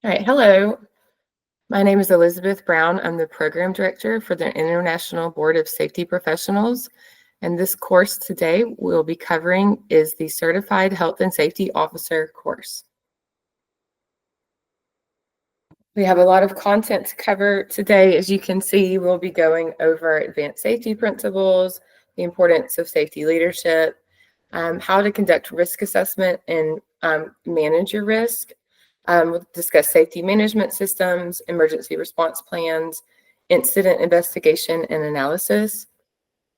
All right, hello. My name is Elizabeth Brown. I'm the program director for the International Board of Safety Professionals. And this course today we'll be covering is the Certified Health and Safety Officer course. We have a lot of content to cover today. As you can see, we'll be going over advanced safety principles, the importance of safety leadership, how to conduct risk assessment and manage your risk. We'll discuss safety management systems, emergency response plans, incident investigation and analysis,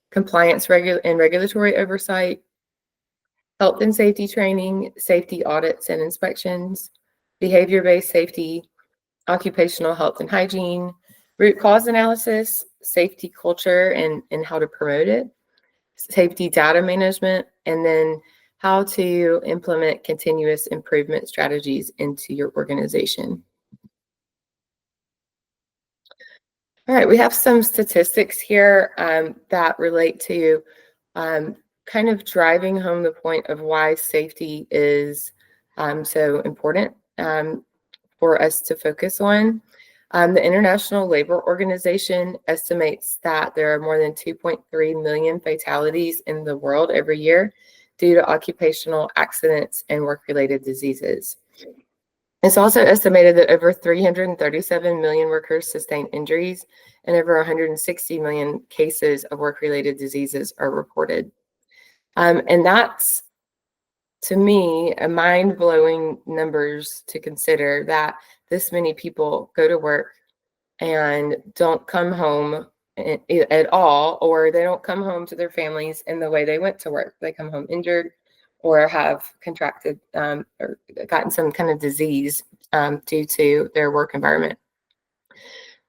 compliance and regulatory oversight, health and safety training, safety audits and inspections, behavior-based safety, occupational health and hygiene, root cause analysis, safety culture and how to promote it, safety data management, and then how to implement continuous improvement strategies into your organization. All right, we have some statistics here that relate to kind of driving home the point of why safety is so important for us to focus on. The International Labor Organization estimates that there are more than 2.3 million fatalities in the world every year due to occupational accidents and work-related diseases. It's also estimated that over 337 million workers sustain injuries and over 160 million cases of work-related diseases are reported. And that's, to me, a mind-blowing numbers to consider that this many people go to work and don't come home at all, or they don't come home to their families in the way they went to work. They come home injured or have contracted or gotten some kind of disease due to their work environment.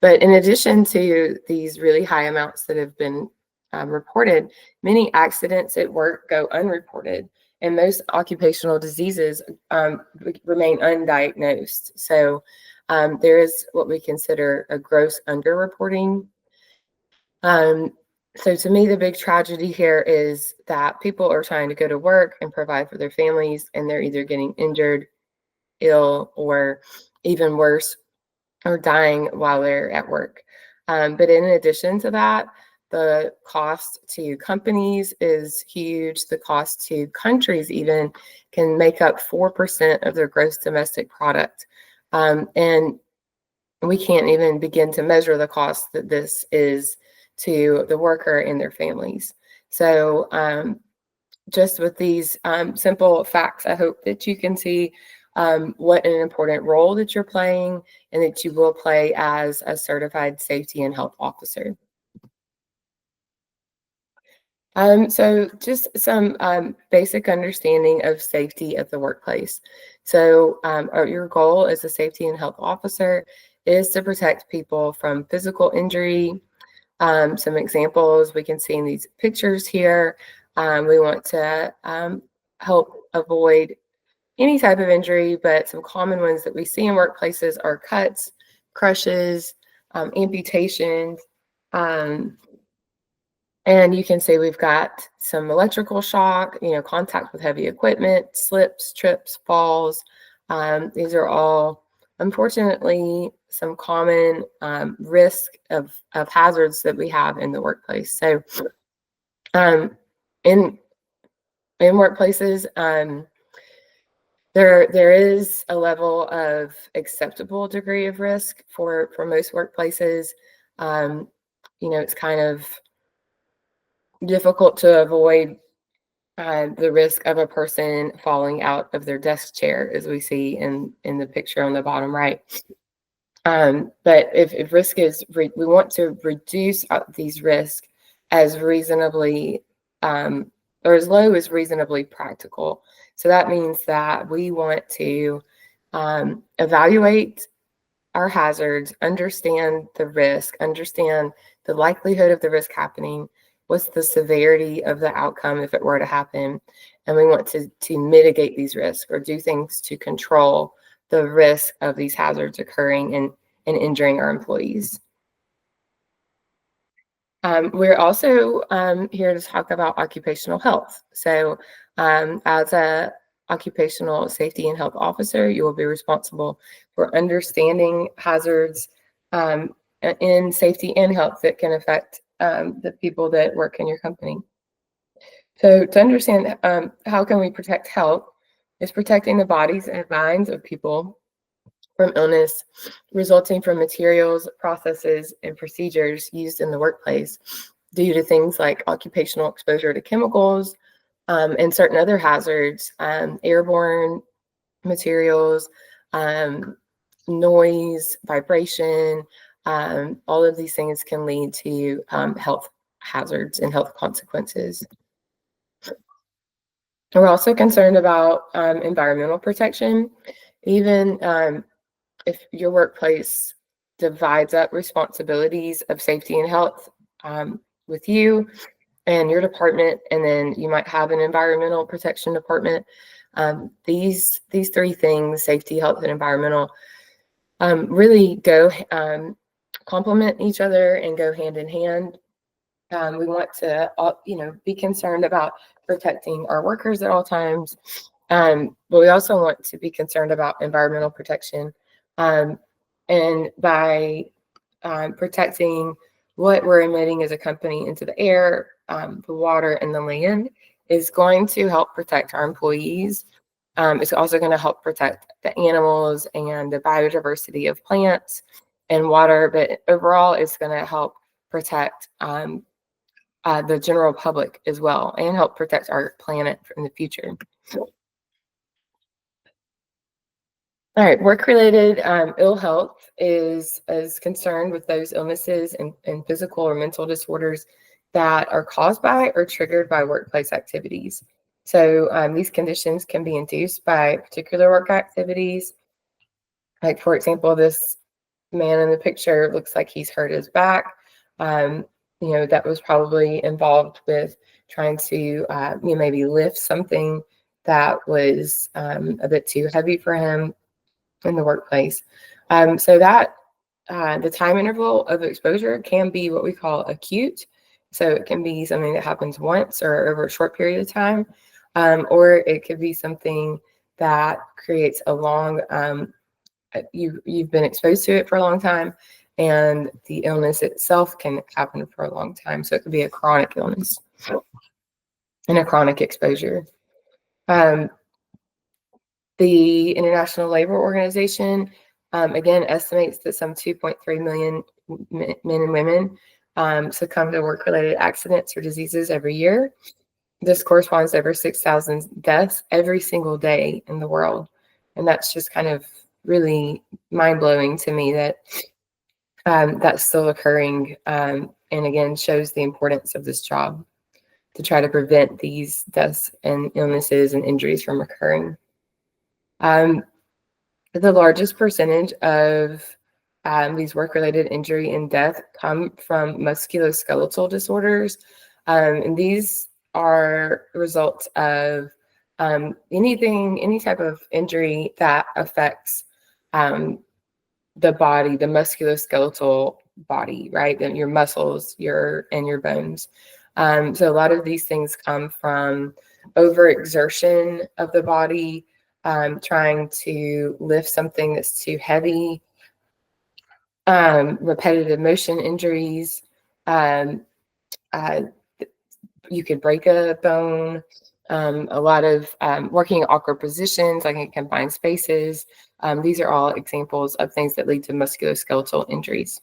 But in addition to these really high amounts that have been reported, many accidents at work go unreported, and most occupational diseases remain undiagnosed. So there is what we consider a gross underreporting. So to me, the big tragedy here is that people are trying to go to work and provide for their families, and they're either getting injured, ill, or even worse, or dying while they're at work. But in addition to that, the cost to companies is huge. The cost to countries even can make up 4% of their gross domestic product. And we can't even begin to measure the cost that this is to the worker and their families. So just with these simple facts, I hope that you can see what an important role that you're playing and that you will play as a certified safety and health officer. So just some basic understanding of safety at the workplace. So your goal as a safety and health officer is to protect people from physical injury. Some examples we can see in these pictures here. We want to help avoid any type of injury, but some common ones that we see in workplaces are cuts, crushes, amputations, and you can see we've got some electrical shock, contact with heavy equipment, slips, trips, falls. These are all, unfortunately, some common risk of hazards that we have in the workplace. So in workplaces, there is a level of acceptable degree of risk for most workplaces. It's kind of difficult to avoid the risk of a person falling out of their desk chair, as we see in the picture on the bottom right. But if risk is, we want to reduce these risks as reasonably or as low as reasonably practical. So that means that we want to evaluate our hazards, understand the risk, understand the likelihood of the risk happening, what's the severity of the outcome if it were to happen, and we want to mitigate these risks or do things to control the risk of these hazards occurring and injuring our employees. We're also here to talk about occupational health. So as a occupational safety and health officer. You will be responsible for understanding hazards in safety and health that can affect the people that work in your company. So to understand how can we protect health is protecting the bodies and minds of people from illness resulting from materials, processes, and procedures used in the workplace due to things like occupational exposure to chemicals and certain other hazards, airborne materials, noise, vibration. All of these things can lead to health hazards and health consequences. We're also concerned about environmental protection. Even if your workplace divides up responsibilities of safety and health with you and your department, and then you might have an environmental protection department. These three things, safety, health, and environmental, really go complement each other and go hand in hand. We want to, be concerned about protecting our workers at all times, but we also want to be concerned about environmental protection, and by protecting what we're emitting as a company into the air, the water, and the land is going to help protect our employees. It's also going to help protect the animals and the biodiversity of plants and water, but overall, it's going to help protect the general public as well and help protect our planet in the future. All right, work-related ill health is concerned with those illnesses and physical or mental disorders that are caused by or triggered by workplace activities. So these conditions can be induced by particular work activities. Like, for example, this man in the picture looks like he's hurt his back. That was probably involved with trying to maybe lift something that was a bit too heavy for him in the workplace. So that the time interval of exposure can be what we call acute. So it can be something that happens once or over a short period of time, or it could be something that creates a long, you've been exposed to it for a long time, and the illness itself can happen for a long time. So it could be a chronic illness and a chronic exposure. The International Labor Organization, again, estimates that some 2.3 million men and women succumb to work-related accidents or diseases every year. This corresponds to over 6,000 deaths every single day in the world. And that's just kind of really mind-blowing to me that that's still occurring, and again, shows the importance of this job to try to prevent these deaths and illnesses and injuries from occurring. The largest percentage of these work-related injury and death come from musculoskeletal disorders. And these are results of any type of injury that affects the body, the musculoskeletal body, right? And your muscles, your bones. So a lot of these things come from overexertion of the body, trying to lift something that's too heavy, repetitive motion injuries. You could break a bone. A lot of working in awkward positions, like in confined spaces. These are all examples of things that lead to musculoskeletal injuries.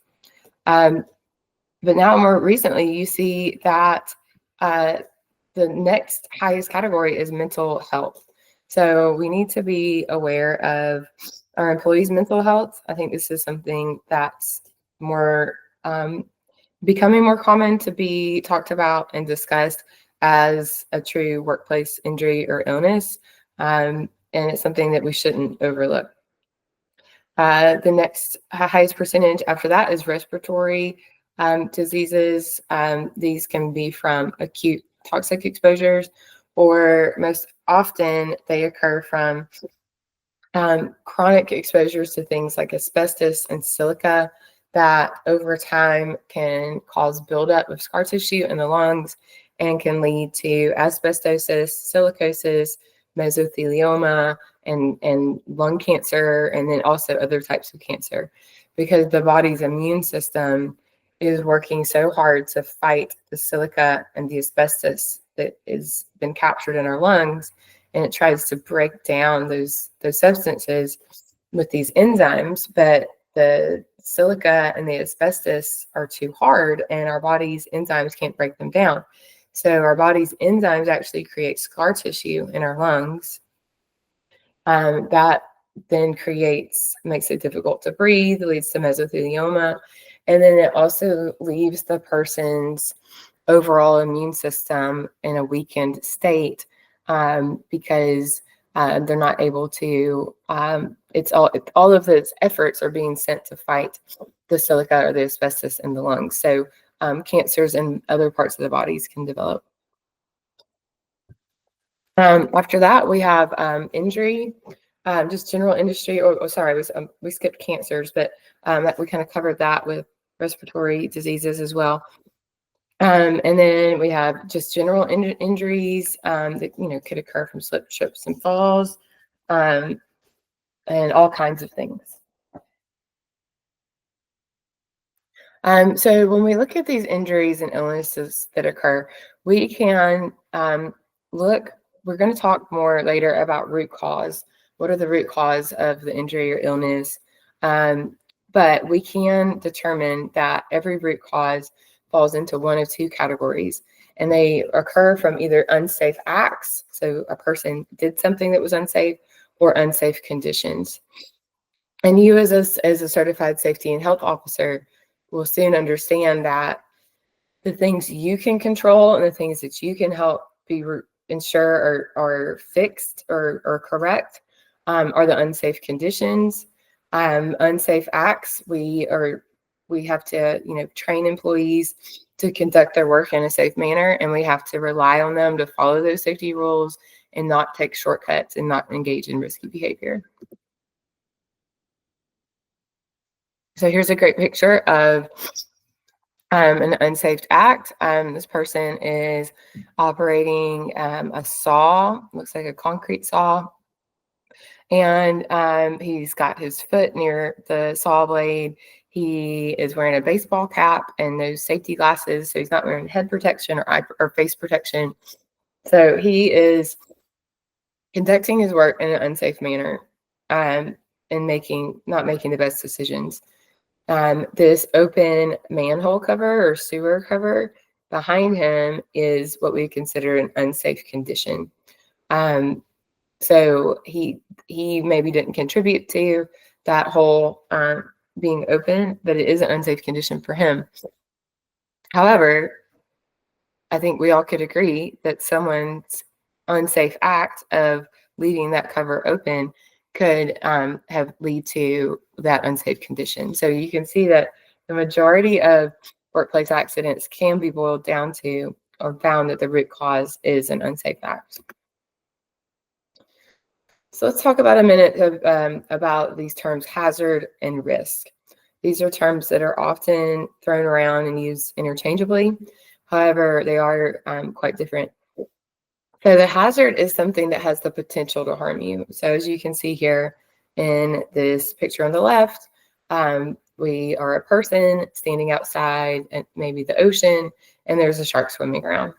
But now more recently, you see that the next highest category is mental health. So we need to be aware of our employees' mental health. I think this is something that's more becoming more common to be talked about and discussed as a true workplace injury or illness. And it's something that we shouldn't overlook. The next highest percentage after that is respiratory diseases. These can be from acute toxic exposures, or most often they occur from chronic exposures to things like asbestos and silica that over time can cause buildup of scar tissue in the lungs and can lead to asbestosis, silicosis, mesothelioma and lung cancer, and then also other types of cancer, because the body's immune system is working so hard to fight the silica and the asbestos that has been captured in our lungs, and it tries to break down those substances with these enzymes, but the silica and the asbestos are too hard, and our body's enzymes can't break them down. So our body's enzymes actually create scar tissue in our lungs. That then makes it difficult to breathe, leads to mesothelioma, and then it also leaves the person's overall immune system in a weakened state, because they're not able to. All of those efforts are being sent to fight the silica or the asbestos in the lungs. So cancers in other parts of the bodies can develop. After that, we have injury, just general industry. Sorry, we skipped cancers, but we kind of covered that with respiratory diseases as well. And then we have just general injuries that could occur from slips, trips, and falls, and all kinds of things. So when we look at these injuries and illnesses that occur, we can look. We're going to talk more later about root cause. What are the root cause of the injury or illness? But we can determine that every root cause falls into one of two categories, and they occur from either unsafe acts, so a person did something that was unsafe, or unsafe conditions. And you as a certified safety and health officer will soon understand that the things you can control and the things that you can help ensure are fixed or correct are the unsafe conditions. Unsafe acts, we have to train employees to conduct their work in a safe manner, and we have to rely on them to follow those safety rules and not take shortcuts and not engage in risky behavior. So here's a great picture of an unsafe act. This person is operating a saw, looks like a concrete saw, and he's got his foot near the saw blade. He is wearing a baseball cap and those safety glasses, so he's not wearing head protection or face protection. So he is conducting his work in an unsafe manner, and not making the best decisions. This open manhole cover or sewer cover behind him is what we consider an unsafe condition. So he maybe didn't contribute to that hole being open, but it is an unsafe condition for him. However, I think we all could agree that someone's unsafe act of leaving that cover open could have lead to that unsafe condition. So you can see that the majority of workplace accidents can be boiled down to or found that the root cause is an unsafe act. So let's talk about a minute about these terms hazard and risk. These are terms that are often thrown around and used interchangeably. However, they are quite different. So the hazard is something that has the potential to harm you. So as you can see here in this picture on the left, we are a person standing outside at maybe the ocean, and there's a shark swimming around.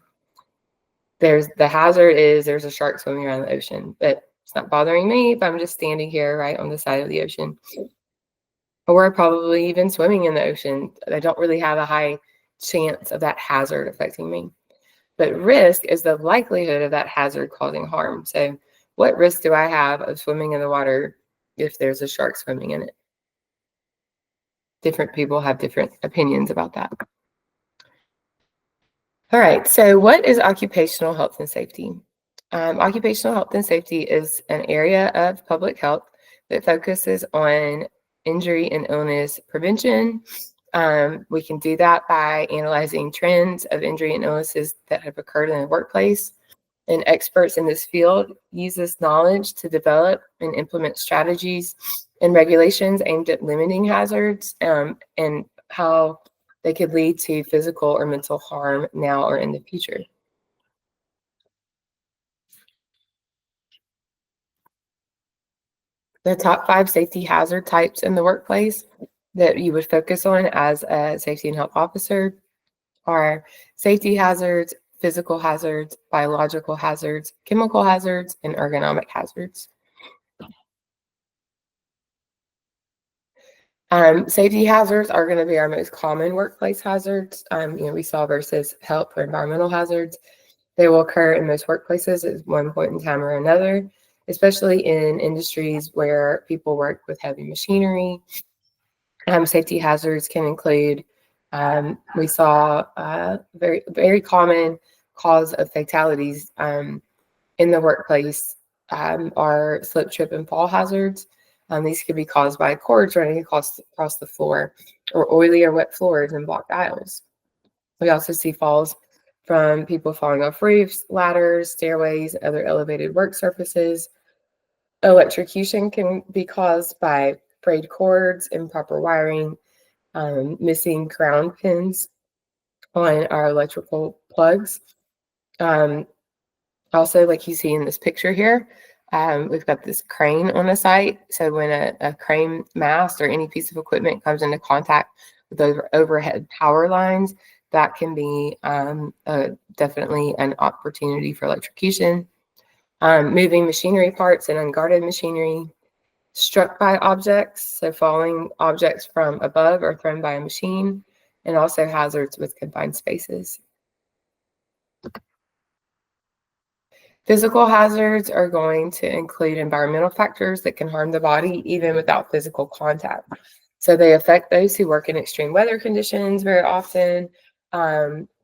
There's a shark swimming around the ocean, but it's not bothering me if I'm just standing here right on the side of the ocean. Or probably even swimming in the ocean. I don't really have a high chance of that hazard affecting me. But risk is the likelihood of that hazard causing harm. So what risk do I have of swimming in the water if there's a shark swimming in it? Different people have different opinions about that. All right, so what is occupational health and safety? Occupational health and safety is an area of public health that focuses on injury and illness prevention. We can do that by analyzing trends of injury and illnesses that have occurred in the workplace. And experts in this field use this knowledge to develop and implement strategies and regulations aimed at limiting hazards and how they could lead to physical or mental harm now or in the future. The top 5 safety hazard types in the workplace that you would focus on as a safety and health officer are safety hazards, physical hazards, biological hazards, chemical hazards, and ergonomic hazards. Safety hazards are going to be our most common workplace hazards. We saw versus health or environmental hazards. They will occur in most workplaces at one point in time or another, especially in industries where people work with heavy machinery. Safety hazards can include, we saw very, very common cause of fatalities in the workplace are slip, trip, and fall hazards. These could be caused by cords running across the floor or oily or wet floors and blocked aisles. We also see falls from people falling off roofs, ladders, stairways, other elevated work surfaces. Electrocution can be caused by frayed cords, improper wiring, missing ground pins on our electrical plugs. Also, like you see in this picture here, we've got this crane on the site. So when a crane mast or any piece of equipment comes into contact with those overhead power lines, that can be definitely an opportunity for electrocution. Moving machinery parts and unguarded machinery, struck by objects, so falling objects from above or thrown by a machine, and also hazards with confined spaces. Physical hazards are going to include environmental factors that can harm the body even without physical contact. So they affect those who work in extreme weather conditions very often,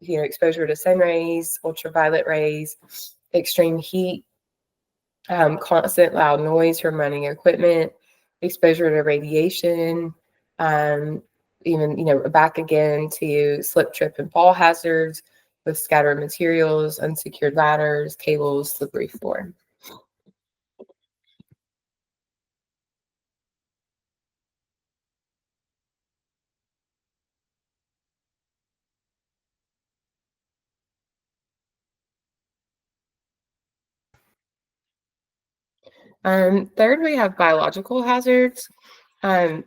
exposure to sun rays, ultraviolet rays, extreme heat, constant loud noise from running equipment, exposure to radiation, even, back again to slip, trip, and fall hazards with scattered materials, unsecured ladders, cables, slippery floor. Third, we have biological hazards. Um,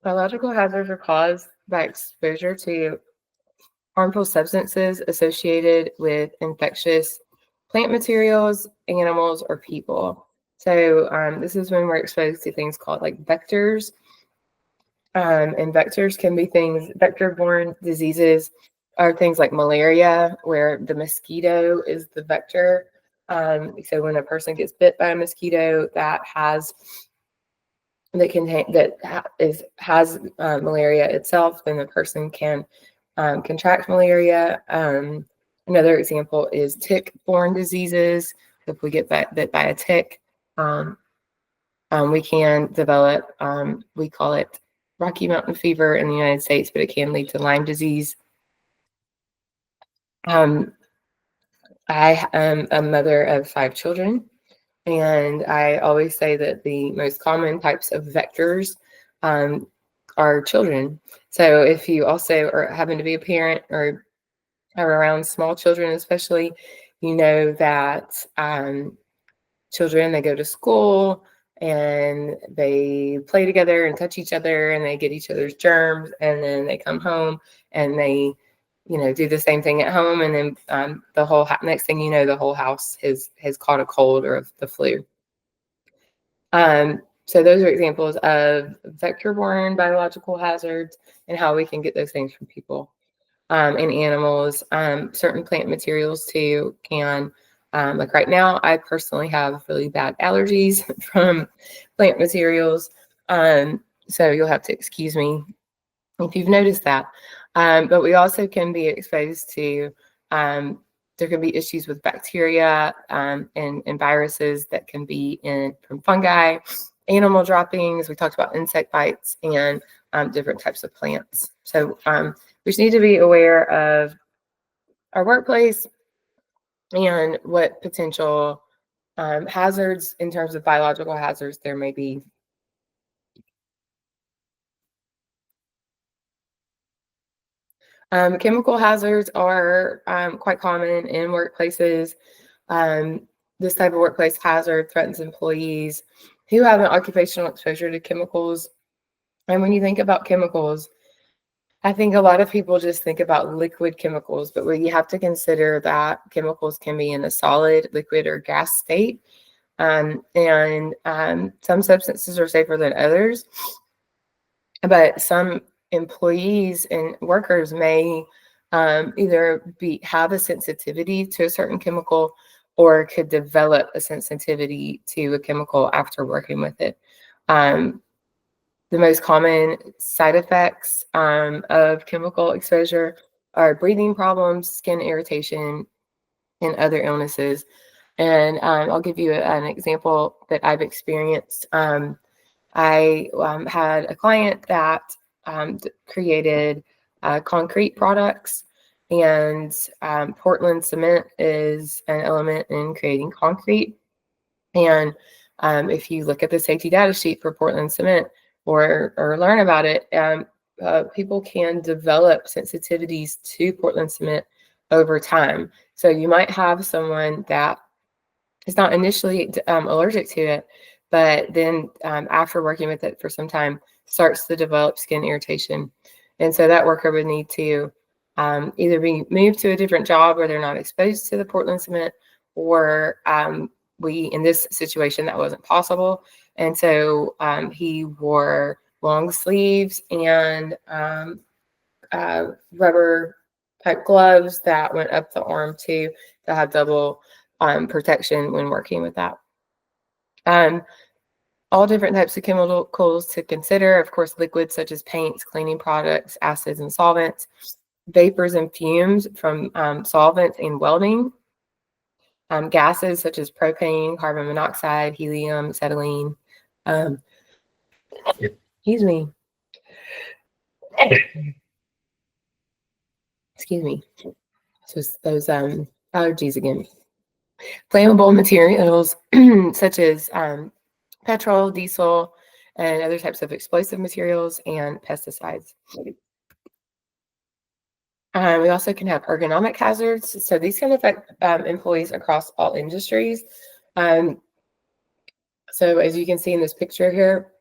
Biological hazards are caused by exposure to harmful substances associated with infectious plant materials, animals, or people. So this is when we're exposed to things called like vectors. And vectors can be things, vector-borne diseases are things like malaria, where the mosquito is the vector. So when a person gets bit by a mosquito that has malaria itself, then the person can contract malaria. Another example is tick-borne diseases. If we get bit by a tick, we can develop, we call it Rocky Mountain fever in the United States, but it can lead to Lyme disease. I am a mother of 5 children, and I always say that the most common types of vectors are children. So if you also happen to be a parent or are around small children, especially, you know that children, they go to school and they play together and touch each other and they get each other's germs, and then they come home and they do the same thing at home, and then the whole next thing you know, the whole house has caught a cold or the flu. So those are examples of vector-borne biological hazards and how we can get those things from people and animals. Certain plant materials too can, like right now, I personally have really bad allergies from plant materials. So you'll have to excuse me if you've noticed that. But we also can be exposed to, there can be issues with bacteria and viruses that can be from fungi, animal droppings. We talked about insect bites and different types of plants. So we just need to be aware of our workplace and what potential hazards in terms of biological hazards there may be. Chemical hazards are quite common in workplaces. This type of workplace hazard threatens employees who have an occupational exposure to chemicals. And when you think about chemicals, I think a lot of people just think about liquid chemicals, but you have to consider that chemicals can be in a solid, liquid, or gas state. And some substances are safer than others, but some employees and workers may either have a sensitivity to a certain chemical or could develop a sensitivity to a chemical after working with it. The most common side effects of chemical exposure are breathing problems, skin irritation, and other illnesses. And I'll give you an example that I've experienced. I had a client that created concrete products, and Portland cement is an element in creating concrete. And if you look at the safety data sheet for Portland cement or learn about it, people can develop sensitivities to Portland cement over time. So you might have someone that is not initially allergic to it, but then after working with it for some time, starts to develop skin irritation. And so that worker would need to either be moved to a different job where they're not exposed to the Portland cement, or in this situation, that wasn't possible. And so he wore long sleeves and rubber type gloves that went up the arm too, to have double protection when working with that. All different types of chemicals to consider. Of course, liquids such as paints, cleaning products, acids and solvents, vapors and fumes from solvents and welding, gases such as propane, carbon monoxide, helium, acetylene. Excuse me. Excuse me. So those allergies again. Flammable materials such as petrol, diesel, and other types of explosive materials, and pesticides. We also can have ergonomic hazards. So these can affect employees across all industries. So as you can see in this picture here,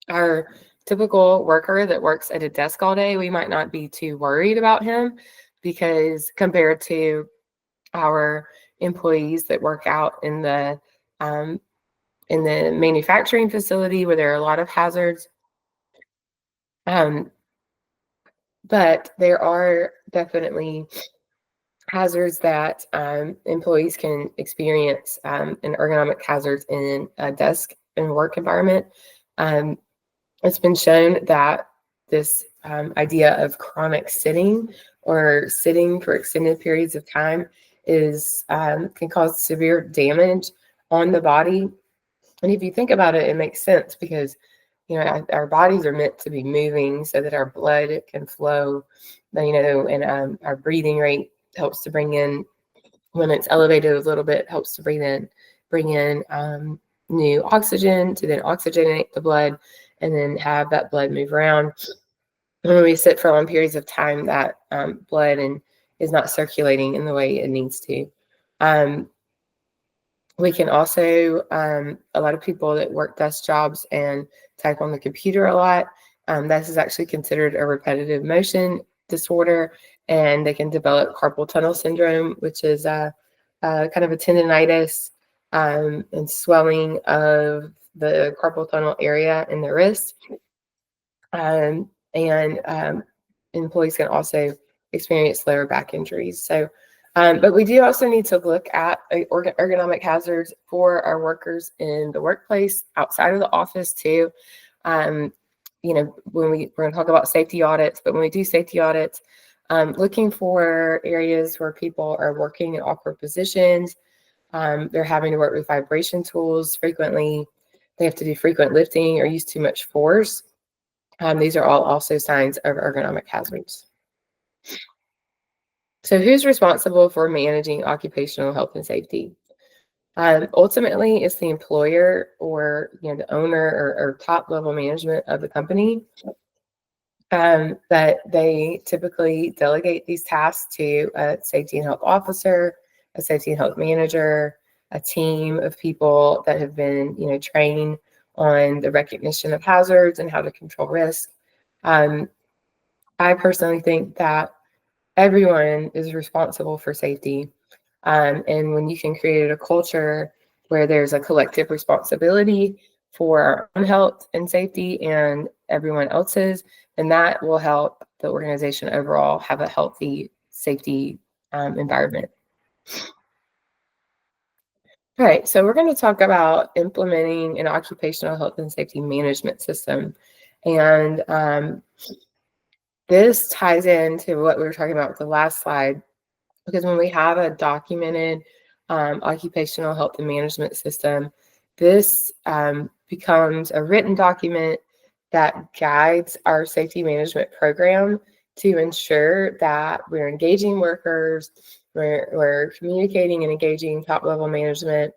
our typical worker that works at a desk all day, we might not be too worried about him, because compared to our employees that work out in the manufacturing facility where there are a lot of hazards. But there are definitely hazards that employees can experience, and ergonomic hazards in a desk and work environment. It's been shown that this idea of chronic sitting or sitting for extended periods of time can cause severe damage on the body. And if you think about it, it makes sense, because our bodies are meant to be moving so that our blood can flow, and our breathing rate helps to bring in, when it's elevated a little bit, helps to bring in new oxygen to then oxygenate the blood and then have that blood move around. And when we sit for long periods of time, that blood is not circulating in the way it needs to. We can also, a lot of people that work desk jobs and type on the computer a lot, this is actually considered a repetitive motion disorder, and they can develop carpal tunnel syndrome, which is kind of a tendonitis and swelling of the carpal tunnel area in the wrist. And employees can also experience lower back injuries. So, but we do also need to look at ergonomic hazards for our workers in the workplace, outside of the office too. When we're going to talk about safety audits, but when we do safety audits, looking for areas where people are working in awkward positions, they're having to work with vibration tools frequently, they have to do frequent lifting or use too much force. These are all also signs of ergonomic hazards. So who's responsible for managing occupational health and safety? Ultimately, it's the employer, or the owner or top level management of the company. But they typically delegate these tasks to a safety and health officer, a safety and health manager, a team of people that have been, trained on the recognition of hazards and how to control risk. I personally think that everyone is responsible for safety. And when you can create a culture where there's a collective responsibility for our own health and safety and everyone else's, then that will help the organization overall have a healthy safety environment. All right, so we're going to talk about implementing an occupational health and safety management system. And this ties into what we were talking about with the last slide, because when we have a documented occupational health and management system, this becomes a written document that guides our safety management program to ensure that we're engaging workers, we're communicating and engaging top level management,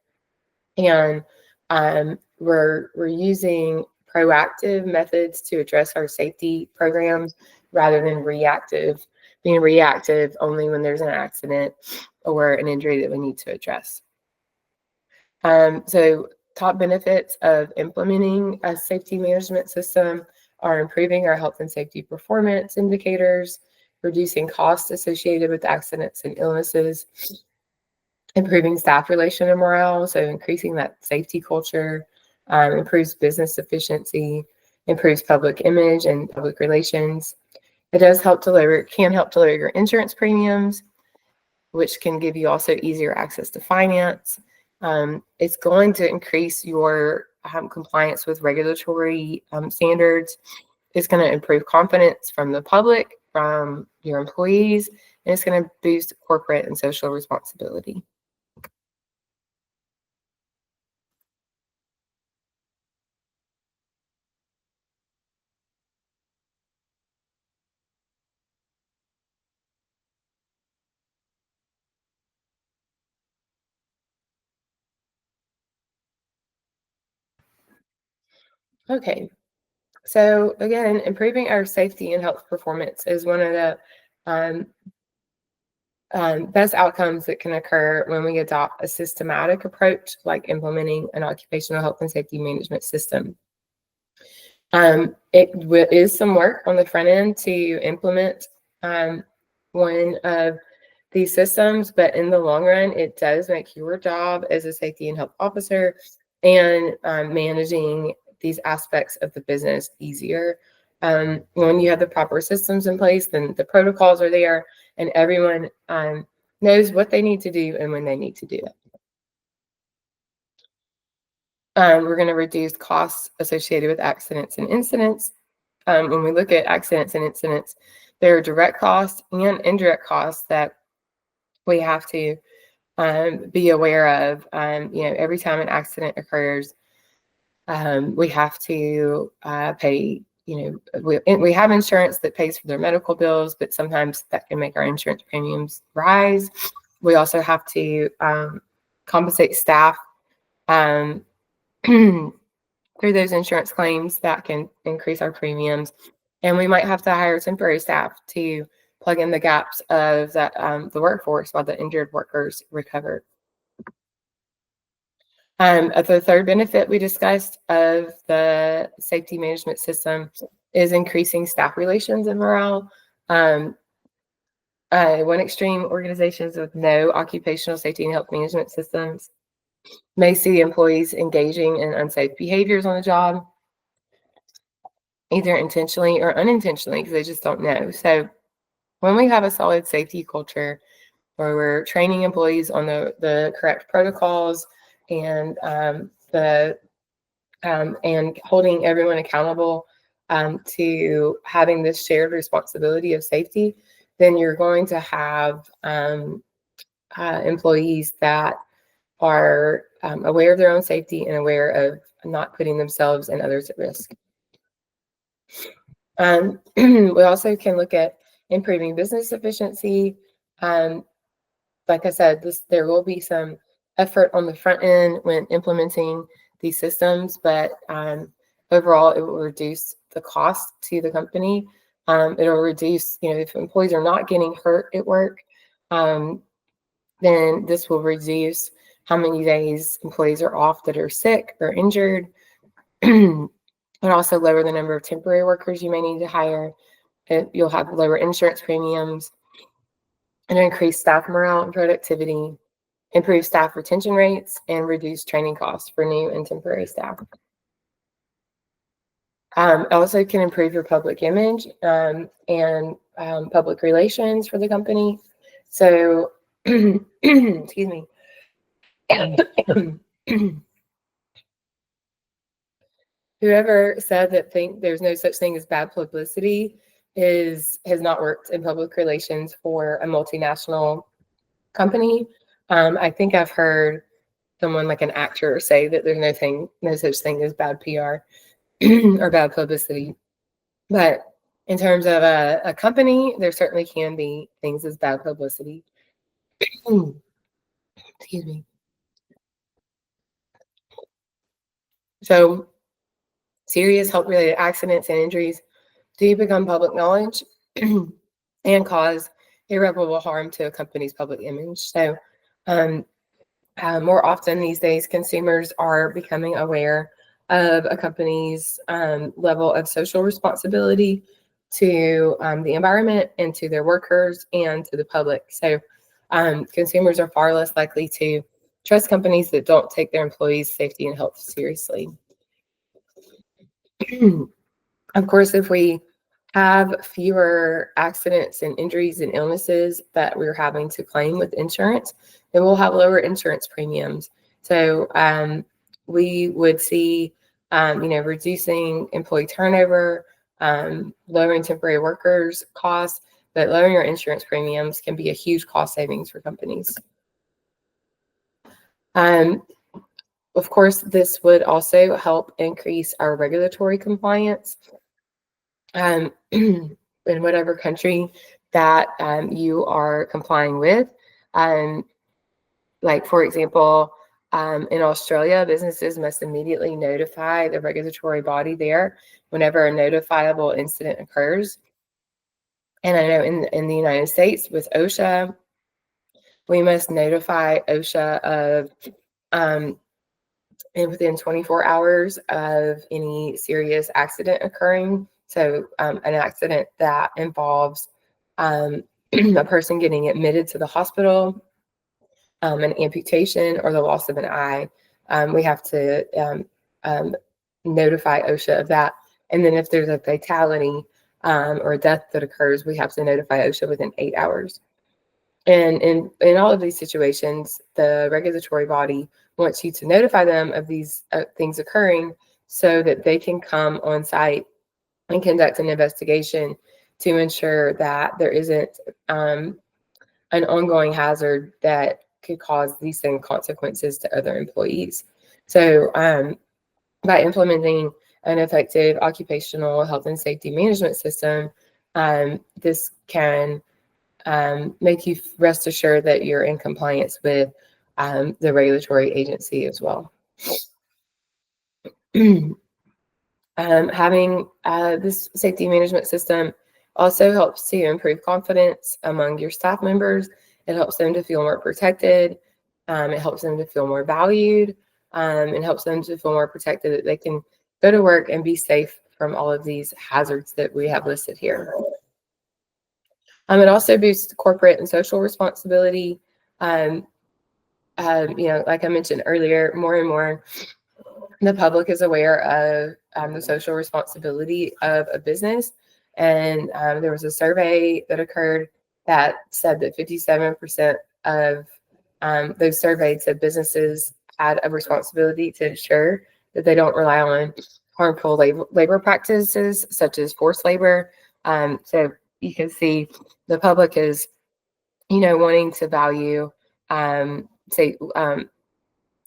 and we're using proactive methods to address our safety programs rather than being reactive only when there's an accident or an injury that we need to address. So top benefits of implementing a safety management system are improving our health and safety performance indicators, reducing costs associated with accidents and illnesses, improving staff relation and morale, so increasing that safety culture, improves business efficiency, improves public image and public relations. It can help to lower your insurance premiums, which can give you also easier access to finance. It's going to increase your compliance with regulatory standards. It's going to improve confidence from the public, from your employees, and it's going to boost corporate and social responsibility. Okay, so again, improving our safety and health performance is one of the um, best outcomes that can occur when we adopt a systematic approach, like implementing an occupational health and safety management system. It is some work on the front end to implement one of these systems, but in the long run, it does make your job as a safety and health officer and managing these aspects of the business easier. When you have the proper systems in place, then the protocols are there, and everyone knows what they need to do and when they need to do it. We're going to reduce costs associated with accidents and incidents. When we look at accidents and incidents, there are direct costs and indirect costs that we have to be aware of. Every time an accident occurs, we have to pay. We have insurance that pays for their medical bills, but sometimes that can make our insurance premiums rise. We also have to compensate staff through those insurance claims that can increase our premiums. And we might have to hire temporary staff to plug in the gaps of that the workforce while the injured workers recover. The third benefit we discussed of the safety management system is increasing staff relations and morale. One extreme, organizations with no occupational safety and health management systems may see employees engaging in unsafe behaviors on the job, either intentionally or unintentionally, because they just don't know. So when we have a solid safety culture where we're training employees on the correct protocols and and holding everyone accountable to having this shared responsibility of safety, then you're going to have employees that are aware of their own safety and aware of not putting themselves and others at risk. We also can look at improving business efficiency. Like I said, there will be some effort on the front end when implementing these systems, but overall, it will reduce the cost to the company. It'll reduce, if employees are not getting hurt at work, then this will reduce how many days employees are off that are sick or injured. And also lower the number of temporary workers you may need to hire. You'll have lower insurance premiums and increase staff morale and productivity, improve staff retention rates, and reduce training costs for new and temporary staff. Also can improve your public image and public relations for the company. So, excuse me. Whoever said that there's no such thing as bad publicity has not worked in public relations for a multinational company. I think I've heard someone like an actor say that there's no such thing as bad PR or bad publicity. But in terms of a company, there certainly can be things as bad publicity. Excuse me. So serious health-related accidents and injuries do become public knowledge and cause irreparable harm to a company's public image. So more often these days, consumers are becoming aware of a company's level of social responsibility to the environment and to their workers and to the public. So consumers are far less likely to trust companies that don't take their employees' safety and health seriously. Of course, if we have fewer accidents and injuries and illnesses that we're having to claim with insurance, then we'll have lower insurance premiums. So we would see, reducing employee turnover, lowering temporary workers costs, but lowering your insurance premiums can be a huge cost savings for companies. Of course, this would also help increase our regulatory compliance in whatever country that you are complying with. Like, for example, in Australia, businesses must immediately notify the regulatory body there whenever a notifiable incident occurs. And I know in the United States with OSHA, we must notify OSHA of and within 24 hours of any serious accident occurring. So an accident that involves a person getting admitted to the hospital, an amputation, or the loss of an eye, we have to notify OSHA of that. And then if there's a fatality or a death that occurs, we have to notify OSHA within 8 hours. And in all of these situations, the regulatory body wants you to notify them of these things occurring so that they can come on site and conduct an investigation to ensure that there isn't an ongoing hazard that could cause these same consequences to other employees. So by implementing an effective occupational health and safety management system, this can make you rest assured that you're in compliance with the regulatory agency as well. Having this safety management system also helps to improve confidence among your staff members. It helps them to feel more protected. It helps them to feel more valued. It helps them to feel more protected that they can go to work and be safe from all of these hazards that we have listed here. It also boosts corporate and social responsibility. Like I mentioned earlier, more and more the public is aware of the social responsibility of a business. And there was a survey that occurred that said that 57% of those surveyed said businesses had a responsibility to ensure that they don't rely on harmful labor practices such as forced labor. So you can see the public is, wanting to value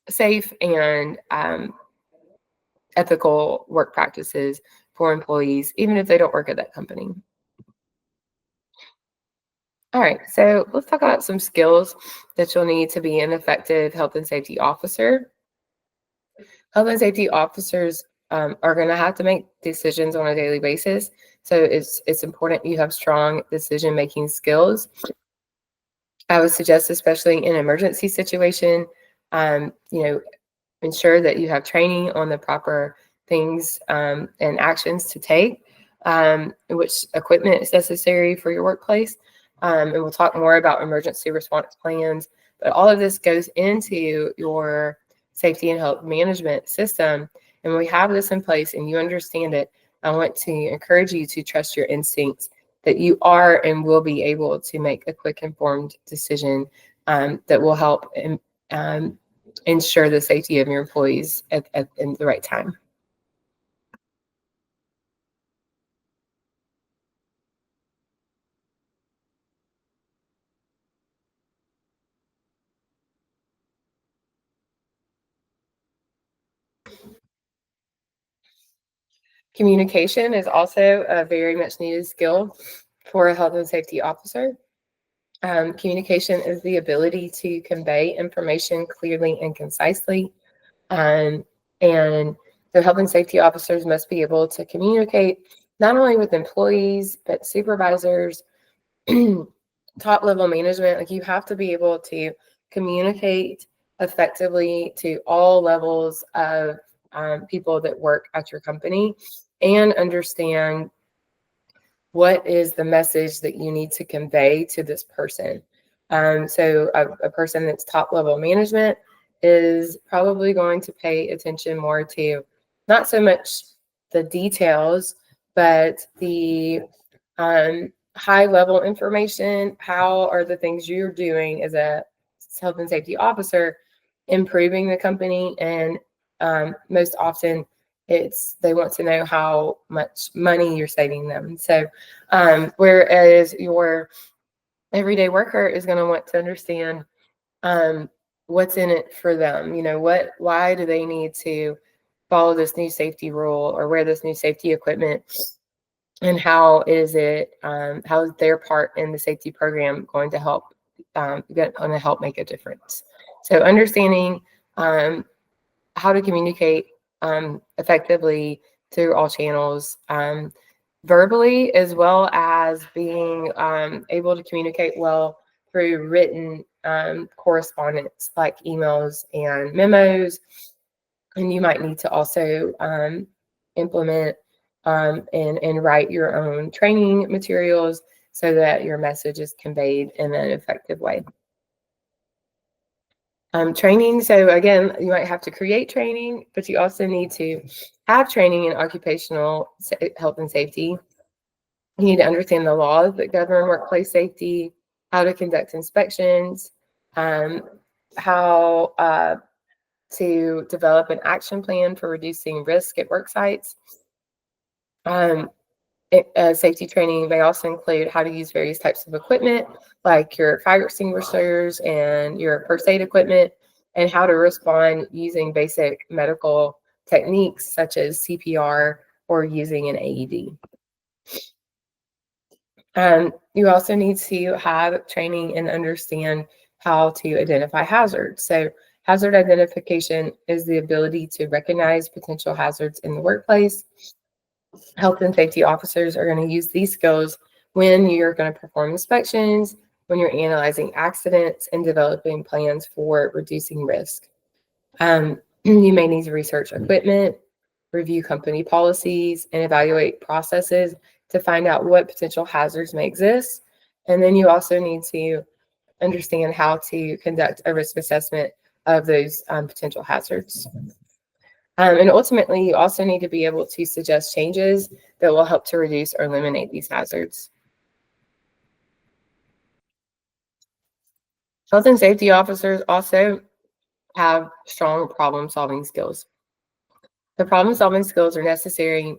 safe and ethical work practices for employees, even if they don't work at that company. All right, so let's talk about some skills that you'll need to be an effective health and safety officer. Health and safety officers are going to have to make decisions on a daily basis. So it's important you have strong decision-making skills. I would suggest, especially in an emergency situation, You know, ensure that you have training on the proper things and actions to take, which equipment is necessary for your workplace. And we'll talk more about emergency response plans, but all of this goes into your safety and health management system. And when we have this in place and you understand it, I want to encourage you to trust your instincts that you are and will be able to make a quick, informed decision that will help um, ensure the safety of your employees in the right time. Communication is also a very much needed skill for a health and safety officer. Communication is the ability to convey information clearly and concisely. Um, and the health and safety officers must be able to communicate not only with employees, but supervisors, top level management. Like you have to be able to communicate effectively to all levels of people that work at your company and understand what is the message that you need to convey to this person. So a person that's top level management is probably going to pay attention more to not so much the details, but the high level information. How are the things you're doing as a health and safety officer improving the company? And most often, they want to know how much money you're saving them. So, whereas your everyday worker is going to want to understand what's in it for them. You know, why do they need to follow this new safety rule or wear this new safety equipment? And how is their part in the safety program going to help make a difference? So understanding how to communicate effectively through all channels, verbally, as well as being able to communicate well through written correspondence like emails and memos. And you might need to also implement and write your own training materials so that your message is conveyed in an effective way. Training. So again, you might have to create training, but you also need to have training in occupational health and safety. You need to understand the laws that govern workplace safety, how to conduct inspections, how to develop an action plan for reducing risk at work sites. Safety training may also include how to use various types of equipment, like your fire extinguishers and your first aid equipment, and how to respond using basic medical techniques such as CPR or using an AED. You also need to have training and understand how to identify hazards. So hazard identification is the ability to recognize potential hazards in the workplace. Health and safety officers are going to use these skills when you're going to perform inspections, when you're analyzing accidents, and developing plans for reducing risk. You may need to research equipment, review company policies, and evaluate processes to find out what potential hazards may exist. And then you also need to understand how to conduct a risk assessment of those potential hazards. And ultimately, you also need to be able to suggest changes that will help to reduce or eliminate these hazards. Health and safety officers also have strong problem-solving skills. The problem-solving skills are necessary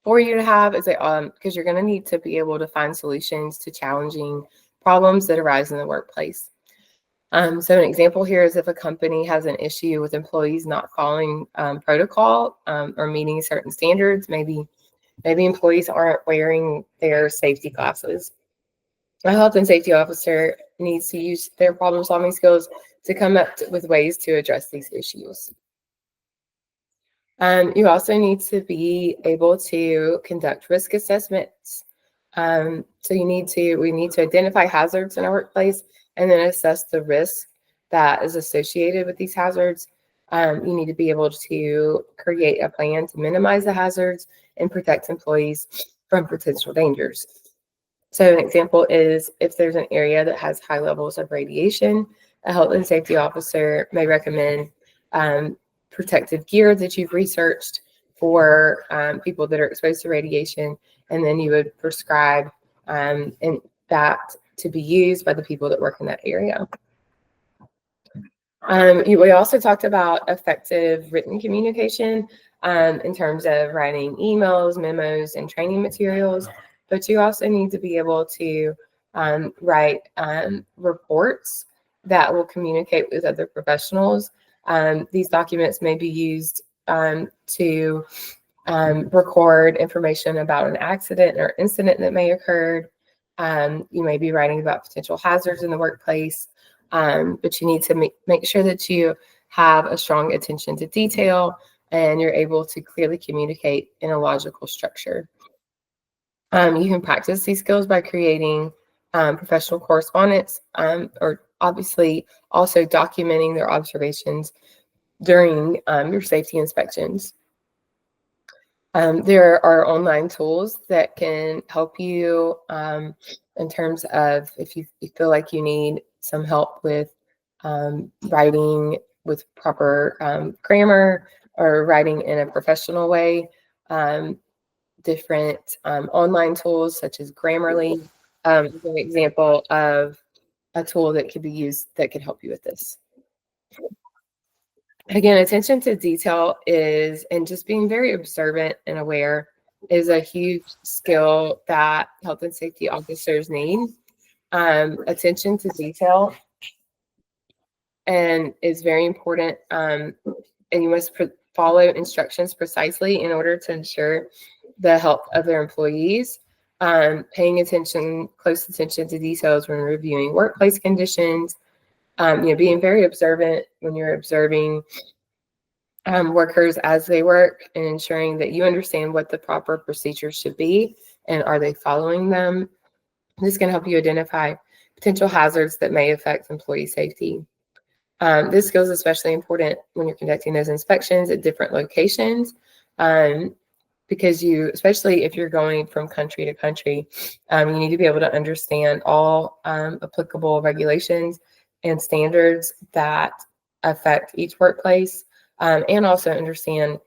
for you to have because you're going to need to be able to find solutions to challenging problems that arise in the workplace. So an example here is if a company has an issue with employees not following protocol or meeting certain standards, maybe employees aren't wearing their safety glasses. A health and safety officer needs to use their problem-solving skills to come up with ways to address these issues. You also need to be able to conduct risk assessments. So we need to identify hazards in our workplace and then assess the risk that is associated with these hazards. You need to be able to create a plan to minimize the hazards and protect employees from potential dangers. So an example is if there's an area that has high levels of radiation, a health and safety officer may recommend protective gear that you've researched for people that are exposed to radiation, and then you would prescribe and that to be used by the people that work in that area. We also talked about effective written communication in terms of writing emails, memos, and training materials, but you also need to be able to write reports that will communicate with other professionals. These documents may be used to record information about an accident or incident that may occur. You may be writing about potential hazards in the workplace, but you need to make sure that you have a strong attention to detail and you're able to clearly communicate in a logical structure. You can practice these skills by creating professional correspondence or obviously also documenting their observations during your safety inspections. There are online tools that can help you in terms of if you feel like you need some help with writing with proper grammar or writing in a professional way. Different online tools such as Grammarly is an example of a tool that could be used that could help you with this. Again, attention to detail and just being very observant and aware is a huge skill that health and safety officers need. Attention to detail and is very important. And you must follow instructions precisely in order to ensure the health of their employees. Paying close attention to details when reviewing workplace conditions. Being very observant when you're observing workers as they work and ensuring that you understand what the proper procedures should be and are they following them. This can help you identify potential hazards that may affect employee safety. This skill is especially important when you're conducting those inspections at different locations because especially if you're going from country to country, you need to be able to understand all applicable regulations and standards that affect each workplace, and also understand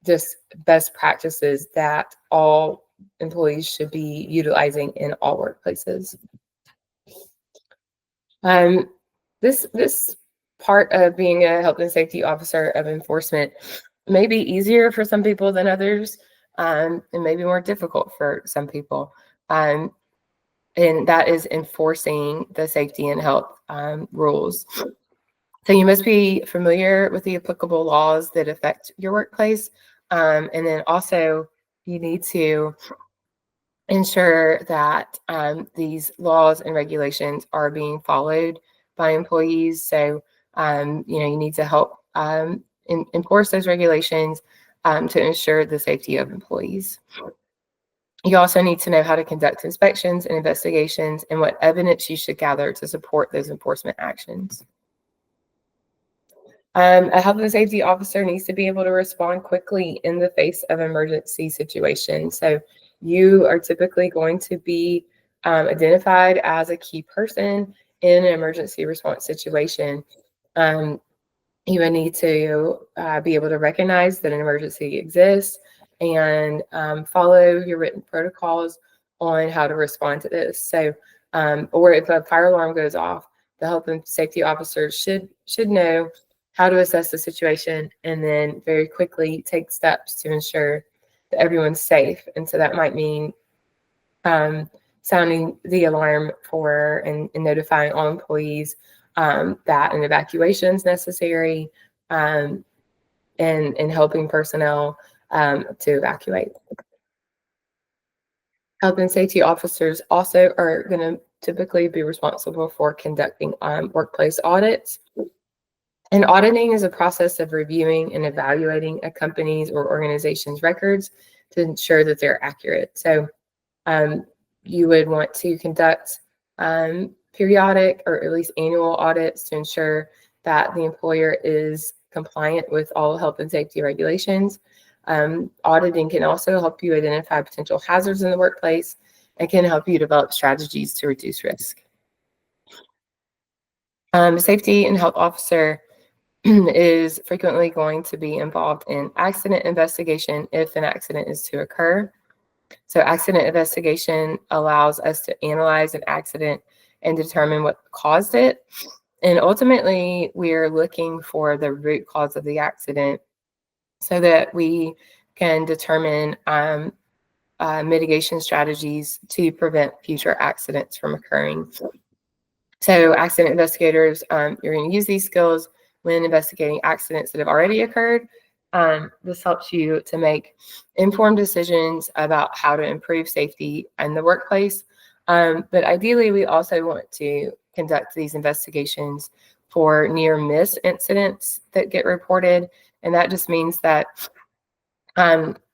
just best practices that all employees should be utilizing in all workplaces. This part of being a health and safety officer of enforcement may be easier for some people than others, and maybe more difficult for some people. And that is enforcing the safety and health rules. So you must be familiar with the applicable laws that affect your workplace. And then also you need to ensure that these laws and regulations are being followed by employees. So, you need to help enforce those regulations to ensure the safety of employees. You also need to know how to conduct inspections and investigations and what evidence you should gather to support those enforcement actions. A health and safety officer needs to be able to respond quickly in the face of emergency situations. So you are typically going to be identified as a key person in an emergency response situation. You would need to be able to recognize that an emergency exists and follow your written protocols on how to respond to this. So, or if a fire alarm goes off, the health and safety officer should know how to assess the situation and then very quickly take steps to ensure that everyone's safe. And so that might mean sounding the alarm for and notifying all employees that an evacuation is necessary, and helping personnel to evacuate. Health and safety officers also are going to typically be responsible for conducting workplace audits. And auditing is a process of reviewing and evaluating a company's or organization's records to ensure that they're accurate. So you would want to conduct periodic or at least annual audits to ensure that the employer is compliant with all health and safety regulations. Auditing can also help you identify potential hazards in the workplace and can help you develop strategies to reduce risk. A safety and health officer is frequently going to be involved in accident investigation if an accident is to occur. So accident investigation allows us to analyze an accident and determine what caused it. And ultimately, we're looking for the root cause of the accident so that we can determine mitigation strategies to prevent future accidents from occurring. So accident investigators, you're going to use these skills when investigating accidents that have already occurred. This helps you to make informed decisions about how to improve safety in the workplace. But ideally, we also want to conduct these investigations for near miss incidents that get reported. And that just means that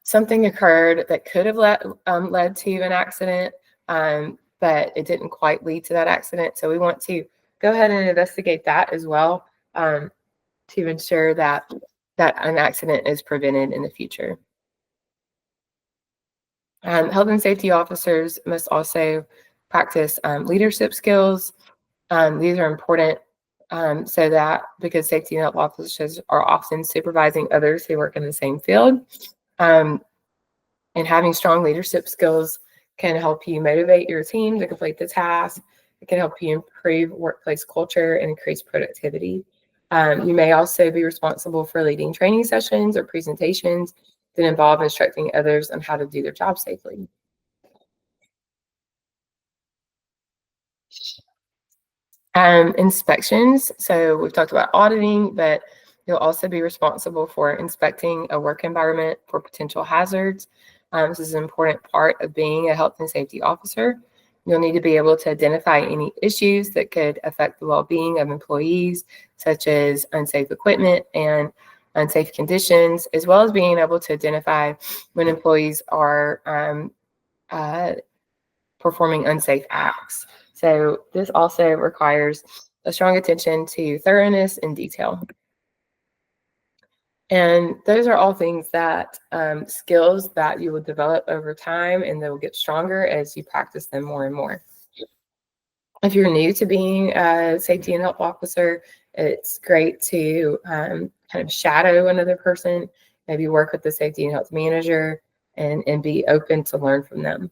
something occurred that could have led to an accident, but it didn't quite lead to that accident. So we want to go ahead and investigate that as well, to ensure that an accident is prevented in the future. Health and safety officers must also practice leadership skills. These are important so that because safety and health officers are often supervising others who work in the same field. And having strong leadership skills can help you motivate your team to complete the task. It can help you improve workplace culture and increase productivity. You may also be responsible for leading training sessions or presentations that involve instructing others on how to do their job safely. Inspections. So we've talked about auditing, but you'll also be responsible for inspecting a work environment for potential hazards. This is an important part of being a health and safety officer. You'll need to be able to identify any issues that could affect the well-being of employees, such as unsafe equipment and unsafe conditions, as well as being able to identify when employees are performing unsafe acts. So this also requires a strong attention to thoroughness and detail. And those are all things that skills that you will develop over time, and they'll get stronger as you practice them more and more. If you're new to being a safety and health officer, it's great to kind of shadow another person, maybe work with the safety and health manager, and be open to learn from them.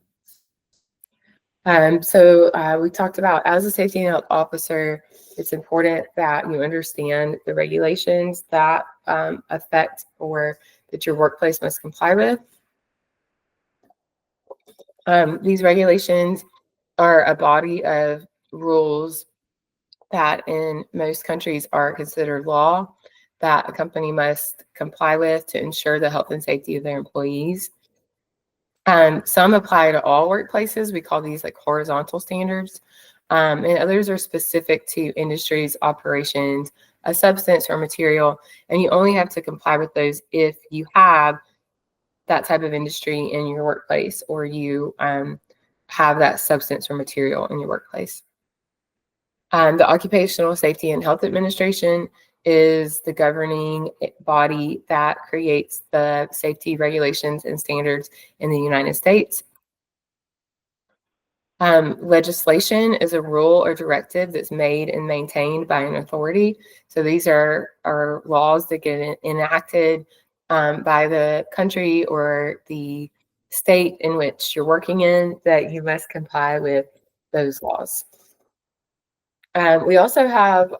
So we talked about, as a safety and health officer, it's important that you understand the regulations that affect or that your workplace must comply with. These regulations are a body of rules that in most countries are considered law that a company must comply with to ensure the health and safety of their employees. Some apply to all workplaces. We call these like horizontal standards. And others are specific to industries, operations, a substance or material. And you only have to comply with those if you have that type of industry in your workplace, or you have that substance or material in your workplace. The Occupational Safety and Health Administration is the governing body that creates the safety regulations and standards in the United States. Legislation is a rule or directive that's made and maintained by an authority. So these are laws that get enacted by the country or the state in which you're working in, that you must comply with those laws. We also have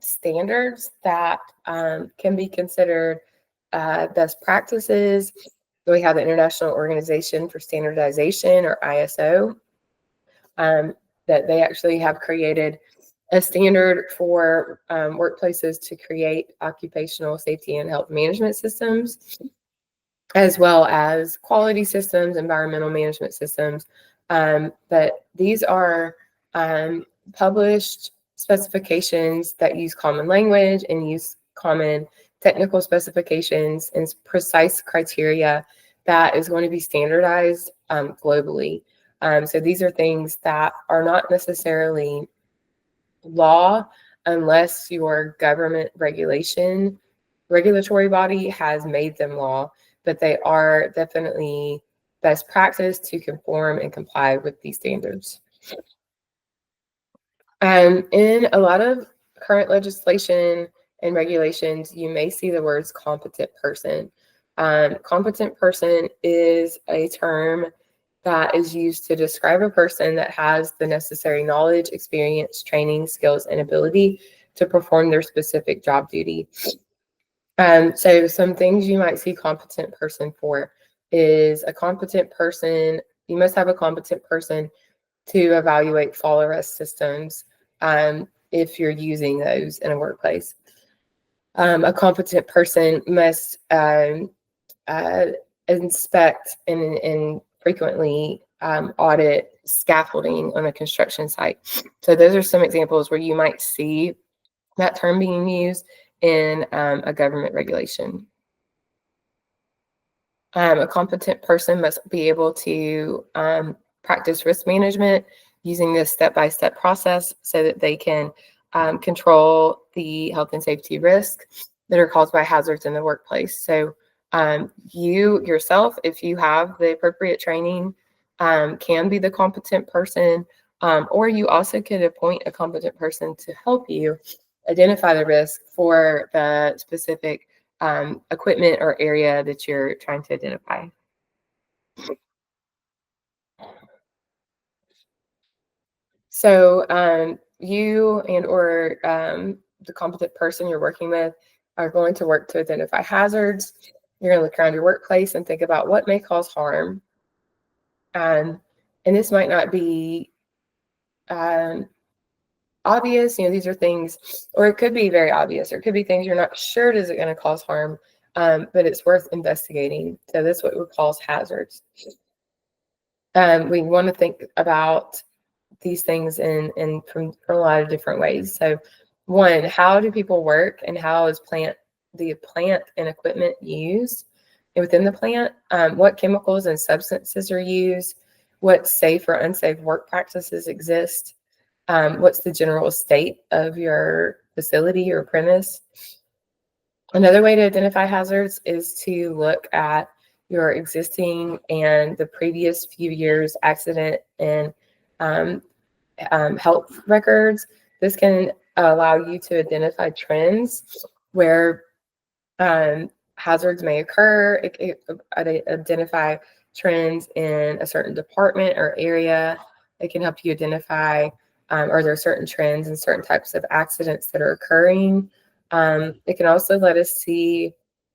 standards that can be considered best practices. So we have the International Organization for Standardization, or ISO, that they actually have created a standard for workplaces to create occupational safety and health management systems, as well as quality systems, environmental management systems. But these are published specifications that use common language and use common technical specifications and precise criteria that is going to be standardized globally. So these are things that are not necessarily law, unless your government regulatory body has made them law, but they are definitely best practice to conform and comply with these standards. In a lot of current legislation and regulations, you may see the words competent person. Competent person is a term that is used to describe a person that has the necessary knowledge, experience, training, skills, and ability to perform their specific job duty. So some things you might see competent person for is a competent person. You must have a competent person to evaluate fall arrest systems if you're using those in a workplace. A competent person must uh, inspect and frequently audit scaffolding on a construction site. So those are some examples where you might see that term being used in a government regulation. A competent person must be able to practice risk management using this step-by-step process so that they can control the health and safety risks that are caused by hazards in the workplace. So you yourself, if you have the appropriate training, can be the competent person, or you also could appoint a competent person to help you identify the risk for the specific equipment or area that you're trying to identify. So you and or the competent person you're working with are going to work to identify hazards. You're going to look around your workplace and think about what may cause harm. And this might not be um, obvious. These are things, or it could be very obvious, or it could be things you're not sure is it going to cause harm, but it's worth investigating. So that's what we call hazards. We want to think about these things in from a lot of different ways. So one, how do people work and how is the plant and equipment used within the plant? What chemicals and substances are used? What safe or unsafe work practices exist? What's the general state of your facility or premise? Another way to identify hazards is to look at your existing and the previous few years accident and health records. This can allow you to identify trends where hazards may occur. It identify trends in a certain department or area. It can help you identify are there certain trends and certain types of accidents that are occurring. It can also let us see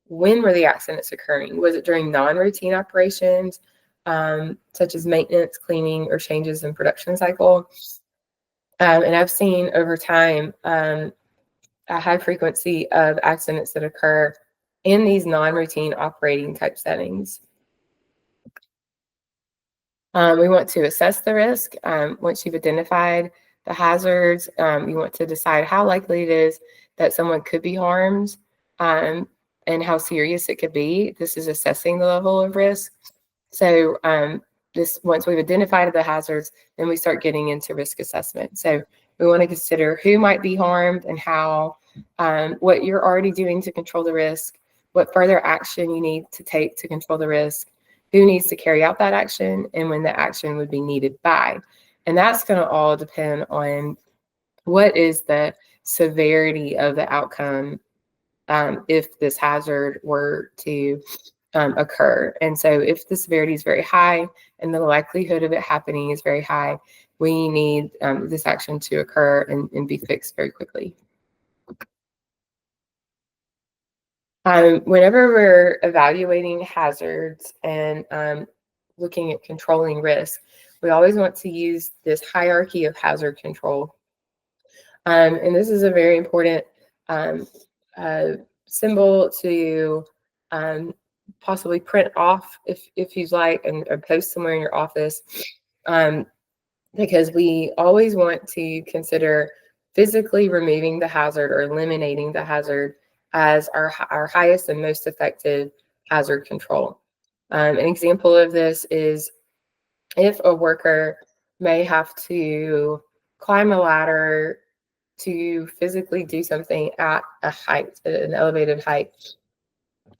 when were the accidents occurring. Was it during non-routine operations, such as maintenance, cleaning, or changes in production cycle? And I've seen over time a high frequency of accidents that occur in these non-routine operating type settings. We want to assess the risk. Once you've identified the hazards, you want to decide how likely it is that someone could be harmed and how serious it could be. This is assessing the level of risk. So once we've identified the hazards, then we start getting into risk assessment. So we want to consider who might be harmed and how, what you're already doing to control the risk, what further action you need to take to control the risk, who needs to carry out that action, and when the action would be needed by. And that's going to all depend on what is the severity of the outcome if this hazard were to occur. And so if the severity is very high and the likelihood of it happening is very high, we need this action to occur and be fixed very quickly. Whenever we're evaluating hazards and looking at controlling risk, we always want to use this hierarchy of hazard control. And this is a very important symbol to possibly print off if you'd like and or post somewhere in your office, because we always want to consider physically removing the hazard or eliminating the hazard as our highest and most effective hazard control. An example of this is if a worker may have to climb a ladder to physically do something at an elevated height.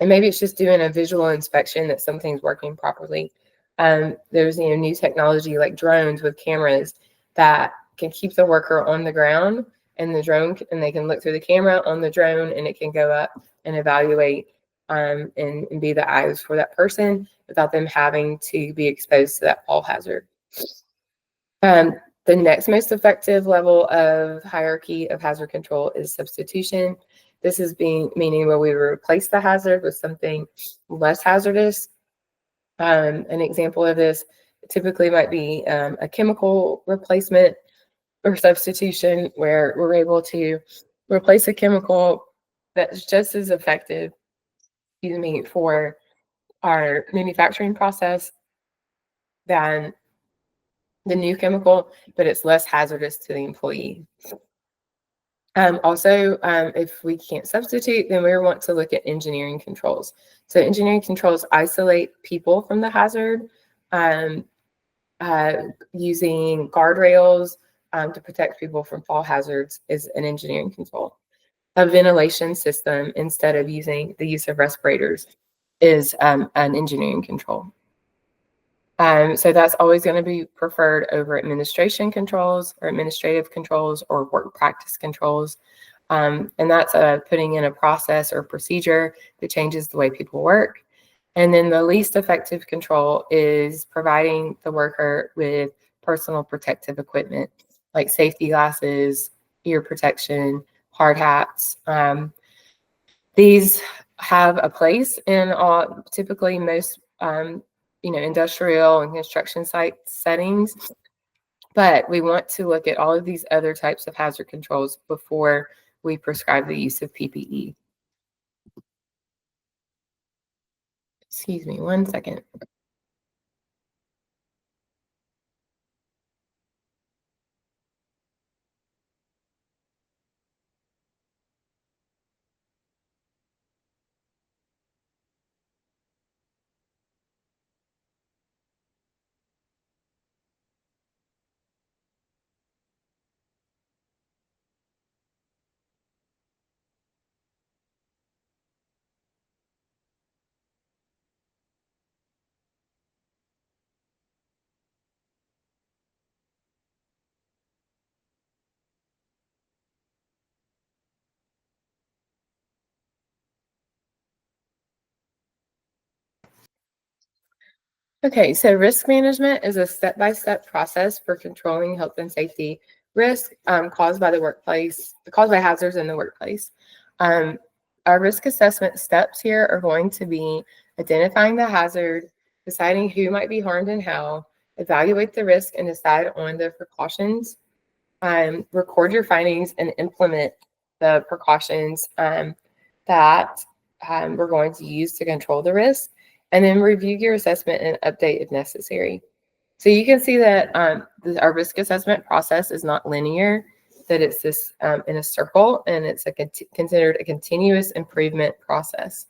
And maybe it's just doing a visual inspection that something's working properly. There's new technology like drones with cameras that can keep the worker on the ground, and they can look through the camera on the drone, and it can go up and evaluate and be the eyes for that person without them having to be exposed to that fall hazard. The next most effective level of hierarchy of hazard control is substitution. This is meaning where we replace the hazard with something less hazardous. An example of this typically might be a chemical replacement or substitution, where we're able to replace a chemical that's just as effective, for our manufacturing process than the new chemical, but it's less hazardous to the employee. Also, if we can't substitute, then we want to look at engineering controls. So engineering controls isolate people from the hazard, using guardrails to protect people from fall hazards is an engineering control. A ventilation system instead of using the use of respirators is an engineering control. So that's always going to be preferred over administrative controls or work practice controls. And that's putting in a process or procedure that changes the way people work. And then the least effective control is providing the worker with personal protective equipment like safety glasses, ear protection, hard hats. These have a place in typically most industrial and construction site settings, but we want to look at all of these other types of hazard controls before we prescribe the use of PPE. Excuse me, 1 second. Okay, so risk management is a step-by-step process for controlling health and safety risk caused by hazards in the workplace. Our risk assessment steps here are going to be identifying the hazard, deciding who might be harmed and how, evaluate the risk and decide on the precautions, record your findings and implement the precautions that we're going to use to control the risk, and then review your assessment and update if necessary. So you can see that our risk assessment process is not linear, that it's this in a circle, and it's considered a continuous improvement process.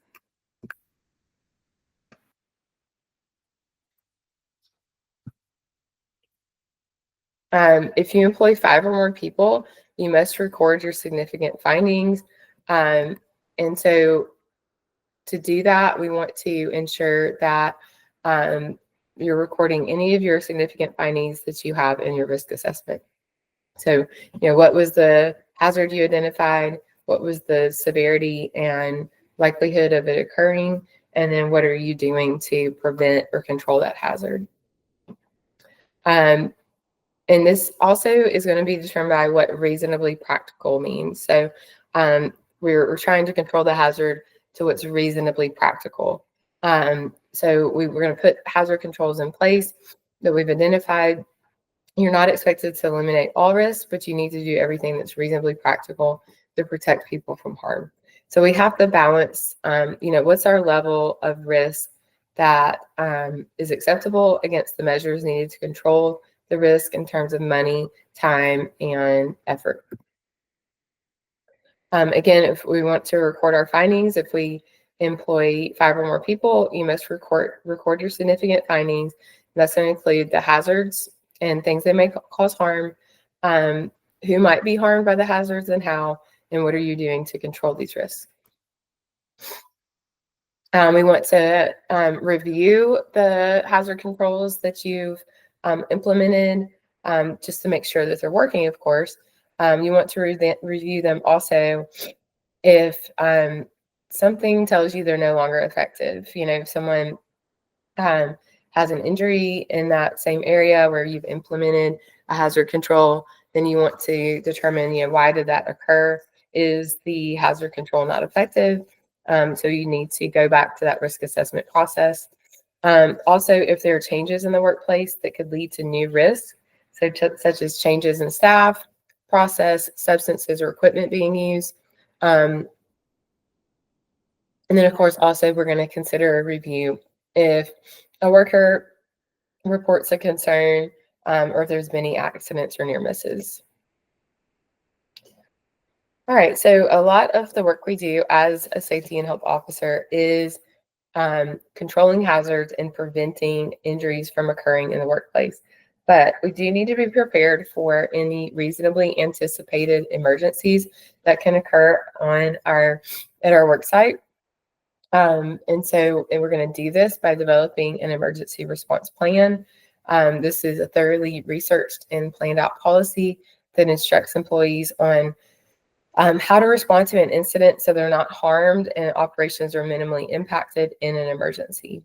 If you employ 5 or more people, you must record your significant findings. And so to do that, we want to ensure that you're recording any of your significant findings that you have in your risk assessment. So, what was the hazard you identified? What was the severity and likelihood of it occurring? And then what are you doing to prevent or control that hazard? And this also is going to be determined by what reasonably practical means. So we're trying to control the hazard to what's reasonably practical. So we're going to put hazard controls in place that we've identified. You're not expected to eliminate all risks, but you need to do everything that's reasonably practical to protect people from harm. So we have to balance, what's our level of risk that is acceptable against the measures needed to control the risk in terms of money, time, and effort. Again, if we want to record our findings, if we employ 5 or more people, you must record your significant findings. That's going to include the hazards and things that may cause harm, who might be harmed by the hazards and how, and what are you doing to control these risks. We want to review the hazard controls that you've implemented, just to make sure that they're working, of course. You want to review them also if something tells you they're no longer effective. If someone has an injury in that same area where you've implemented a hazard control, then you want to determine, why did that occur? Is the hazard control not effective? So you need to go back to that risk assessment process. Also, if there are changes in the workplace that could lead to new risks, such as changes in staff, process, substances, or equipment being used. And then, of course, also we're going to consider a review if a worker reports a concern, or if there's been any accidents or near misses. All right, so a lot of the work we do as a safety and health officer is controlling hazards and preventing injuries from occurring in the workplace. But we do need to be prepared for any reasonably anticipated emergencies that can occur at our work site. And we're going to do this by developing an emergency response plan. This is a thoroughly researched and planned out policy that instructs employees on how to respond to an incident so they're not harmed and operations are minimally impacted in an emergency.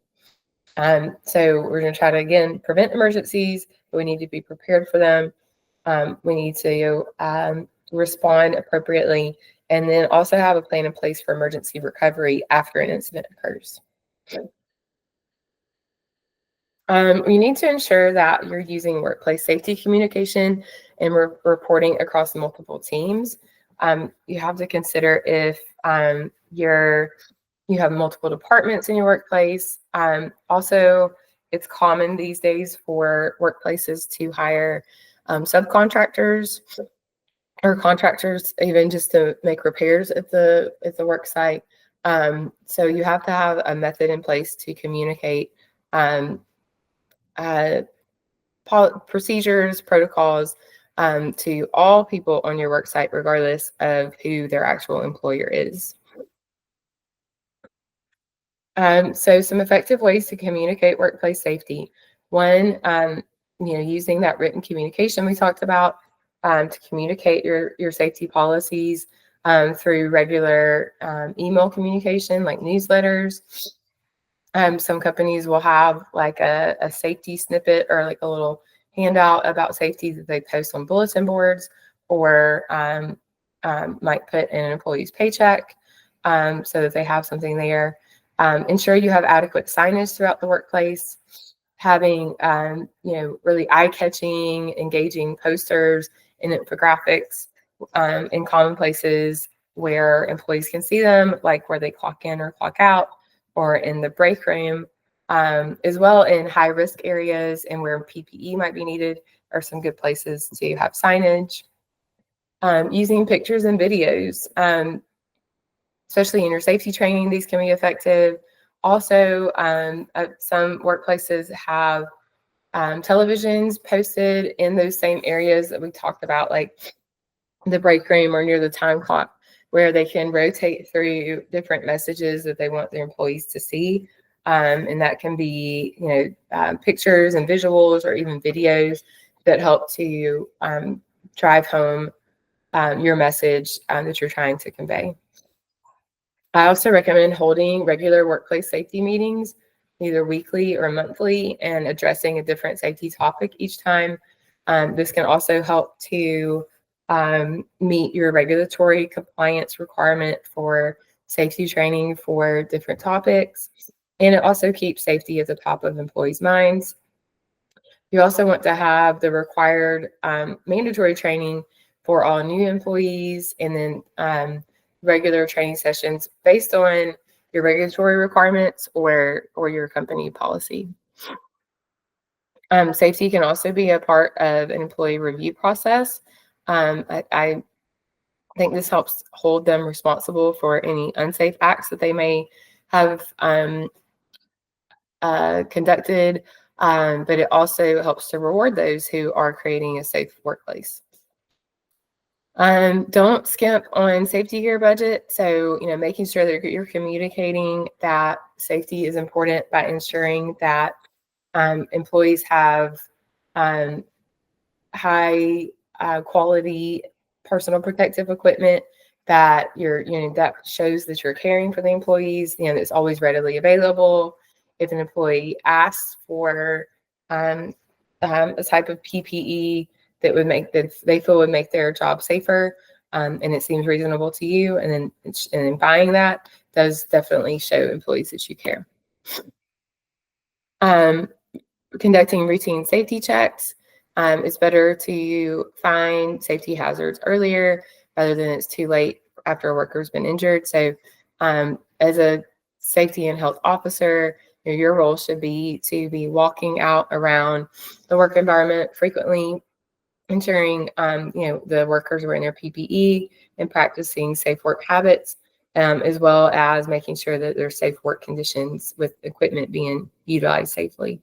So we're going to try to, again, prevent emergencies, but we need to be prepared for them. We need to respond appropriately, and then also have a plan in place for emergency recovery after an incident occurs. You need to ensure that you're using workplace safety communication and reporting across multiple teams. You have to consider if you have multiple departments in your workplace. Also, it's common these days for workplaces to hire subcontractors or contractors, even just to make repairs at the work site. So you have to have a method in place to communicate procedures, protocols to all people on your work site, regardless of who their actual employer is. So some effective ways to communicate workplace safety. One, using that written communication we talked about to communicate your safety policies through regular email communication, like newsletters. Some companies will have like a safety snippet or like a little handout about safety that they post on bulletin boards, or might put in an employee's paycheck so that they have something there. Ensure you have adequate signage throughout the workplace, having really eye-catching, engaging posters and infographics in common places where employees can see them, like where they clock in or clock out, or in the break room, as well in high-risk areas and where PPE might be needed are some good places to have signage. Using pictures and videos, especially in your safety training, these can be effective. Also, some workplaces have televisions posted in those same areas that we talked about, like the break room or near the time clock, where they can rotate through different messages that they want their employees to see. And that can be, pictures and visuals or even videos that help to drive home your message that you're trying to convey. I also recommend holding regular workplace safety meetings, either weekly or monthly, and addressing a different safety topic each time. This can also help to meet your regulatory compliance requirement for safety training for different topics. And it also keeps safety at the top of employees' minds. You also want to have the required mandatory training for all new employees, and then regular training sessions based on your regulatory requirements or your company policy. Safety can also be a part of an employee review process. I think this helps hold them responsible for any unsafe acts that they may have conducted, but it also helps to reward those who are creating a safe workplace. Don't skimp on safety gear budget. So, making sure that you're communicating that safety is important by ensuring that employees have um, high quality personal protective equipment, that that shows that you're caring for the employees, it's always readily available. If an employee asks for um, a type of PPE that they feel would make their job safer, and it seems reasonable to you, and then buying that does definitely show employees that you care. Um, Conducting routine safety checks. It's better to find safety hazards earlier rather than it's too late after a worker's been injured. So, as a safety and health officer, your role should be to be walking out around the work environment frequently, ensuring the workers are in their PPE and practicing safe work habits, as well as making sure that there's safe work conditions with equipment being utilized safely.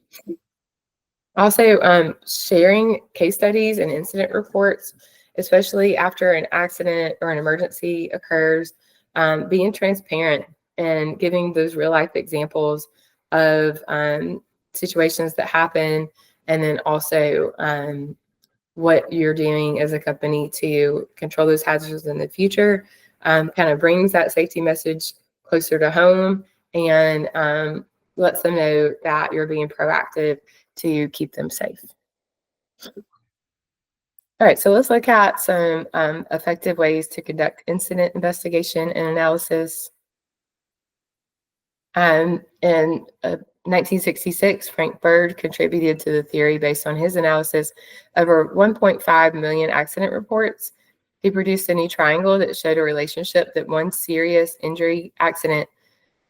Also, sharing case studies and incident reports, especially after an accident or an emergency occurs, being transparent and giving those real life examples of situations that happen, and then also what you're doing as a company to control those hazards in the future, kind of brings that safety message closer to home, and lets them know that you're being proactive to keep them safe. All right, so let's look at some effective ways to conduct incident investigation and analysis. In 1966, Frank Bird contributed to the theory based on his analysis over 1.5 million accident reports. He produced a new triangle that showed a relationship that one serious injury accident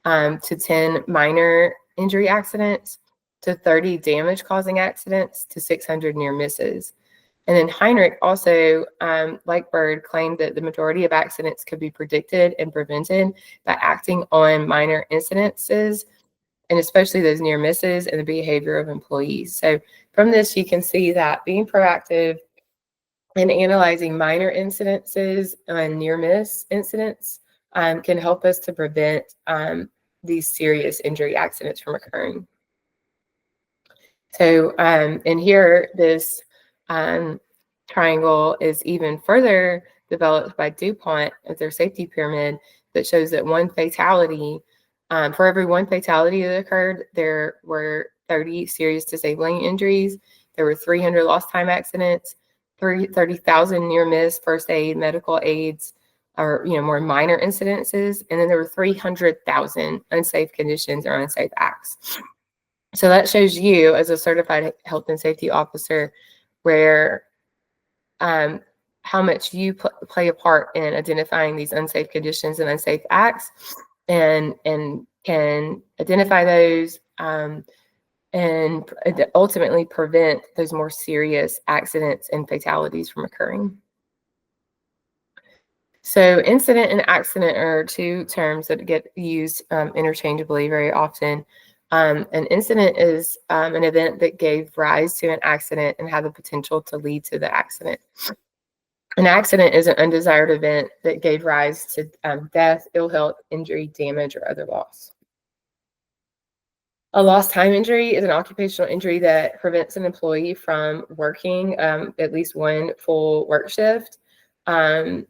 to 10 minor injury accidents to 30 damage causing accidents to 600 near misses. And then Heinrich also, like Bird, claimed that the majority of accidents could be predicted and prevented by acting on minor incidences, and especially those near misses and the behavior of employees. So from this, you can see that being proactive and analyzing minor incidences and near miss incidents can help us to prevent these serious injury accidents from occurring. So, and here, this triangle is even further developed by DuPont as their safety pyramid that shows that one fatality, for every one fatality that occurred, there were 30 serious disabling injuries. There were 300 lost time accidents, 30,000 near miss, first aid, medical aids, or more minor incidences, and then there were 300,000 unsafe conditions or unsafe acts. So that shows you as a certified health and safety officer where how much you play a part in identifying these unsafe conditions and unsafe acts, and can identify those and ultimately prevent those more serious accidents and fatalities from occurring. So incident and accident are two terms that get used interchangeably very often. An incident is an event that gave rise to an accident and had the potential to lead to the accident. An accident is an undesired event that gave rise to death, ill health, injury, damage, or other loss. A lost time injury is an occupational injury that prevents an employee from working at least one full work shift. And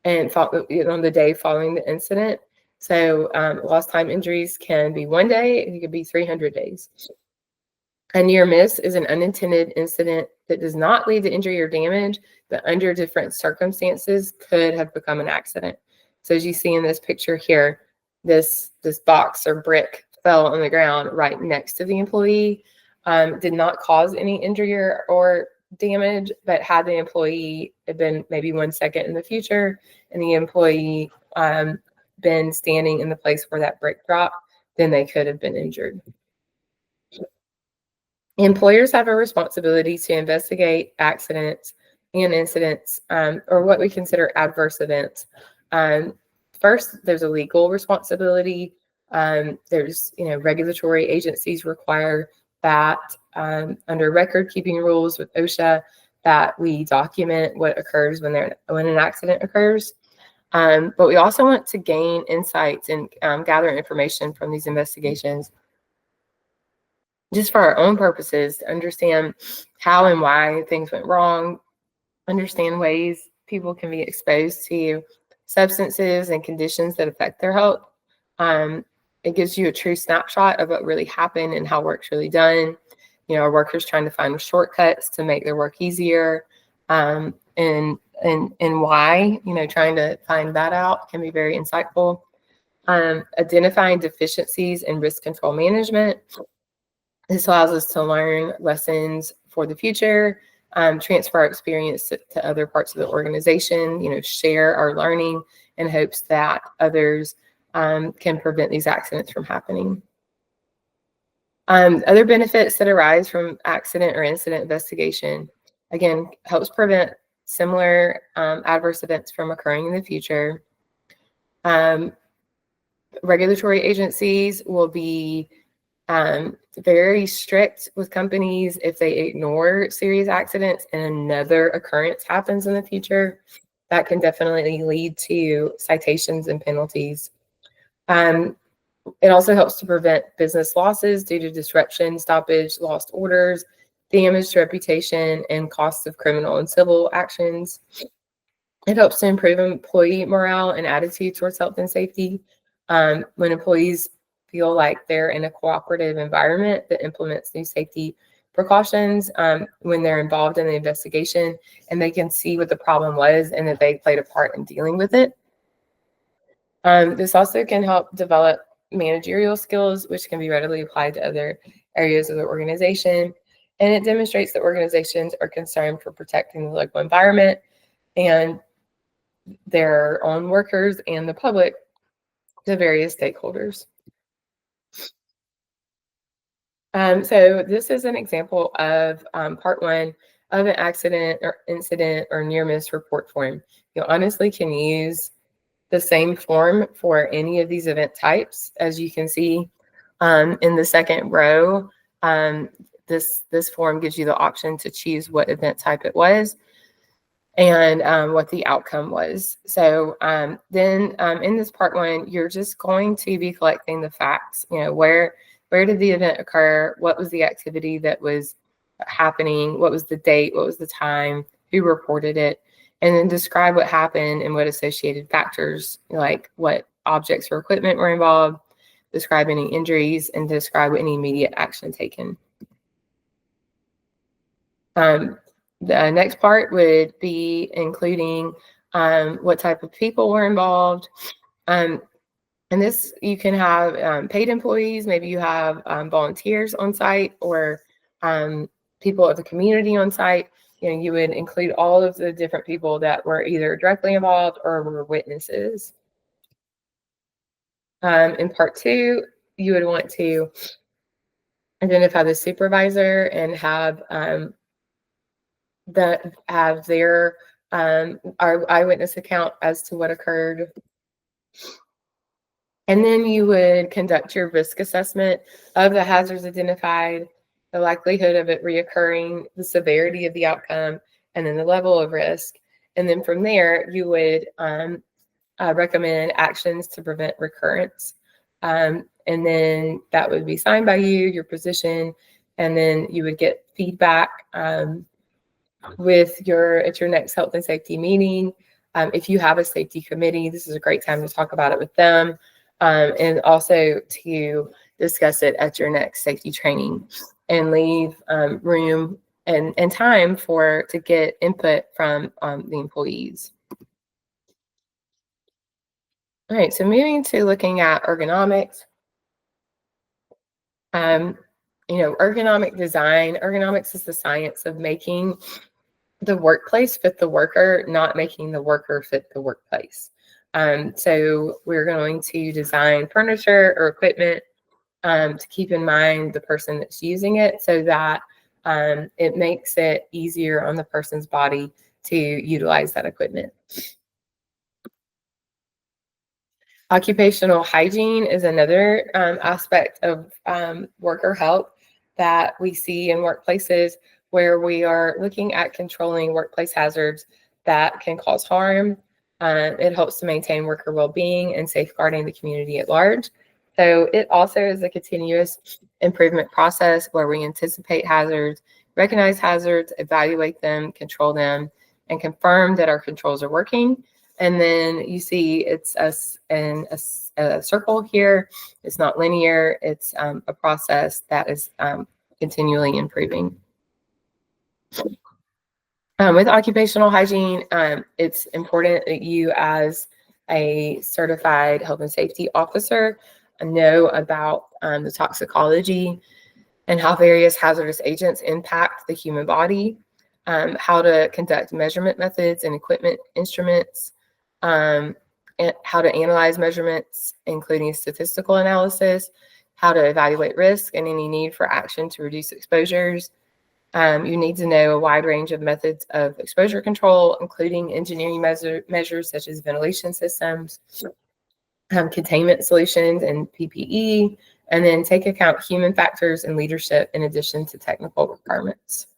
on the day following the incident. So lost time injuries can be 1 day, it could be 300 days. A near miss is an unintended incident that does not lead to injury or damage, but under different circumstances could have become an accident. So as you see in this picture here, this box or brick fell on the ground right next to the employee, did not cause any injury or damage, but had the employee been maybe 1 second in the future and the employee been standing in the place where that brick dropped, then they could have been injured. Employers have a responsibility to investigate accidents and incidents, or what we consider adverse events. First, there's a legal responsibility. There's, regulatory agencies require that under record keeping rules with OSHA, that we document what occurs when an accident occurs. But we also want to gain insights and gather information from these investigations just for our own purposes, to understand how and why things went wrong, understand ways people can be exposed to substances and conditions that affect their health. It gives you a true snapshot of what really happened and how work's really done. Are workers trying to find shortcuts to make their work easier? And why? Trying to find that out can be very insightful. Identifying deficiencies in risk control management. This allows us to learn lessons for the future, transfer our experience to other parts of the organization, share our learning in hopes that others can prevent these accidents from happening. Other benefits that arise from accident or incident investigation, again, helps prevent similar adverse events from occurring in the future. Regulatory agencies will be very strict with companies if they ignore serious accidents and another occurrence happens in the future. That can definitely lead to citations and penalties. It also helps to prevent business losses due to disruption, stoppage, lost orders, damaged reputation, and costs of criminal and civil actions. It helps to improve employee morale and attitude towards health and safety. When employees feel like they're in a cooperative environment that implements new safety precautions, when they're involved in the investigation and they can see what the problem was and that they played a part in dealing with it. This also can help develop managerial skills, which can be readily applied to other areas of the organization. And it demonstrates that organizations are concerned for protecting the local environment and their own workers and the public to various stakeholders. So this is an example of part one of an accident or incident or near miss report form. You honestly can use the same form for any of these event types. As you can see in the second row, this form gives you the option to choose what event type it was and what the outcome was. So then in this part one, you're just going to be collecting the facts. Where did the event occur? What was the activity that was happening? What was the date? What was the time? Who reported it? And then describe what happened and what associated factors, like what objects or equipment were involved, describe any injuries, and describe any immediate action taken. The next part would be including what type of people were involved. And this, you can have paid employees, maybe you have volunteers on site or people of the community on site. You would include all of the different people that were either directly involved or were witnesses. In part two, you would want to identify the supervisor and have their our eyewitness account as to what occurred. And then you would conduct your risk assessment of the hazards identified, the likelihood of it reoccurring, the severity of the outcome, and then the level of risk. And then from there, you would recommend actions to prevent recurrence. And then that would be signed by you, your position, and then you would get feedback at your next health and safety meeting. If you have a safety committee, this is a great time to talk about it with them, and also to discuss it at your next safety training, and leave room and time to get input from the employees. All right, so moving to looking at ergonomics. Ergonomic design. Ergonomics is the science of making the workplace fit the worker, not making the worker fit the workplace. So we're going to design furniture or equipment to keep in mind the person that's using it, so that it makes it easier on the person's body to utilize that equipment. Occupational hygiene is another aspect of worker health that we see in workplaces where we are looking at controlling workplace hazards that can cause harm. It helps to maintain worker well-being and safeguarding the community at large. So it also is a continuous improvement process where we anticipate hazards, recognize hazards, evaluate them, control them, and confirm that our controls are working. And then you see it's a circle here. It's not linear. It's a process that is continually improving. With occupational hygiene, it's important that you, as a certified health and safety officer, know about the toxicology and how various hazardous agents impact the human body, how to conduct measurement methods and equipment instruments, and how to analyze measurements, including statistical analysis, how to evaluate risk and any need for action to reduce exposures. You need to know a wide range of methods of exposure control, including engineering measures such as ventilation systems, containment solutions, and PPE, and then take account human factors and leadership in addition to technical requirements.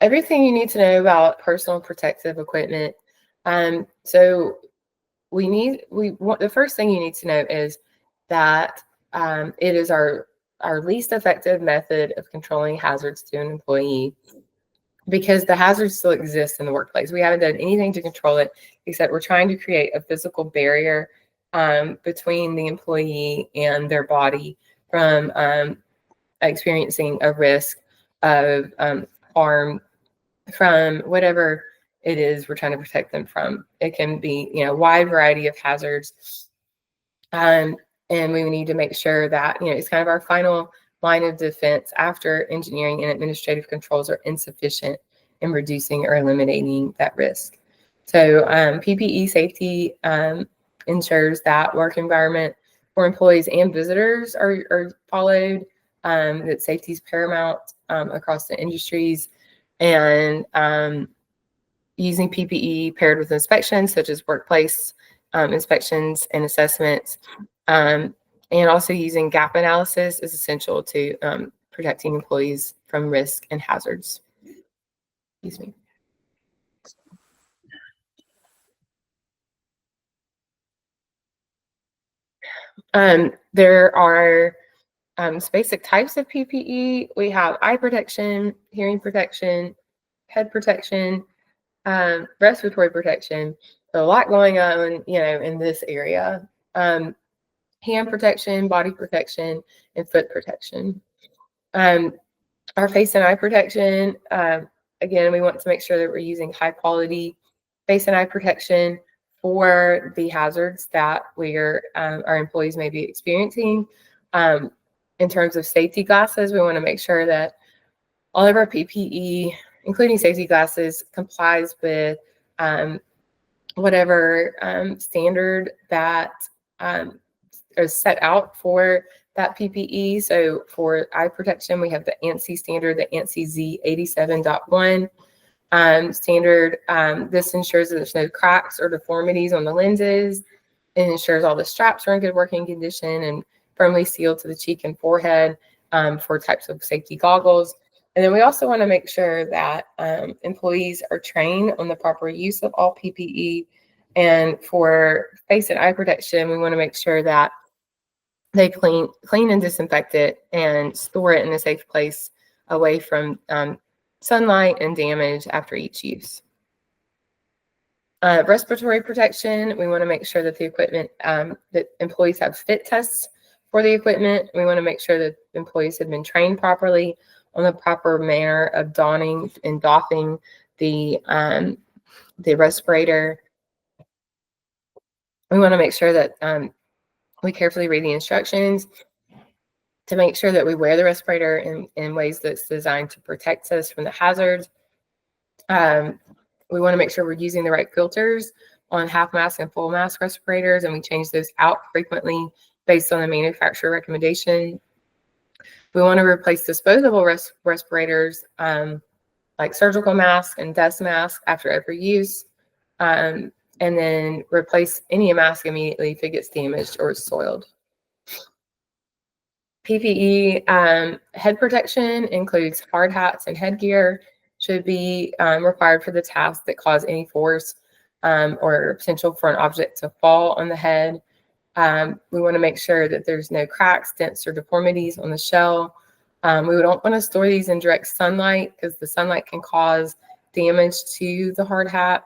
Everything you need to know about personal protective equipment. So the first thing you need to know is that it is our least effective method of controlling hazards to an employee, because the hazards still exist in the workplace. We haven't done anything to control it, except we're trying to create a physical barrier between the employee and their body from experiencing a risk of harm from whatever it is we're trying to protect them from. It can be, a wide variety of hazards. And we need to make sure that, it's kind of our final line of defense after engineering and administrative controls are insufficient in reducing or eliminating that risk. So PPE safety ensures that work environment for employees and visitors are followed, that safety is paramount across the industries, and using PPE paired with inspections such as workplace inspections and assessments, and also using gap analysis is essential to protecting employees from risk and hazards. Excuse me. There are basic types of PPE. We have eye protection, hearing protection, head protection, respiratory protection. So a lot going on, in this area. Hand protection, body protection, and foot protection. Our face and eye protection, again, we want to make sure that we're using high quality face and eye protection for the hazards that our employees may be experiencing. In terms of safety glasses, we want to make sure that all of our PPE, including safety glasses, complies with whatever standard that is set out for that PPE. So for eye protection, we have the ANSI standard, the ANSI Z87.1 standard. This ensures that there's no cracks or deformities on the lenses. It ensures all the straps are in good working condition and firmly sealed to the cheek and forehead for types of safety goggles. And then we also want to make sure that employees are trained on the proper use of all PPE. And for face and eye protection, we want to make sure that they clean and disinfect it and store it in a safe place away from sunlight and damage after each use. Respiratory protection, we want to make sure that the equipment, that employees have fit tests for the equipment. We want to make sure that employees have been trained properly on the proper manner of donning and doffing the respirator. We want to make sure that we carefully read the instructions to make sure that we wear the respirator in ways that's designed to protect us from the hazards. We want to make sure we're using the right filters on half mask and full mask respirators, and we change those out frequently based on the manufacturer recommendation. We want to replace disposable respirators like surgical masks and dust masks after every use, and then replace any mask immediately if it gets damaged or soiled. PPE, head protection includes hard hats and headgear, should be required for the tasks that cause any force or potential for an object to fall on the head. We want to make sure that there's no cracks, dents, or deformities on the shell. We don't want to store these in direct sunlight because the sunlight can cause damage to the hard hat.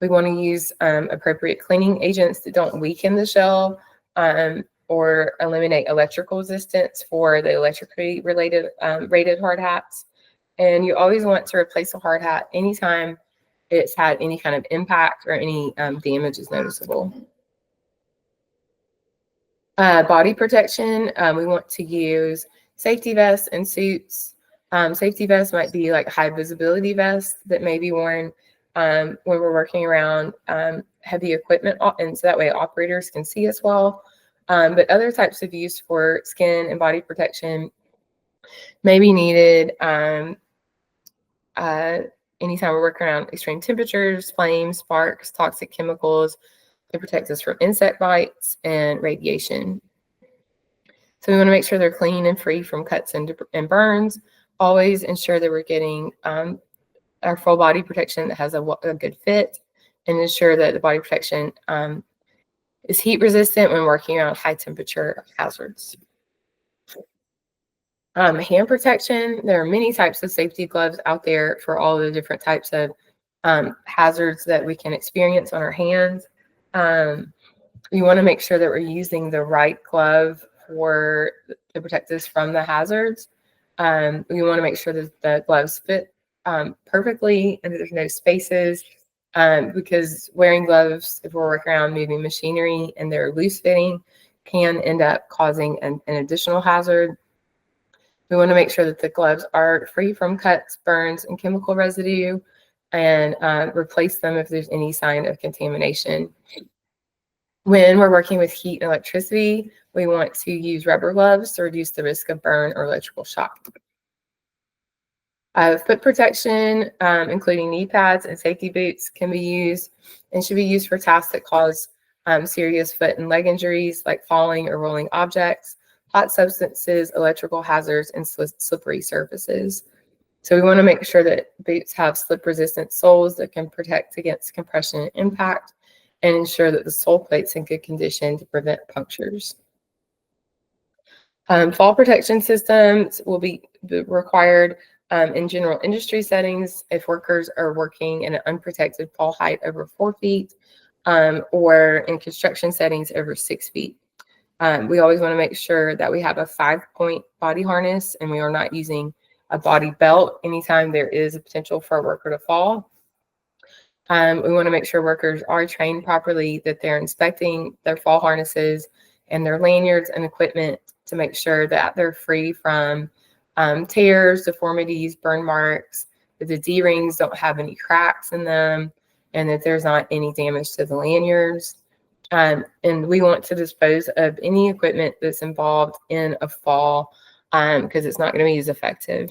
We want to use appropriate cleaning agents that don't weaken the shell or eliminate electrical resistance for the electrically related rated hard hats. And you always want to replace a hard hat anytime it's had any kind of impact or any damage is noticeable. Body protection, we want to use safety vests and suits. Safety vests might be like high visibility vests that may be worn when we're working around heavy equipment, and so that way operators can see us well. But other types of use for skin and body protection may be needed anytime we're working around extreme temperatures, flames, sparks, toxic chemicals. It protects us from insect bites and radiation. So we want to make sure they're clean and free from cuts and burns. Always ensure that we're getting our full body protection that has a good fit, and ensure that the body protection is heat resistant when working around high temperature hazards. Hand protection, there are many types of safety gloves out there for all the different types of hazards that we can experience on our hands. We want to make sure that we're using the right glove to protect us from the hazards. We want to make sure that the gloves fit perfectly and that there's no spaces, because wearing gloves, if we're working around moving machinery and they're loose fitting, can end up causing an additional hazard. We want to make sure that the gloves are free from cuts, burns, and chemical residue, and replace them if there's any sign of contamination. When we're working with heat and electricity, we want to use rubber gloves to reduce the risk of burn or electrical shock. Foot protection, including knee pads and safety boots, can be used and should be used for tasks that cause serious foot and leg injuries, like falling or rolling objects, hot substances, electrical hazards, and slippery surfaces. So we want to make sure that boots have slip-resistant soles that can protect against compression and impact, and ensure that the sole plate's in good condition to prevent punctures. Fall protection systems will be required in general industry settings if workers are working in an unprotected fall height over 4 feet, or in construction settings over 6 feet. We always want to make sure that we have a 5-point body harness and we are not using a body belt anytime there is a potential for a worker to fall. We want to make sure workers are trained properly, that they're inspecting their fall harnesses and their lanyards and equipment to make sure that they're free from tears, deformities, burn marks, that the D-rings don't have any cracks in them, and that there's not any damage to the lanyards. And we want to dispose of any equipment that's involved in a fall because it's not going to be as effective.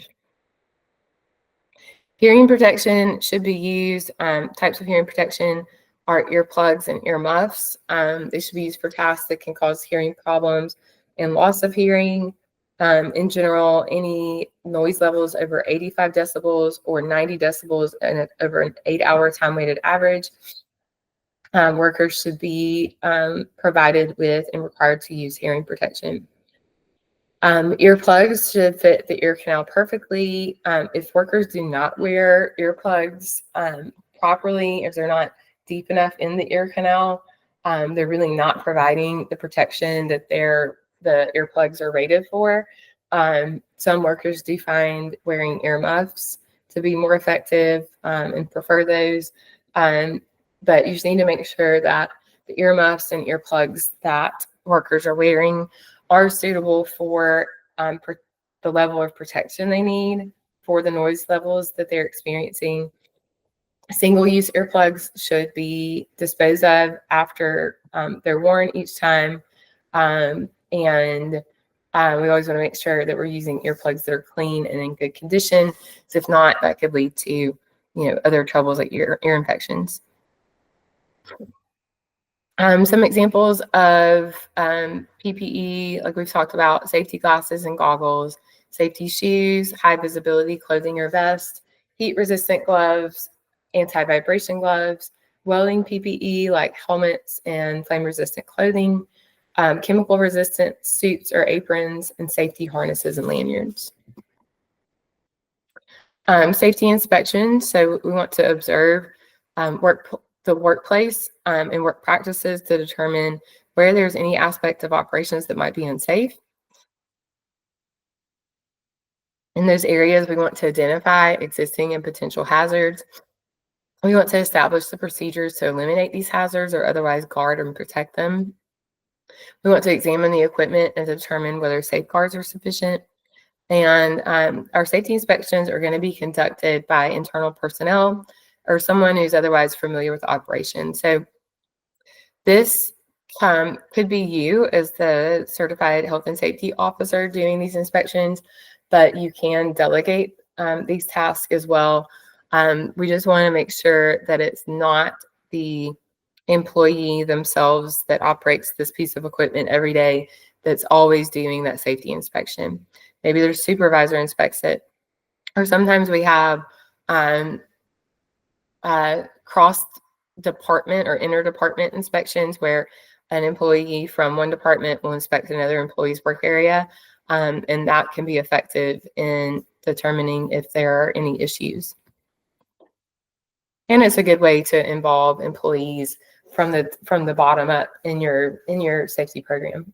Hearing protection should be used. Types of hearing protection are earplugs and earmuffs. They should be used for tasks that can cause hearing problems and loss of hearing. In general, any noise levels over 85 decibels or 90 decibels and over an 8-hour time-weighted average, workers should be provided with and required to use hearing protection. Earplugs should fit the ear canal perfectly. If workers do not wear earplugs properly, if they're not deep enough in the ear canal, they're really not providing the protection that the earplugs are rated for. Some workers do find wearing earmuffs to be more effective and prefer those. But you just need to make sure that the earmuffs and earplugs that workers are wearing are suitable for the level of protection they need for the noise levels that they're experiencing. Single-use earplugs should be disposed of after they're worn each time. And we always want to make sure that we're using earplugs that are clean and in good condition. So if not, that could lead to other troubles like ear infections. Some examples of PPE, like we've talked about, safety glasses and goggles, safety shoes, high visibility clothing or vest, heat resistant gloves, anti-vibration gloves, welding PPE like helmets and flame resistant clothing, chemical resistant suits or aprons, and safety harnesses and lanyards. Safety inspections. So we want to observe the workplace and work practices to determine where there's any aspect of operations that might be unsafe. In those areas, we want to identify existing and potential hazards. We want to establish the procedures to eliminate these hazards or otherwise guard and protect them. We want to examine the equipment and determine whether safeguards are sufficient. And our safety inspections are going to be conducted by internal personnel or someone who's otherwise familiar with the operation. So this could be you as the certified health and safety officer doing these inspections, but you can delegate these tasks as well. We just want to make sure that it's not the employee themselves that operates this piece of equipment every day that's always doing that safety inspection. Maybe their supervisor inspects it. Or sometimes we have cross department or interdepartment inspections where an employee from one department will inspect another employee's work area. And that can be effective in determining if there are any issues. And it's a good way to involve employees from the bottom up in your safety program.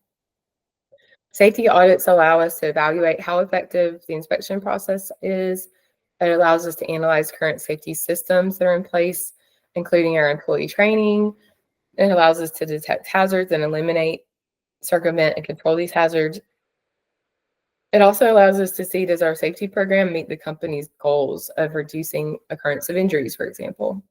Safety audits allow us to evaluate how effective the inspection process is. It allows us to analyze current safety systems that are in place, including our employee training. It allows us to detect hazards and eliminate, circumvent, and control these hazards. It also allows us to see, does our safety program meet the company's goals of reducing occurrence of injuries, for example.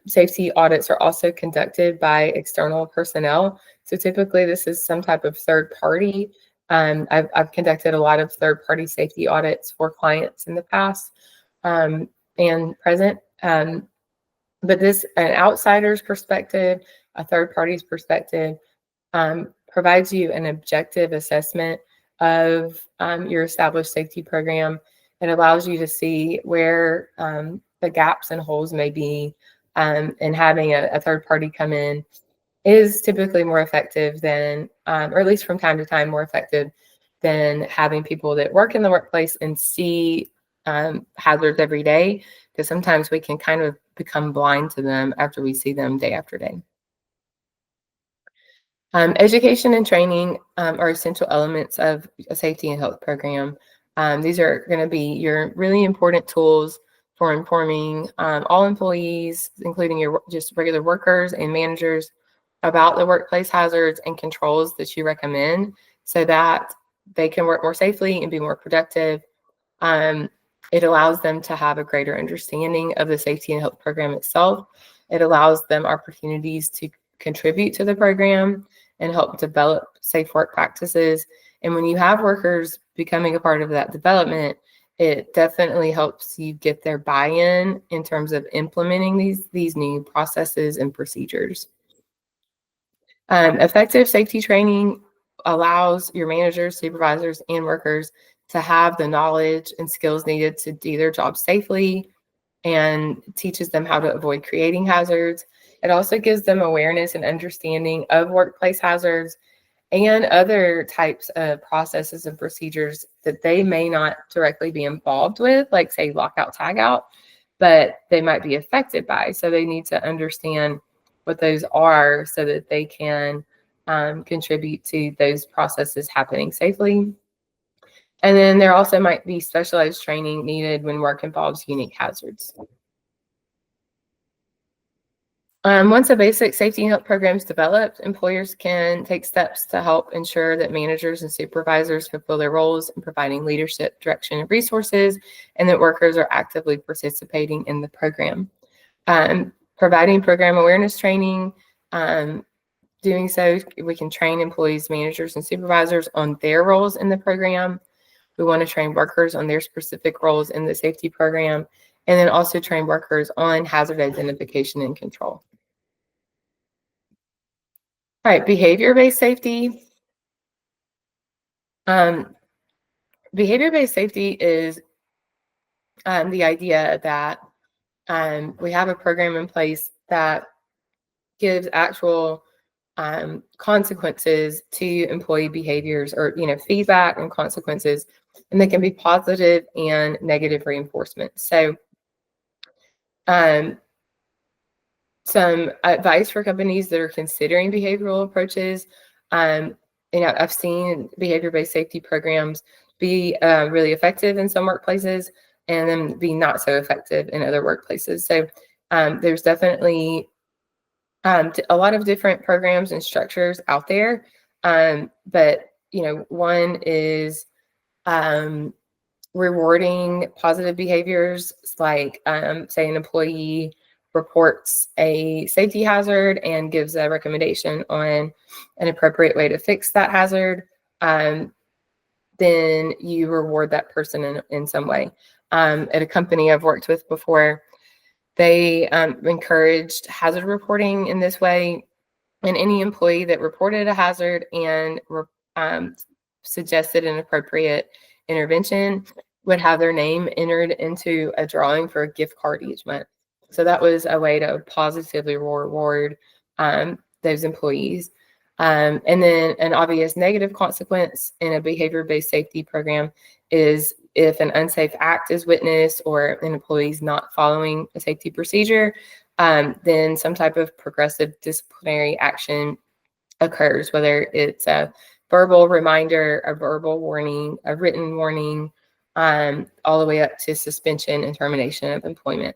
Safety audits are also conducted by external personnel. So typically this is some type of third party. I've conducted a lot of third party safety audits for clients in the past and present. But this, an outsider's perspective, a third party's perspective, provides you an objective assessment of your established safety program. It allows you to see where the gaps and holes may be, and having a third party come in is typically more effective than, or at least from time to time, more effective than having people that work in the workplace and see hazards every day, because sometimes we can kind of become blind to them after we see them day after day. Education and training are essential elements of a safety and health program. These are going to be your really important tools for informing all employees, including your just regular workers and managers, about the workplace hazards and controls that you recommend so that they can work more safely and be more productive. It allows them to have a greater understanding of the safety and health program itself. It allows them opportunities to contribute to the program and help develop safe work practices. And when you have workers becoming a part of that development, it definitely helps you get their buy-in in terms of implementing these new processes and procedures. Effective safety training allows your managers, supervisors, and workers to have the knowledge and skills needed to do their job safely, and teaches them how to avoid creating hazards. It also gives them awareness and understanding of workplace hazards and other types of processes and procedures that they may not directly be involved with, like say lockout, tagout, but they might be affected by. So they need to understand what those are so that they can contribute to those processes happening safely. And then there also might be specialized training needed when work involves unique hazards. Once a basic safety and health program is developed, employers can take steps to help ensure that managers and supervisors fulfill their roles in providing leadership, direction, and resources, and that workers are actively participating in the program. Providing program awareness training, doing so, we can train employees, managers, and supervisors on their roles in the program. We want to train workers on their specific roles in the safety program, and then also train workers on hazard identification and control. All right, behavior-based safety. Um, Behavior-based safety is the idea that we have a program in place that gives actual consequences to employee behaviors, or feedback and consequences, and they can be positive and negative reinforcement. So um, some advice for companies that are considering behavioral approaches. Um, I've seen behavior-based safety programs be really effective in some workplaces and then be not so effective in other workplaces. So there's definitely a lot of different programs and structures out there. But one is um, rewarding positive behaviors, like say an employee reports a safety hazard and gives a recommendation on an appropriate way to fix that hazard. Then you reward that person in some way. At a company I've worked with before, they encouraged hazard reporting in this way, and any employee that reported a hazard and um, suggested an appropriate intervention would have their name entered into a drawing for a gift card each month. So that was a way to positively reward those employees. And then an obvious negative consequence in a behavior-based safety program is if an unsafe act is witnessed or an employee is not following a safety procedure, then some type of progressive disciplinary action occurs, whether it's a verbal reminder, a verbal warning, a written warning, all the way up to suspension and termination of employment.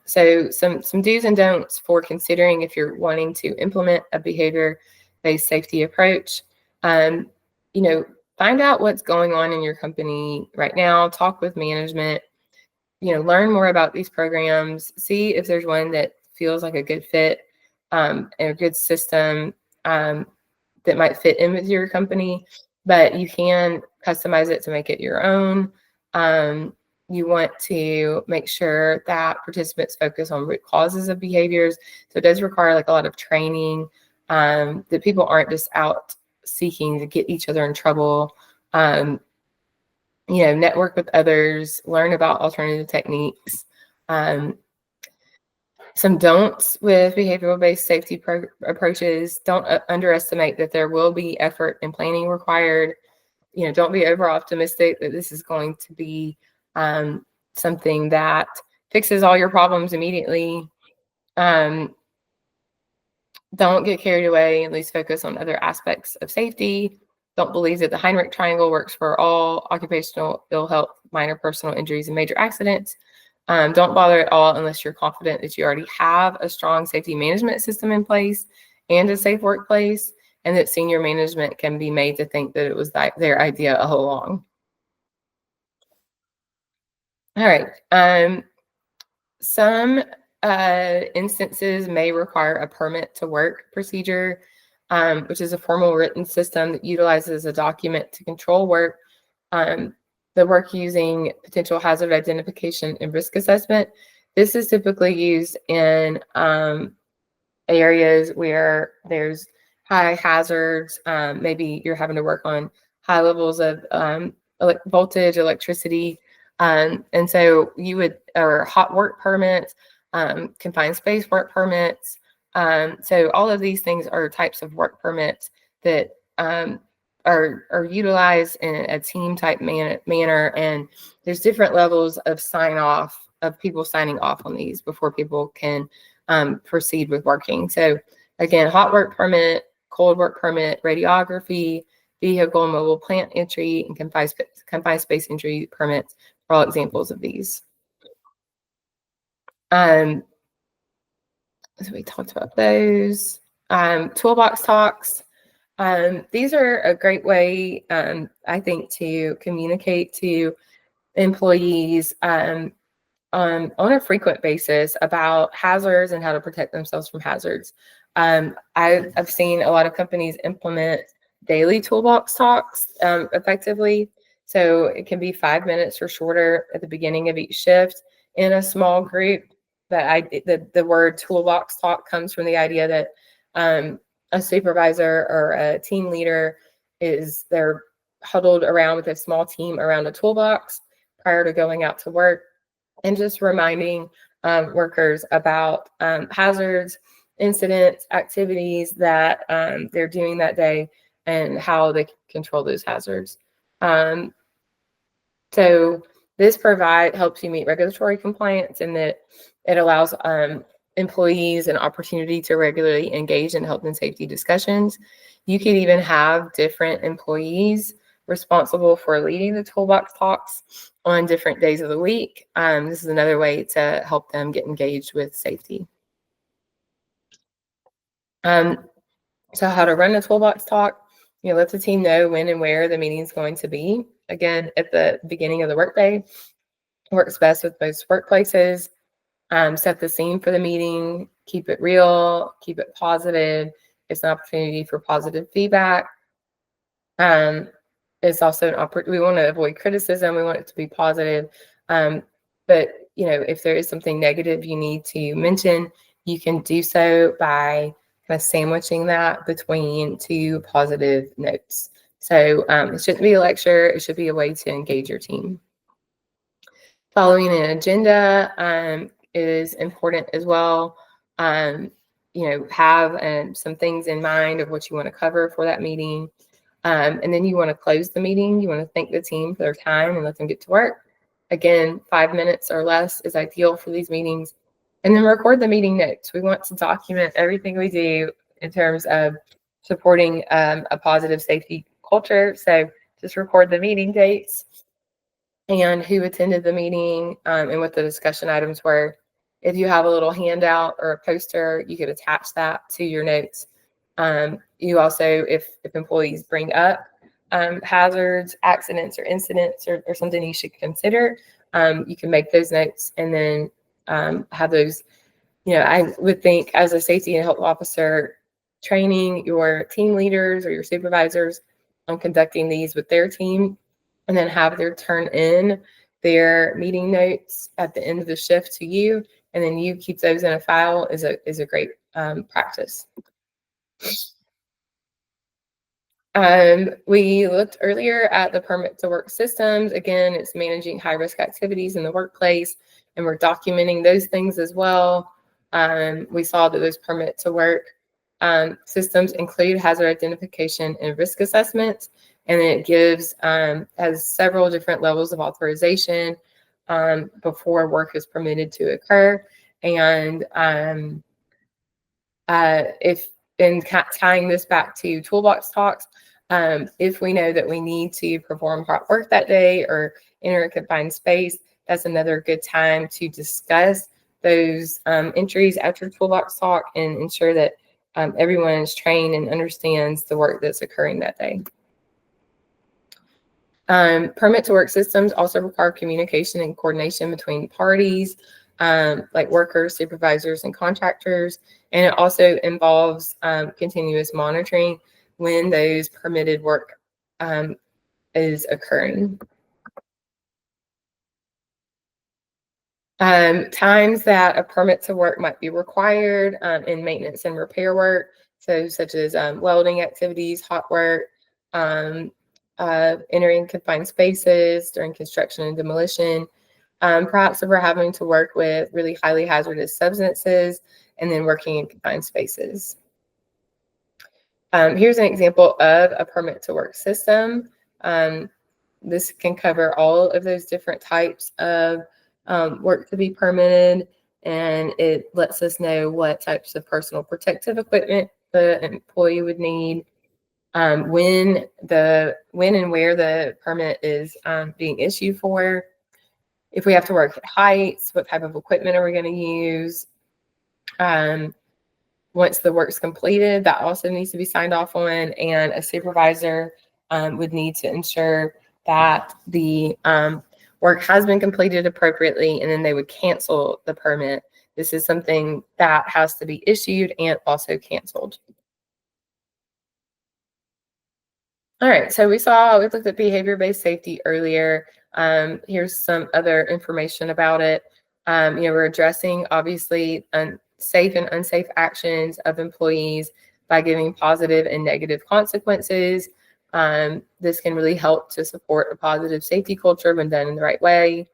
So some do's and don'ts for considering if you're wanting to implement a behavior-based safety approach. Um, Find out what's going on in your company right now. Talk with management. Learn more about these programs. See if there's one that feels like a good fit, and a good system that might fit in with your company. But you can customize it to make it your own. You want to make sure that participants focus on root causes of behaviors. So it does require like a lot of training, that people aren't just out seeking to get each other in trouble. Network with others, learn about alternative techniques. Some don'ts with behavioral-based safety approaches: don't underestimate that there will be effort and planning required. Don't be over optimistic that this is going to be something that fixes all your problems immediately. Don't get carried away and lose focus on other aspects of safety. Don't believe that the Heinrich triangle works for all occupational ill health, minor personal injuries, and major accidents. Don't bother at all unless you're confident that you already have a strong safety management system in place and a safe workplace, and that senior management can be made to think that it was their idea all along. All right. Some instances may require a permit to work procedure, which is a formal written system that utilizes a document to control work. The work using potential hazard identification and risk assessment. This is typically used in areas where there's high hazards. Maybe you're having to work on high levels of voltage, electricity. And so you would, or hot work permits, confined space work permits. So all of these things are types of work permits that are utilized in a team type manner. And there's different levels of sign off, of people signing off on these before people can proceed with working. So again, hot work permit, cold work permit, radiography, vehicle and mobile plant entry, and confined space entry permits are all examples of these. So we talked about those. Toolbox talks. These are a great way, I think, to communicate to employees on a frequent basis about hazards and how to protect themselves from hazards. I've seen a lot of companies implement daily toolbox talks effectively. So it can be 5 minutes or shorter at the beginning of each shift in a small group. But the word toolbox talk comes from the idea that a supervisor or a team leader they're huddled around with a small team around a toolbox prior to going out to work, and just reminding workers about hazards, incidents, activities that they're doing that day, and how they can control those hazards. Um, so this helps you meet regulatory compliance, and that it allows employees an opportunity to regularly engage in health and safety discussions. You could even have different employees responsible for leading the toolbox talks on different days of the week. This is another way to help them get engaged with safety. So how to run a toolbox talk, let the team know when and where the meeting is going to be. Again, at the beginning of the workday, works best with most workplaces. Set the scene for the meeting, keep it real, keep it positive. It's an opportunity for positive feedback. It's also we want to avoid criticism. We want it to be positive. But if there is something negative you need to mention, you can do so by kind of sandwiching that between two positive notes. So it shouldn't be a lecture. It should be a way to engage your team. Following an agenda is important as well. Have some things in mind of what you want to cover for that meeting. And then you want to close the meeting. You want to thank the team for their time and let them get to work. Again, 5 minutes or less is ideal for these meetings. And then record the meeting notes. We want to document everything we do in terms of supporting a positive safety culture. So just record the meeting dates and who attended the meeting and what the discussion items were. If you have a little handout or a poster, you could attach that to your notes. You also, if employees bring up hazards, accidents, or incidents, or something you should consider, you can make those notes and then have those. I would think as a safety and health officer, training your team leaders or your supervisors on conducting these with their team, and then have their turn in their meeting notes at the end of the shift to you, and then you keep those in a file is a great practice. We looked earlier at the permit to work systems. Again, it's managing high risk activities in the workplace, and we're documenting those things as well. We saw that those permit to work systems include hazard identification and risk assessments, and it gives has several different levels of authorization before work is permitted to occur. And if in tying this back to toolbox talks, if we know that we need to perform hot work that day or enter a confined space, that's another good time to discuss those entries at your toolbox talk and ensure that everyone is trained and understands the work that's occurring that day. Permit to work systems also require communication and coordination between parties, like workers, supervisors, and contractors. And it also involves continuous monitoring when those permitted work is occurring. Times that a permit to work might be required in maintenance and repair work, so such as welding activities, hot work, entering confined spaces during construction and demolition. Perhaps if we're having to work with really highly hazardous substances and then working in confined spaces. Here's an example of a permit to work system. This can cover all of those different types of work to be permitted, and it lets us know what types of personal protective equipment the employee would need, when and where the permit is being issued for. If we have to work at heights, what type of equipment are we going to use? Once the work's completed, that also needs to be signed off on, and a supervisor would need to ensure that the work has been completed appropriately, and then they would cancel the permit. This is something that has to be issued and also canceled. All right, so we looked at behavior-based safety earlier. Here's some other information about it. We're addressing obviously safe and unsafe actions of employees by giving positive and negative consequences. This can really help to support a positive safety culture when done in the right way.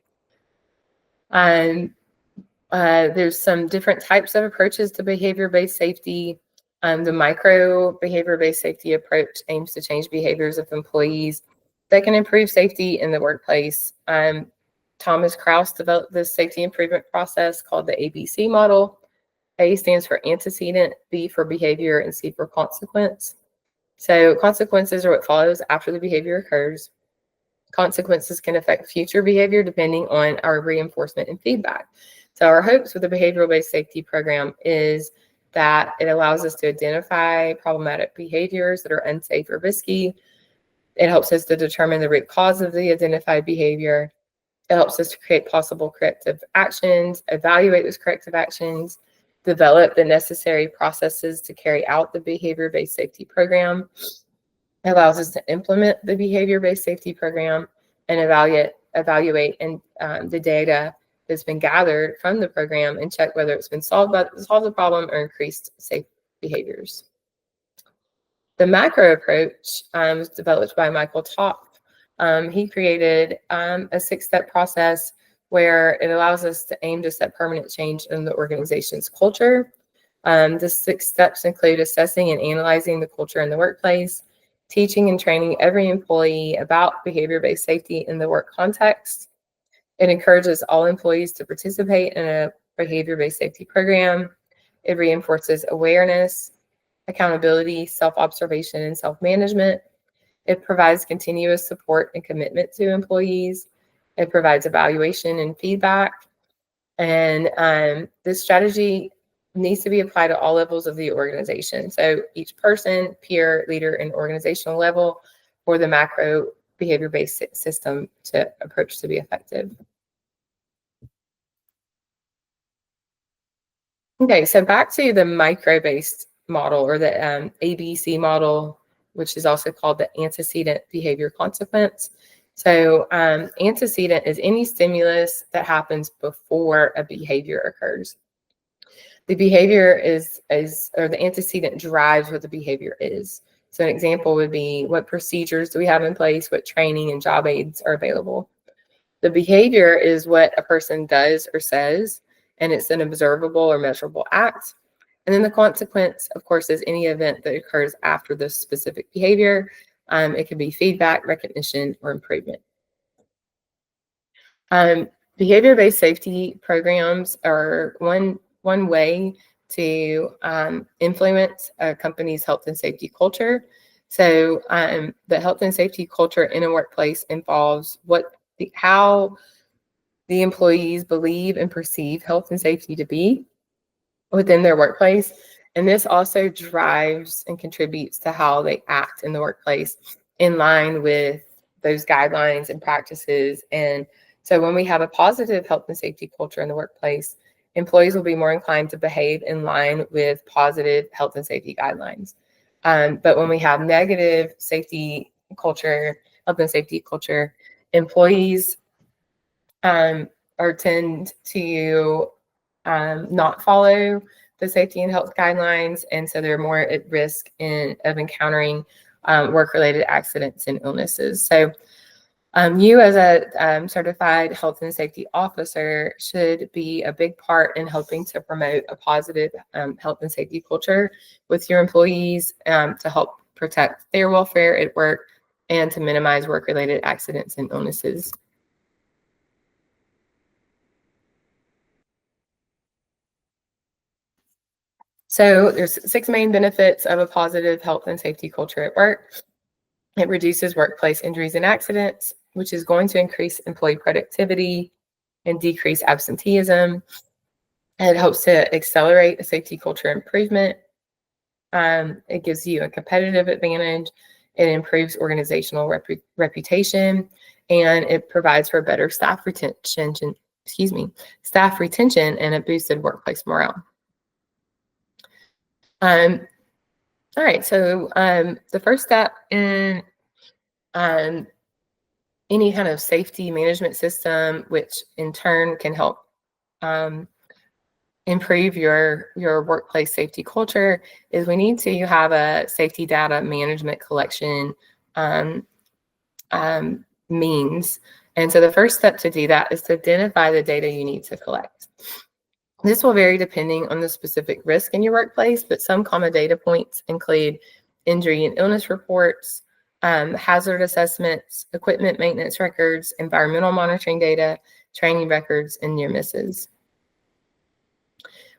There's some different types of approaches to behavior-based safety. The micro behavior-based safety approach aims to change behaviors of employees that can improve safety in the workplace. Thomas Krause developed this safety improvement process called the ABC model. A stands for antecedent, B for behavior, and C for consequence. So consequences are what follows after the behavior occurs. Consequences can affect future behavior depending on our reinforcement and feedback. So our hopes with the behavioral-based safety program is that it allows us to identify problematic behaviors that are unsafe or risky. It helps us to determine the root cause of the identified behavior. It helps us to create possible corrective actions, evaluate those corrective actions, develop the necessary processes to carry out the behavior-based safety program. It allows us to implement the behavior-based safety program and evaluate the data that's been gathered from the program and check whether it's been solved the problem or increased safe behaviors. The macro approach was developed by Michael Topp. He created a 6-step process where it allows us to aim to set permanent change in the organization's culture. The 6 steps include assessing and analyzing the culture in the workplace, teaching and training every employee about behavior-based safety in the work context. It encourages all employees to participate in a behavior-based safety program. It reinforces awareness, accountability, self-observation, and self-management. It provides continuous support and commitment to employees. It provides evaluation and feedback. And this strategy needs to be applied at all levels of the organization. So each person, peer, leader, and organizational level for the macro behavior-based system to approach to be effective. Okay, so back to the micro-based model, or the ABC model, which is also called the antecedent behavior consequence. So antecedent is any stimulus that happens before a behavior occurs. The behavior or the antecedent drives what the behavior is. So an example would be, what procedures do we have in place? What training and job aids are available? The behavior is what a person does or says, and it's an observable or measurable act. And then the consequence, of course, is any event that occurs after the specific behavior. It can be feedback, recognition, or improvement. Behavior-based safety programs are one way to influence a company's health and safety culture. So the health and safety culture in a workplace involves how the employees believe and perceive health and safety to be within their workplace. And this also drives and contributes to how they act in the workplace in line with those guidelines and practices. And so when we have a positive health and safety culture in the workplace, employees will be more inclined to behave in line with positive health and safety guidelines. But when we have negative health and safety culture, employees tend to not follow the safety and health guidelines, and so they're more at risk of encountering work-related accidents and illnesses. So you as a certified health and safety officer should be a big part in helping to promote a positive health and safety culture with your employees to help protect their welfare at work and to minimize work-related accidents and illnesses. So there's 6 main benefits of a positive health and safety culture at work. It reduces workplace injuries and accidents, which is going to increase employee productivity and decrease absenteeism. And it helps to accelerate a safety culture improvement. It gives you a competitive advantage. It improves organizational reputation, and it provides for better staff retention and a boosted workplace morale. All right, so the first step in any kind of safety management system, which in turn can help improve your workplace safety culture is we need to have a safety data management collection um, means. And so the first step to do that is to identify the data you need to collect. This will vary depending on the specific risk in your workplace, but some common data points include injury and illness reports, hazard assessments, equipment maintenance records, environmental monitoring data, training records, and near misses.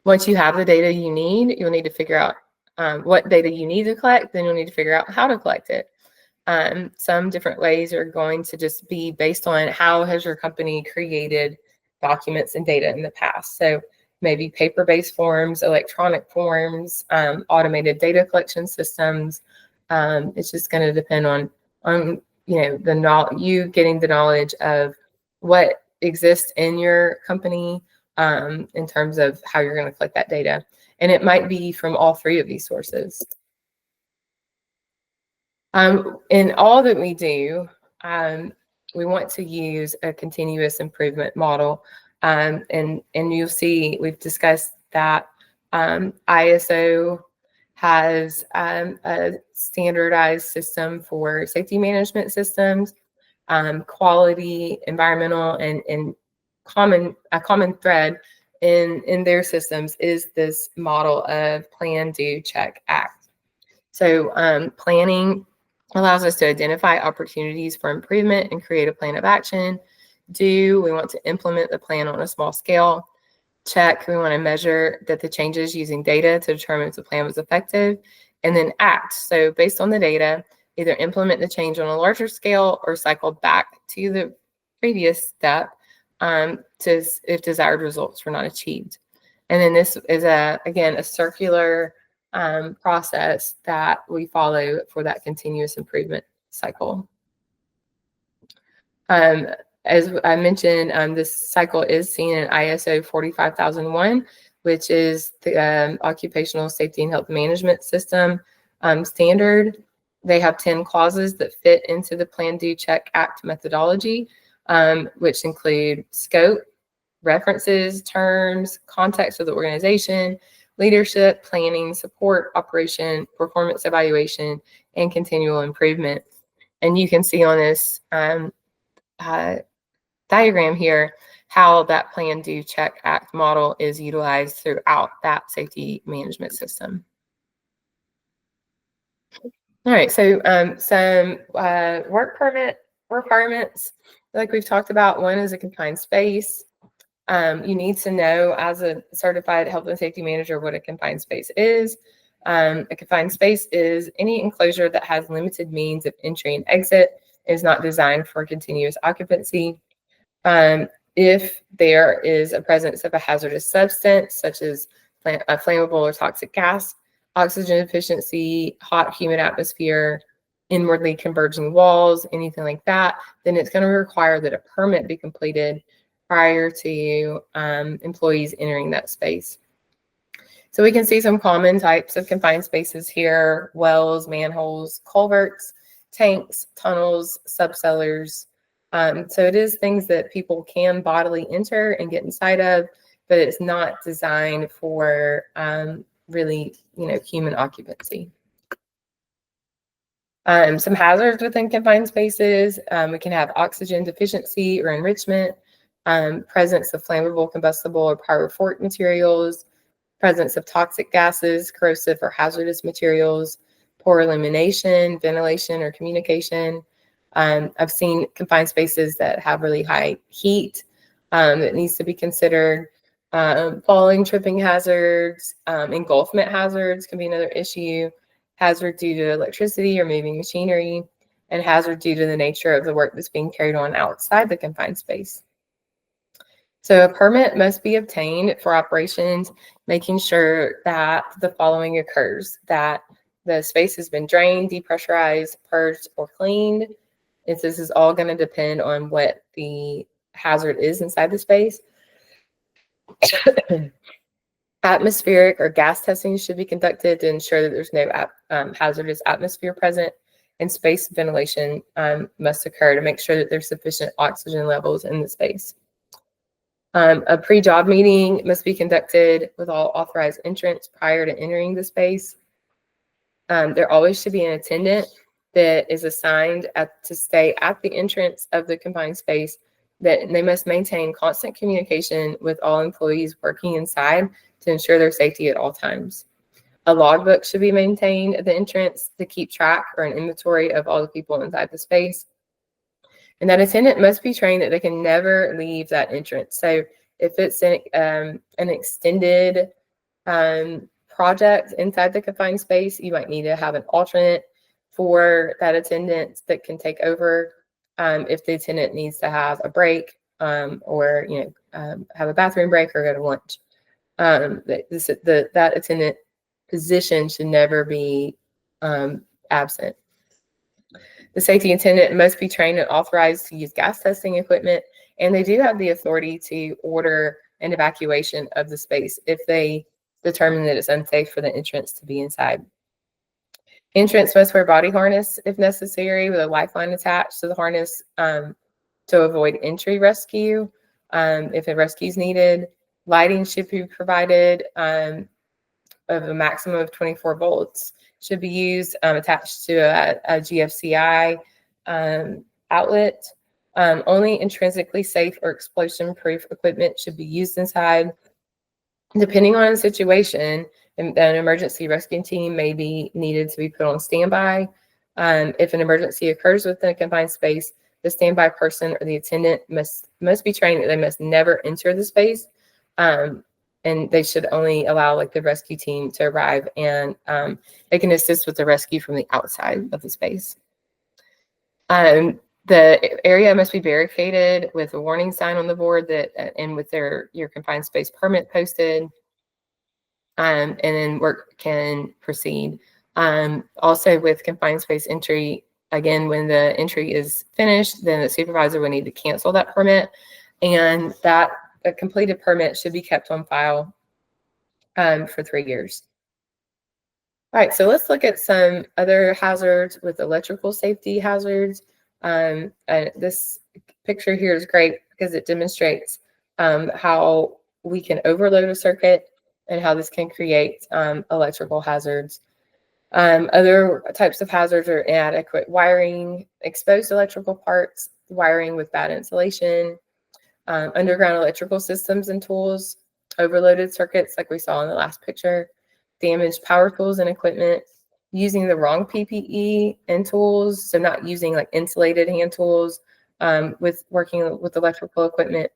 Once you have the data you need, you'll need to figure out what data you need to collect, then you'll need to figure out how to collect it. Some different ways are going to just be based on how has your company created documents and data in the past. So maybe paper-based forms, electronic forms, automated data collection systems. It's just going to depend on you getting the knowledge of what exists in your company in terms of how you're going to collect that data. And it might be from all three of these sources. In all that we do, we want to use a continuous improvement model. And you'll see we've discussed that ISO has a standardized system for safety management systems, quality, environmental, and a common thread in their systems is this model of plan, do, check, act. So planning allows us to identify opportunities for improvement and create a plan of action. Do, we want to implement the plan on a small scale. Check, we want to measure that the changes using data to determine if the plan was effective. And then act, so based on the data, either implement the change on a larger scale or cycle back to the previous step if desired results were not achieved. And then this is again a circular process that we follow for that continuous improvement cycle. As I mentioned, this cycle is seen in ISO 45001, which is the Occupational Safety and Health Management System standard. They have 10 clauses that fit into the Plan, Do, Check, Act methodology, which include scope, references, terms, context of the organization, leadership, planning, support, operation, performance evaluation, and continual improvement. And you can see on this diagram here how that Plan, Do, Check, Act model is utilized throughout that safety management system. All right, so some work permit requirements, like we've talked about. One is a confined space. You need to know as a certified health and safety manager what a confined space is. A confined space is any enclosure that has limited means of entry and exit, is not designed for continuous occupancy. If there is a presence of a hazardous substance, such as a flammable or toxic gas, oxygen deficiency, hot, humid atmosphere, inwardly converging walls, anything like that, then it's going to require that a permit be completed prior to employees entering that space. So we can see some common types of confined spaces here: wells, manholes, culverts, tanks, tunnels, subcellars. So it is things that people can bodily enter and get inside of, but it's not designed for really, human occupancy. Some hazards within confined spaces: we can have oxygen deficiency or enrichment, presence of flammable, combustible, or pyrophoric materials, presence of toxic gases, corrosive or hazardous materials, poor illumination, ventilation, or communication. I've seen confined spaces that have really high heat that needs to be considered. Falling, tripping hazards, engulfment hazards can be another issue. Hazard due to electricity or moving machinery, and hazard due to the nature of the work that's being carried on outside the confined space. So a permit must be obtained for operations, making sure that the following occurs: that the space has been drained, depressurized, purged, or cleaned. And this is all going to depend on what the hazard is inside the space. Atmospheric or gas testing should be conducted to ensure that there's no hazardous atmosphere present, and space ventilation must occur to make sure that there's sufficient oxygen levels in the space. A pre-job meeting must be conducted with all authorized entrants prior to entering the space. There always should be an attendant that is assigned to stay at the entrance of the confined space. That they must maintain constant communication with all employees working inside to ensure their safety at all times. A logbook should be maintained at the entrance to keep track or an inventory of all the people inside the space. And that attendant must be trained that they can never leave that entrance. So if it's an extended project inside the confined space, you might need to have an alternate for that attendant that can take over if the attendant needs to have a break or have a bathroom break or go to lunch. That attendant position should never be absent. The safety attendant must be trained and authorized to use gas testing equipment, and they do have the authority to order an evacuation of the space if they determine that it's unsafe for the entrance to be inside. Entrants must wear body harness if necessary with a lifeline attached to the harness to avoid entry rescue if a rescue is needed. Lighting should be provided of a maximum of 24 volts. Should be used attached to a GFCI outlet. Only intrinsically safe or explosion-proof equipment should be used inside. Depending on the situation, an emergency rescue team may be needed to be put on standby. If an emergency occurs within a confined space, the standby person or the attendant must be trained that they must never enter the space. And they should only allow the rescue team to arrive, and they can assist with the rescue from the outside of the space. The area must be barricaded with a warning sign on the board and with your confined space permit posted, and then work can proceed. Also with confined space entry, again, when the entry is finished, then the supervisor will need to cancel that permit, and that a completed permit should be kept on file for 3 years. All right, so let's look at some other hazards with electrical safety hazards. This picture here is great because it demonstrates how we can overload a circuit and how this can create electrical hazards. Other types of hazards are inadequate wiring, exposed electrical parts, wiring with bad insulation, underground electrical systems and tools, overloaded circuits like we saw in the last picture, damaged power tools and equipment, using the wrong PPE and tools, so not using insulated hand tools with working with electrical equipment,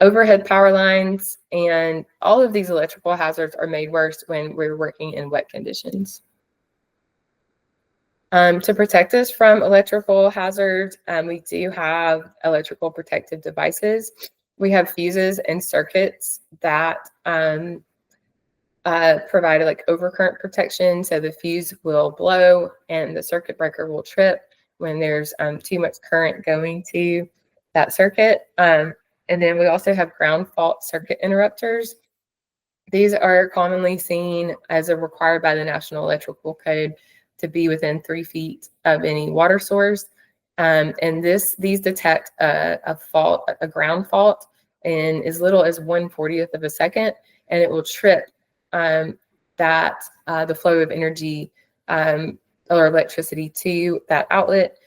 overhead power lines, and all of these electrical hazards are made worse when we're working in wet conditions. To protect us from electrical hazards, we do have electrical protective devices. We have fuses and circuits that provide overcurrent protection, so the fuse will blow and the circuit breaker will trip when there's too much current going to that circuit. And then we also have ground fault circuit interrupters. These are commonly seen as required by the National Electrical Code to be within 3 feet of any water source. And these detect a fault, a ground fault, in as little as 1/40th of a second, and it will trip the flow of energy or electricity to that outlet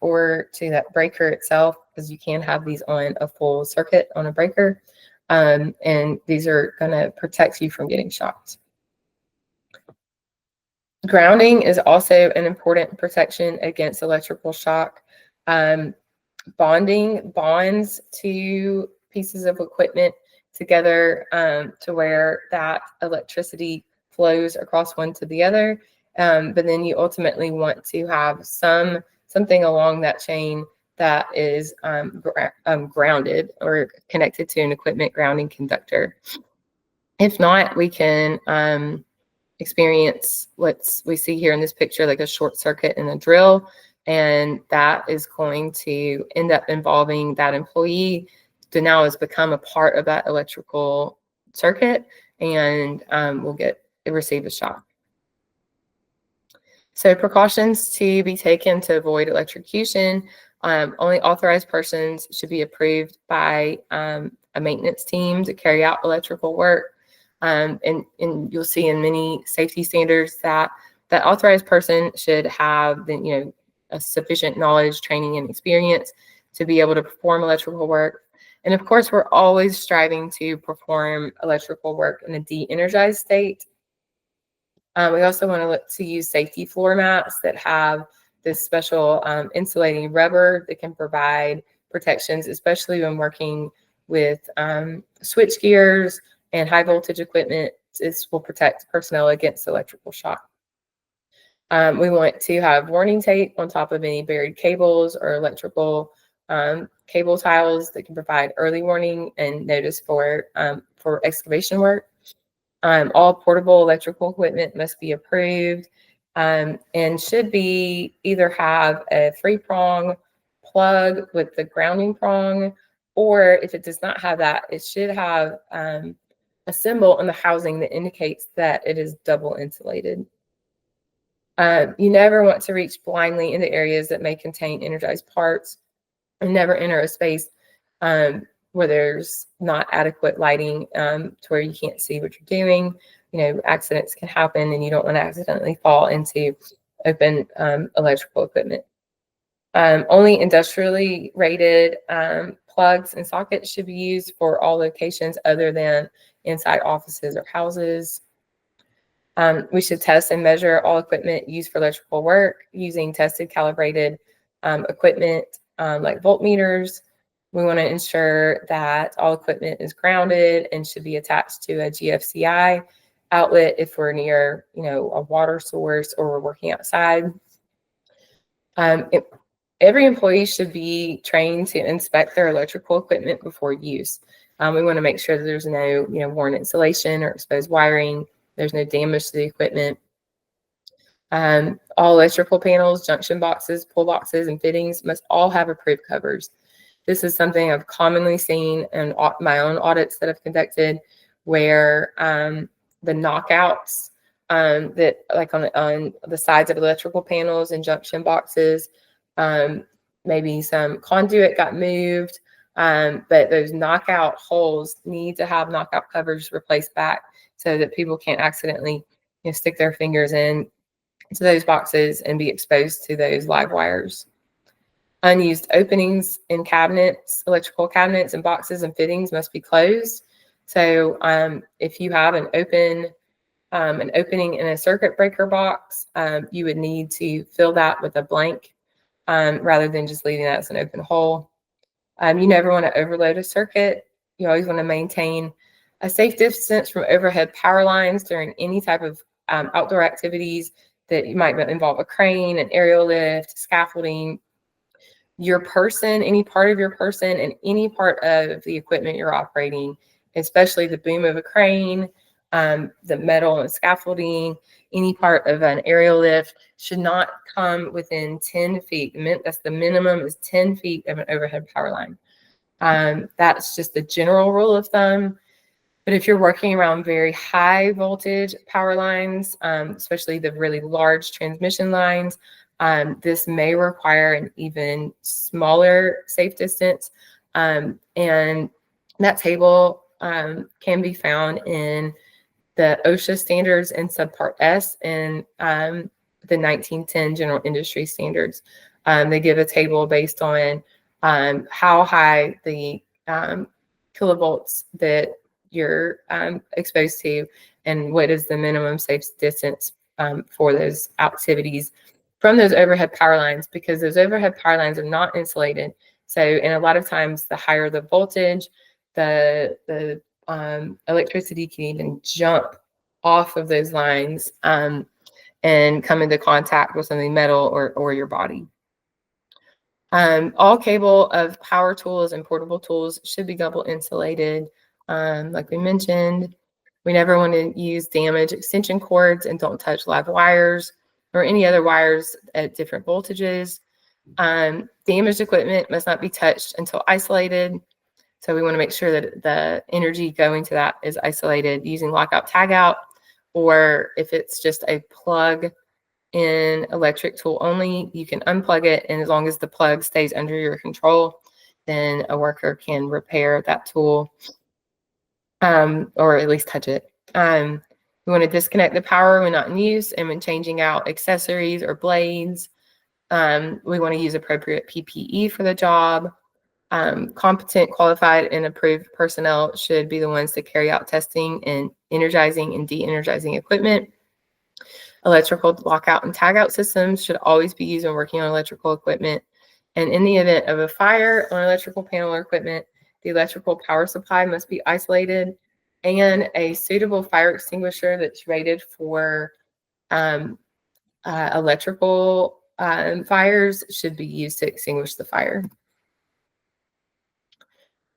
or to that breaker itself, because you can have these on a full circuit on a breaker. And these are going to protect you from getting shocked. Grounding is also an important protection against electrical shock. Bonding bonds two pieces of equipment together to where that electricity flows across one to the other. But then you ultimately want to have something along that chain that is grounded or connected to an equipment grounding conductor. If not, we can experience what we see here in this picture, like a short circuit in a drill, and that is going to end up involving that employee to now has become a part of that electrical circuit, and will receive a shock. So precautions to be taken to avoid electrocution Only authorized persons should be approved by a maintenance team to carry out electrical work. And you'll see in many safety standards that that authorized person should have a sufficient knowledge, training, and experience to be able to perform electrical work. And of course, we're always striving to perform electrical work in a de-energized state. We also want to look to use safety floor mats that have this special insulating rubber that can provide protections, especially when working with switch gears and high voltage equipment. This will protect personnel against electrical shock. We want to have warning tape on top of any buried cables or electrical cable tiles that can provide early warning and notice for excavation work. All portable electrical equipment must be approved and should be either have a 3-prong plug with the grounding prong, or if it does not have that, it should have a symbol on the housing that indicates that it is double insulated. You never want to reach blindly into areas that may contain energized parts, and never enter a space where there's not adequate lighting to where you can't see what you're doing. Accidents can happen, and you don't want to accidentally fall into open electrical equipment. Only industrially rated plugs and sockets should be used for all locations other than inside offices or houses. We should test and measure all equipment used for electrical work using tested, calibrated equipment like voltmeters. We want to ensure that all equipment is grounded and should be attached to a GFCI outlet if we're near, a water source or we're working outside. Every employee should be trained to inspect their electrical equipment before use. We want to make sure that there's no, worn insulation or exposed wiring. There's no damage to the equipment. All electrical panels, junction boxes, pull boxes, and fittings must all have approved covers. This is something I've commonly seen in my own audits that I've conducted, where the knockouts that like on the sides of electrical panels and junction boxes, maybe some conduit got moved, but those knockout holes need to have knockout covers replaced back so that people can't accidentally stick their fingers in to those boxes and be exposed to those live wires. Unused openings in cabinets, electrical cabinets and boxes and fittings must be closed. So if you have an opening in a circuit breaker box, you would need to fill that with a blank rather than just leaving that as an open hole. You never want to overload a circuit. You always want to maintain a safe distance from overhead power lines during any type of outdoor activities that might involve a crane, an aerial lift, scaffolding. Your person, any part of your person, and any part of the equipment you're operating, especially the boom of a crane, the metal and scaffolding, any part of an aerial lift, should not come within 10 feet. That's the minimum, is 10 feet of an overhead power line. That's just the general rule of thumb. But if you're working around very high voltage power lines, especially the really large transmission lines, this may require an even smaller safe distance. And that table can be found in the OSHA standards in subpart S and the 1910 general industry standards. They give a table based on how high the kilovolts that you're exposed to and what is the minimum safe distance for those activities from those overhead power lines, because those overhead power lines are not insulated. So, and a lot of times the higher the voltage, the electricity can even jump off of those lines and come into contact with something metal or your body. All cable of power tools and portable tools should be double insulated. Like we mentioned, we never want to use damaged extension cords, and don't touch live wires or any other wires at different voltages. Damaged equipment must not be touched until isolated. So we want to make sure that the energy going to that is isolated using lockout tagout, or if it's just a plug in electric tool only. You can unplug it, and as long as the plug stays under your control, then a worker can repair that tool, or at least touch it. We want to disconnect the power when not in use, and when changing out accessories or blades. We want to use appropriate PPE for the job. Competent, qualified, and approved personnel should be the ones to carry out testing and energizing and de-energizing equipment. Electrical lockout and tagout systems should always be used when working on electrical equipment. And in the event of a fire on electrical panel or equipment, the electrical power supply must be isolated, and a suitable fire extinguisher that's rated for electrical fires should be used to extinguish the fire.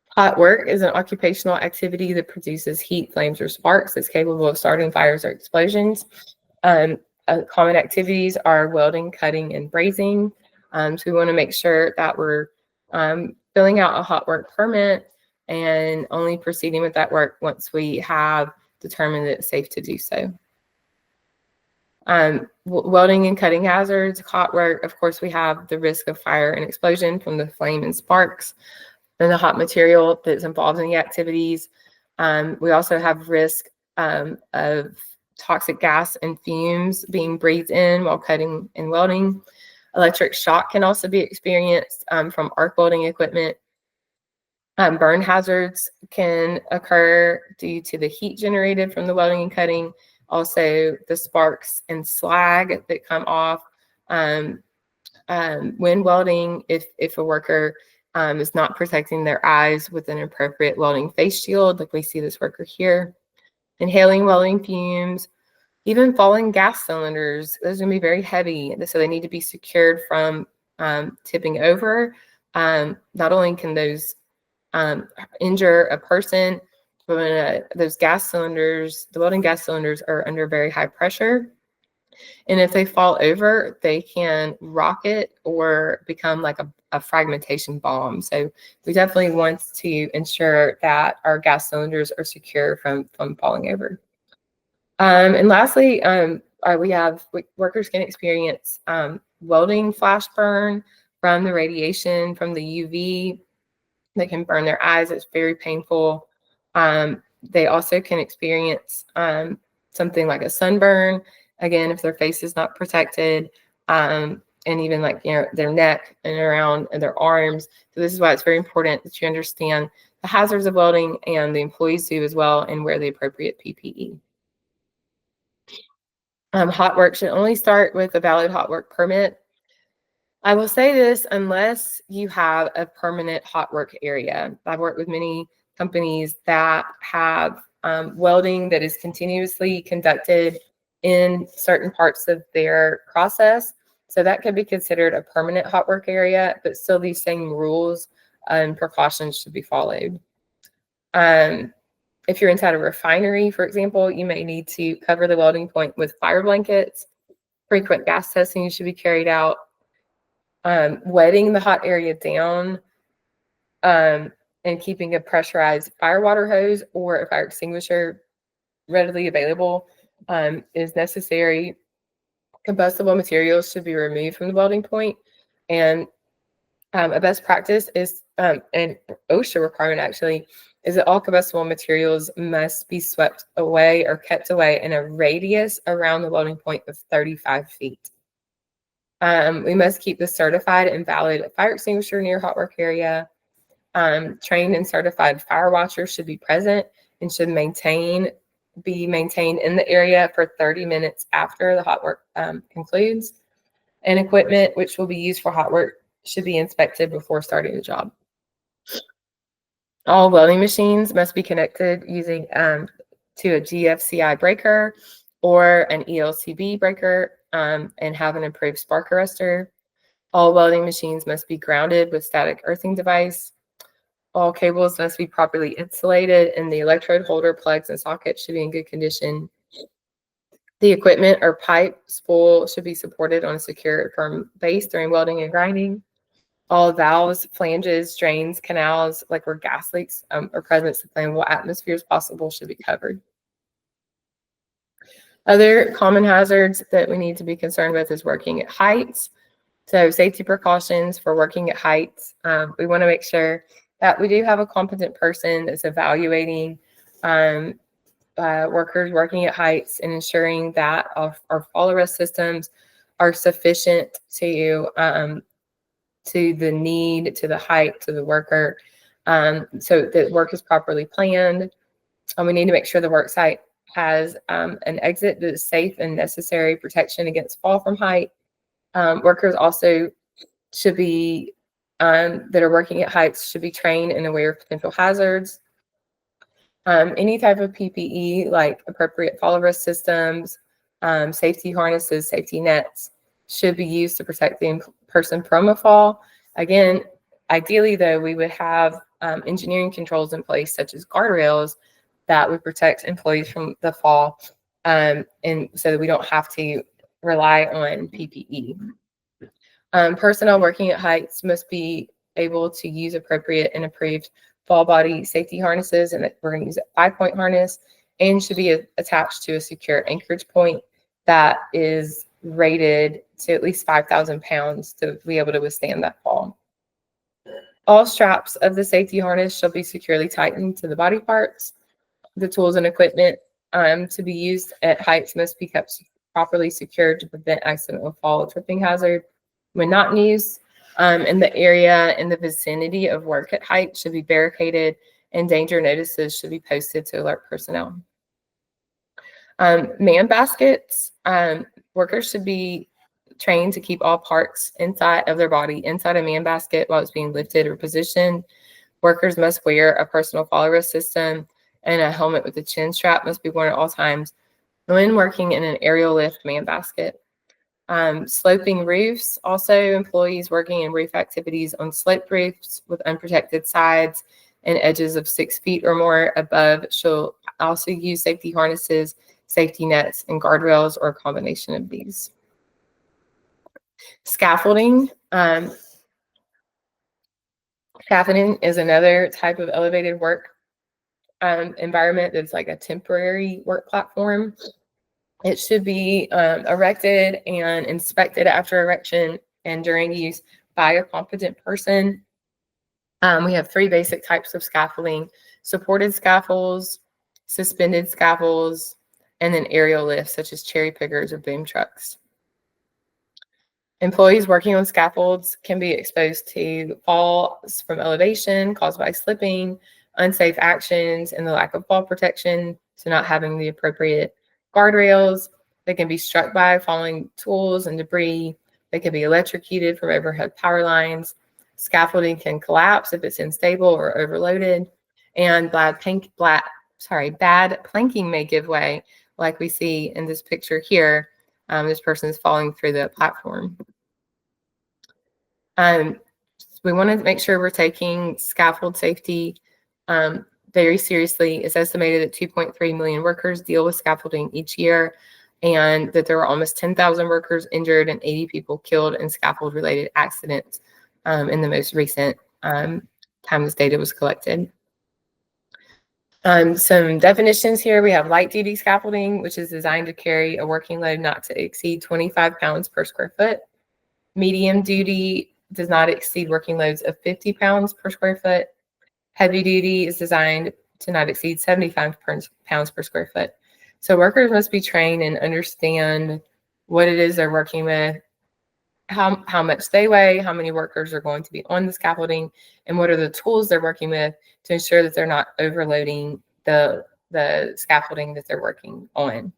Hot work is an occupational activity that produces heat, flames, or sparks that's capable of starting fires or explosions. Common activities are welding, cutting, and brazing. So we want to make sure that we're filling out a hot work permit and only proceeding with that work once we have determined that it's safe to do so. Welding and cutting hazards, hot work, of course, we have the risk of fire and explosion from the flame and sparks and the hot material that's involved in the activities. We also have risk of toxic gas and fumes being breathed in while cutting and welding. Electric shock can also be experienced from arc welding equipment. Burn hazards can occur due to the heat generated from the welding and cutting. Also, the sparks and slag that come off when welding, if a worker is not protecting their eyes with an appropriate welding face shield, like we see this worker here. Inhaling welding fumes, even falling gas cylinders, those are going to be very heavy, so they need to be secured from tipping over. Not only can those injure a person, but when those gas cylinders, the welding gas cylinders, are under very high pressure, and if they fall over, they can rocket or become like a fragmentation bomb. So we definitely want to ensure that our gas cylinders are secure from falling over. And lastly, workers can experience welding flash burn from the radiation from the UV that can burn their eyes. It's very painful. They also can experience something like a sunburn, again, if their face is not protected, and even like, their neck and around their arms. So this is why it's very important that you understand the hazards of welding, and the employees do as well, and wear the appropriate PPE. Hot work should only start with a valid hot work permit. I will say this, unless you have a permanent hot work area. I've worked with many companies that have welding that is continuously conducted in certain parts of their process. So that could be considered a permanent hot work area, but still these same rules and precautions should be followed. If you're inside a refinery, for example, you may need to cover the welding point with fire blankets. Frequent gas testing should be carried out. Wetting the hot area down and keeping a pressurized fire water hose or a fire extinguisher readily available is necessary. Combustible materials should be removed from the welding point, and a best practice is, and OSHA requirement actually, is that all combustible materials must be swept away or kept away in a radius around the welding point of 35 feet. We must keep the certified and valid fire extinguisher near hot work area. Trained and certified fire watchers should be present and should be maintained in the area for 30 minutes after the hot work concludes. And equipment which will be used for hot work should be inspected before starting the job. All welding machines must be connected using to a GFCI breaker or an ELCB breaker and have an approved spark arrestor. All welding machines must be grounded with static earthing device. All cables must be properly insulated, and the electrode holder, plugs, and sockets should be in good condition. The equipment or pipe spool should be supported on a secure, firm base during welding and grinding. All valves, flanges, drains, canals, like where gas leaks are present, so flammable atmosphere as possible, should be covered. Other common hazards that we need to be concerned with is working at heights. So safety precautions for working at heights. We want to make sure that we do have a competent person that's evaluating workers working at heights and ensuring that our fall arrest systems are sufficient to the need, to the height, to the worker, so that work is properly planned. We need to make sure the work site has an exit that is safe and necessary protection against fall from height. Workers also should be, that are working at heights, should be trained and aware of potential hazards. Any type of PPE, like appropriate fall arrest systems, safety harnesses, safety nets, should be used to protect the person from a fall. Again, ideally, though, we would have engineering controls in place, such as guardrails, that would protect employees from the fall, and so that we don't have to rely on PPE. Personnel working at heights must be able to use appropriate and approved fall body safety harnesses, and we're going to use a 5-point harness, and should be attached to a secure anchorage point that is rated to at least 5,000 pounds to be able to withstand that fall. All straps of the safety harness shall be securely tightened to the body parts. The tools and equipment to be used at heights must be kept properly secured to prevent accidental fall or tripping hazard. When not in use, in the area in the vicinity of work at height should be barricaded, and danger notices should be posted to alert personnel. Man baskets, workers should be trained to keep all parts inside of their body inside a man basket while it's being lifted or positioned. Workers must wear a personal fall arrest system, and a helmet with a chin strap must be worn at all times when working in an aerial lift man basket. Sloping roofs, also employees working in roof activities on sloped roofs with unprotected sides and edges of 6 feet or more above shall also use safety harnesses, safety nets, and guardrails, or a combination of these. Scaffolding. Scaffolding is another type of elevated work environment that's like a temporary work platform. It should be erected and inspected after erection and during use by a competent person. We have 3 basic types of scaffolding: supported scaffolds, suspended scaffolds, and then aerial lifts such as cherry pickers or boom trucks. Employees working on scaffolds can be exposed to falls from elevation caused by slipping, unsafe actions, and the lack of fall protection, so not having the appropriate guardrails. They can be struck by falling tools and debris. They can be electrocuted from overhead power lines. Scaffolding can collapse if it's unstable or overloaded, and bad planking may give way, like we see in this picture here. This person is falling through the platform. We want to make sure we're taking scaffold safety very seriously. It's estimated that 2.3 million workers deal with scaffolding each year, and that there were almost 10,000 workers injured and 80 people killed in scaffold-related accidents in the most recent time this data was collected. Some definitions here. We have light duty scaffolding, which is designed to carry a working load not to exceed 25 pounds per square foot. Medium duty does not exceed working loads of 50 pounds per square foot. Heavy duty is designed to not exceed 75 pounds per square foot. So workers must be trained and understand what it is they're working with, how much they weigh, how many workers are going to be on the scaffolding, and what are the tools they're working with to ensure that they're not overloading the scaffolding that they're working on.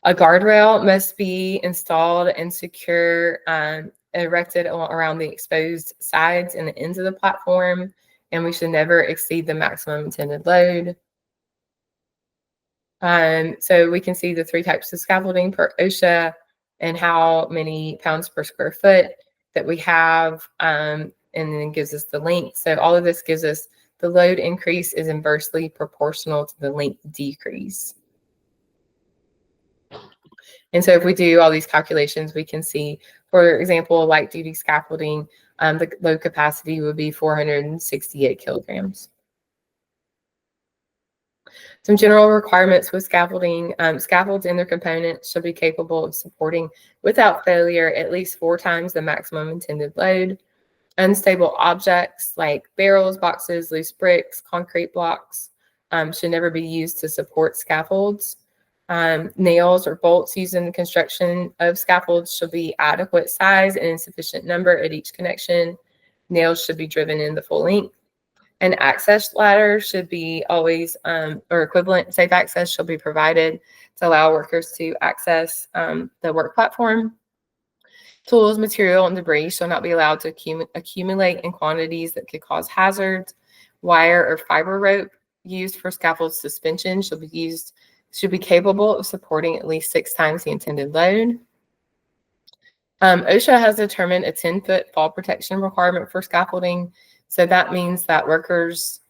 A guardrail must be installed and secure, erected around the exposed sides and the ends of the platform, and we should never exceed the maximum intended load. So we can see the 3 types of scaffolding per OSHA and how many pounds per square foot that we have, and then it gives us the length. So all of this gives us the load increase is inversely proportional to the length decrease. And so if we do all these calculations, we can see, for example, light duty scaffolding, the load capacity would be 468 kilograms. Some general requirements with scaffolding. Scaffolds and their components should be capable of supporting without failure at least 4 times the maximum intended load. Unstable objects like barrels, boxes, loose bricks, concrete blocks should never be used to support scaffolds. Nails or bolts used in the construction of scaffolds should be adequate size and in sufficient number at each connection. Nails should be driven in the full length. An access ladder should be always, or equivalent safe access should be provided to allow workers to access the work platform. Tools, material, and debris shall not be allowed to accumulate in quantities that could cause hazards. Wire or fiber rope used for scaffold suspension should be capable of supporting at least 6 times the intended load. OSHA has determined a 10-foot fall protection requirement for scaffolding. So that means that workers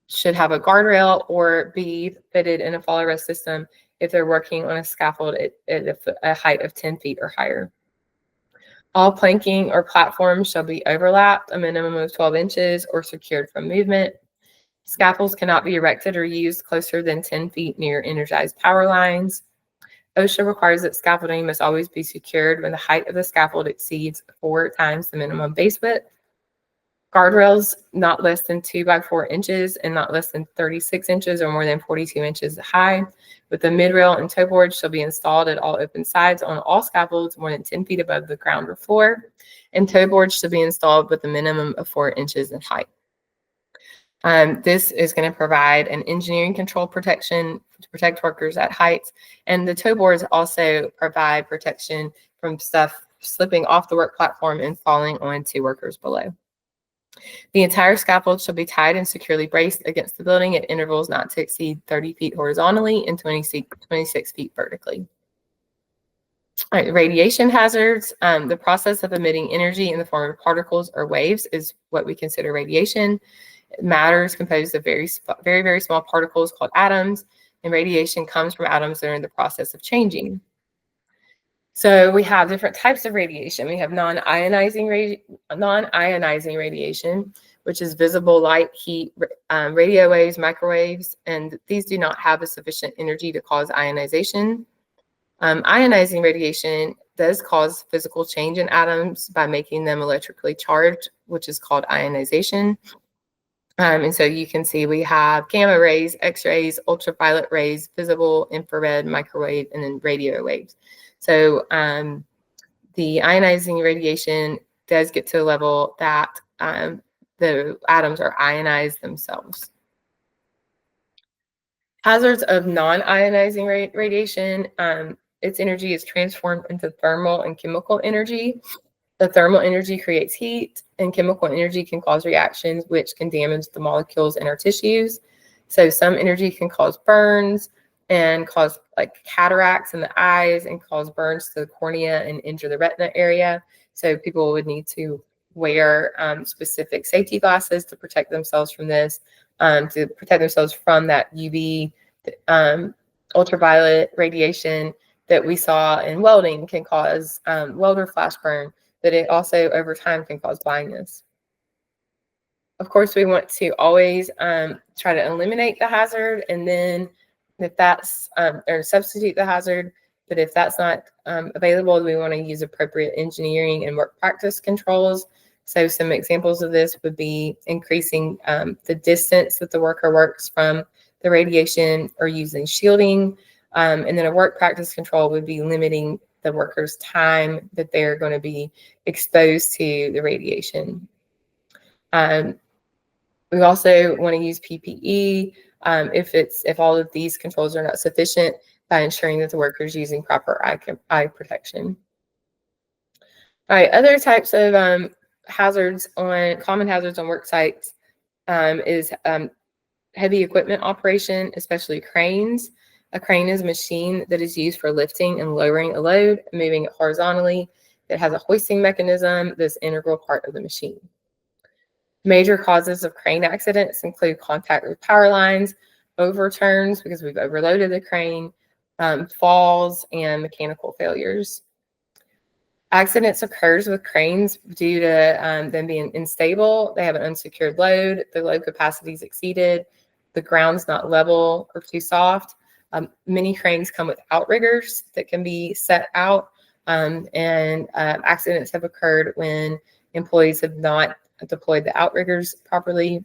should have a guardrail or be fitted in a fall arrest system if they're working on a scaffold at a height of 10 feet or higher. All planking or platforms shall be overlapped a minimum of 12 inches or secured from movement. Scaffolds cannot be erected or used closer than 10 feet near energized power lines. OSHA requires that scaffolding must always be secured when the height of the scaffold exceeds 4 times the minimum base width. Guardrails not less than 2 by 4 inches and not less than 36 inches or more than 42 inches high, with the midrail and toe board shall be installed at all open sides on all scaffolds more than 10 feet above the ground or floor, and toe boards should be installed with a minimum of 4 inches in height. This is going to provide an engineering control protection to protect workers at heights, and the toe boards also provide protection from stuff slipping off the work platform and falling onto workers below. The entire scaffold shall be tied and securely braced against the building at intervals not to exceed 30 feet horizontally and 26 feet vertically. All right, radiation hazards. The process of emitting energy in the form of particles or waves is what we consider radiation. Matter is composed of very, very small particles called atoms, and radiation comes from atoms that are in the process of changing. So we have different types of radiation. We have non-ionizing radiation, which is visible light, heat, radio waves, microwaves, and these do not have a sufficient energy to cause ionization. Ionizing radiation does cause physical change in atoms by making them electrically charged, which is called ionization. And so you can see we have gamma rays, X-rays, ultraviolet rays, visible, infrared, microwave, and then radio waves. So the ionizing radiation does get to a level that the atoms are ionized themselves. Hazards of non-ionizing radiation, its energy is transformed into thermal and chemical energy. The thermal energy creates heat, and chemical energy can cause reactions which can damage the molecules in our tissues. So some energy can cause burns and cause like cataracts in the eyes and cause burns to the cornea and injure the retina area. So people would need to wear specific safety glasses to protect themselves from this, to protect themselves from that UV ultraviolet radiation that we saw in welding can cause welder flash burn, but it also over time can cause blindness. Of course, we want to always try to eliminate the hazard, and then if that's, or substitute the hazard, but if that's not available, we want to use appropriate engineering and work practice controls. So some examples of this would be increasing the distance that the worker works from the radiation or using shielding. And then a work practice control would be limiting the worker's time that they're going to be exposed to the radiation. We also want to use PPE if all of these controls are not sufficient, by ensuring that the worker is using proper eye protection. All right, other types of common hazards on work sites is heavy equipment operation, especially cranes. A crane is a machine that is used for lifting and lowering a load, moving it horizontally. It has a hoisting mechanism that's an integral part of the machine. Major causes of crane accidents include contact with power lines, overturns because we've overloaded the crane, falls, and mechanical failures. Accidents occurs with cranes due to them being unstable. They have an unsecured load. The load capacity is exceeded. the ground's not level or too soft. Many cranes come with outriggers that can be set out, and accidents have occurred when employees have not deployed the outriggers properly.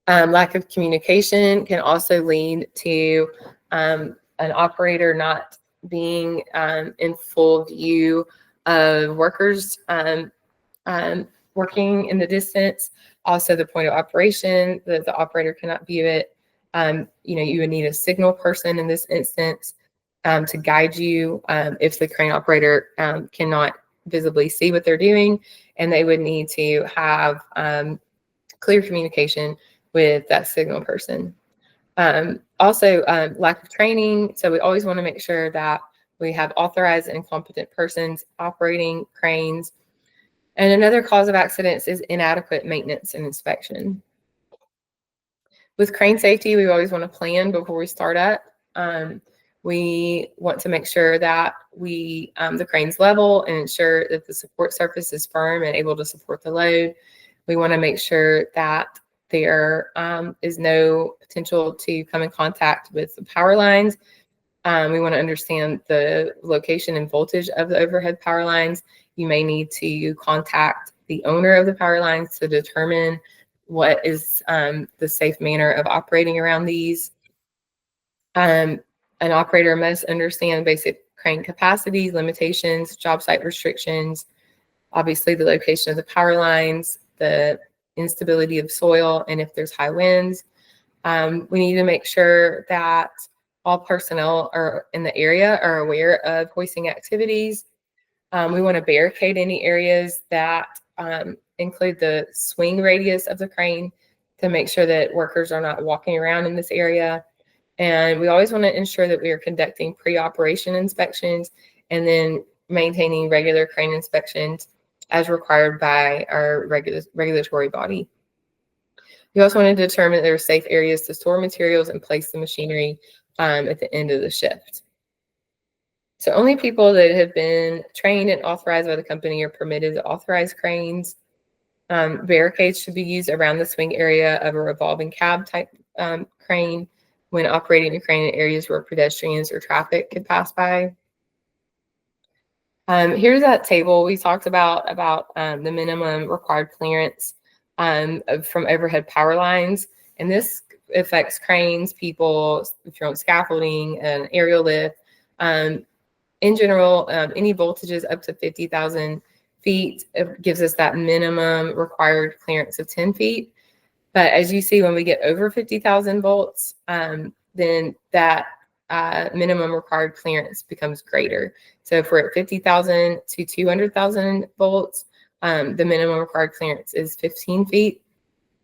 Lack of communication can also lead to an operator not being in full view of workers working in the distance. Also, the point of operation, the operator cannot view it. You would need a signal person in this instance to guide you if the crane operator cannot visibly see what they're doing, and they would need to have clear communication with that signal person. Also, lack of training. So we always want to make sure that we have authorized and competent persons operating cranes. And another cause of accidents is inadequate maintenance and inspection. With crane safety, we always want to plan before we start up. We want to make sure that the crane's level and ensure that the support surface is firm and able to support the load. We want to make sure that there is no potential to come in contact with the power lines. We want to understand the location and voltage of the overhead power lines. You may need to contact the owner of the power lines to determine what is the safe manner of operating around these. An operator must understand basic crane capacities, limitations, job site restrictions, obviously the location of the power lines, the instability of soil, and if there's high winds. We need to make sure that all personnel are in the area are aware of hoisting activities. We want to barricade any areas that include the swing radius of the crane to make sure that workers are not walking around in this area. And we always want to ensure that we are conducting pre-operation inspections and then maintaining regular crane inspections as required by our regulatory body. We also want to determine that there are safe areas to store materials and place the machinery at the end of the shift. So only people that have been trained and authorized by the company are permitted to authorize cranes. Barricades should be used around the swing area of a revolving cab type crane when operating a crane in areas where pedestrians or traffic could pass by. Here's that table we talked about the minimum required clearance from overhead power lines. And this affects cranes, people, if you're on scaffolding, an aerial lift. In general, any voltages up to 50,000 feet gives us that minimum required clearance of 10 feet. But as you see, when we get over 50,000 volts, then that minimum required clearance becomes greater. So if we're at 50,000 to 200,000 volts, the minimum required clearance is 15 feet.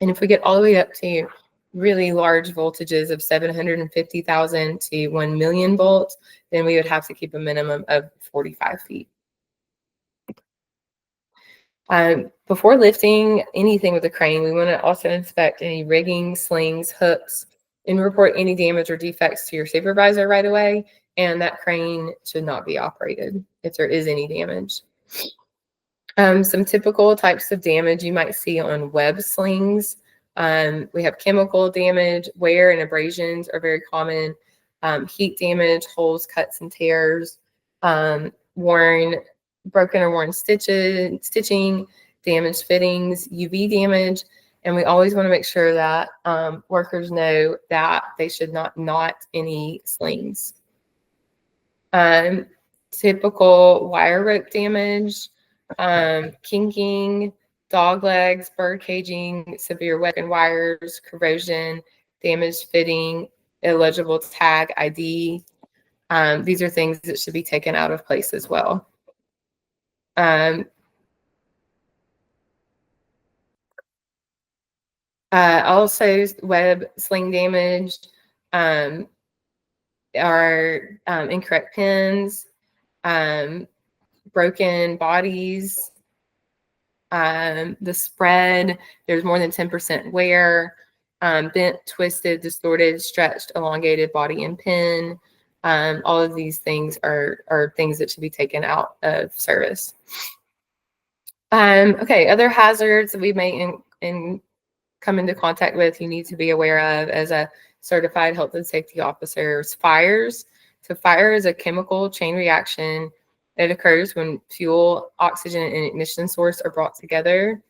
And if we get all the way up to really large voltages of 750,000 to 1 million volts, then we would have to keep a minimum of 45 feet. Before lifting anything with a crane, we want to also inspect any rigging, slings, hooks, and report any damage or defects to your supervisor right away. And that crane should not be operated if there is any damage. Some typical types of damage you might see on web slings. We have chemical damage, wear and abrasions are very common. Heat damage, holes, cuts, and tears. Broken or worn stitching, damaged fittings, UV damage. And we always want to make sure that workers know that they should not knot any slings. Typical wire rope damage, kinking, dog legs, bird caging, severe wet wires, corrosion, damaged fitting, illegible tag ID. These are things that should be taken out of place as well. Also, web sling damage are incorrect pins, broken bodies, the spread, there's more than 10% wear, bent, twisted, distorted, stretched, elongated body and pin. All of these things are things that should be taken out of service. Okay, other hazards that we may come into contact with, you need to be aware of as a certified health and safety officer. Is fires. So fire is a chemical chain reaction that occurs when fuel, oxygen, and ignition source are brought together.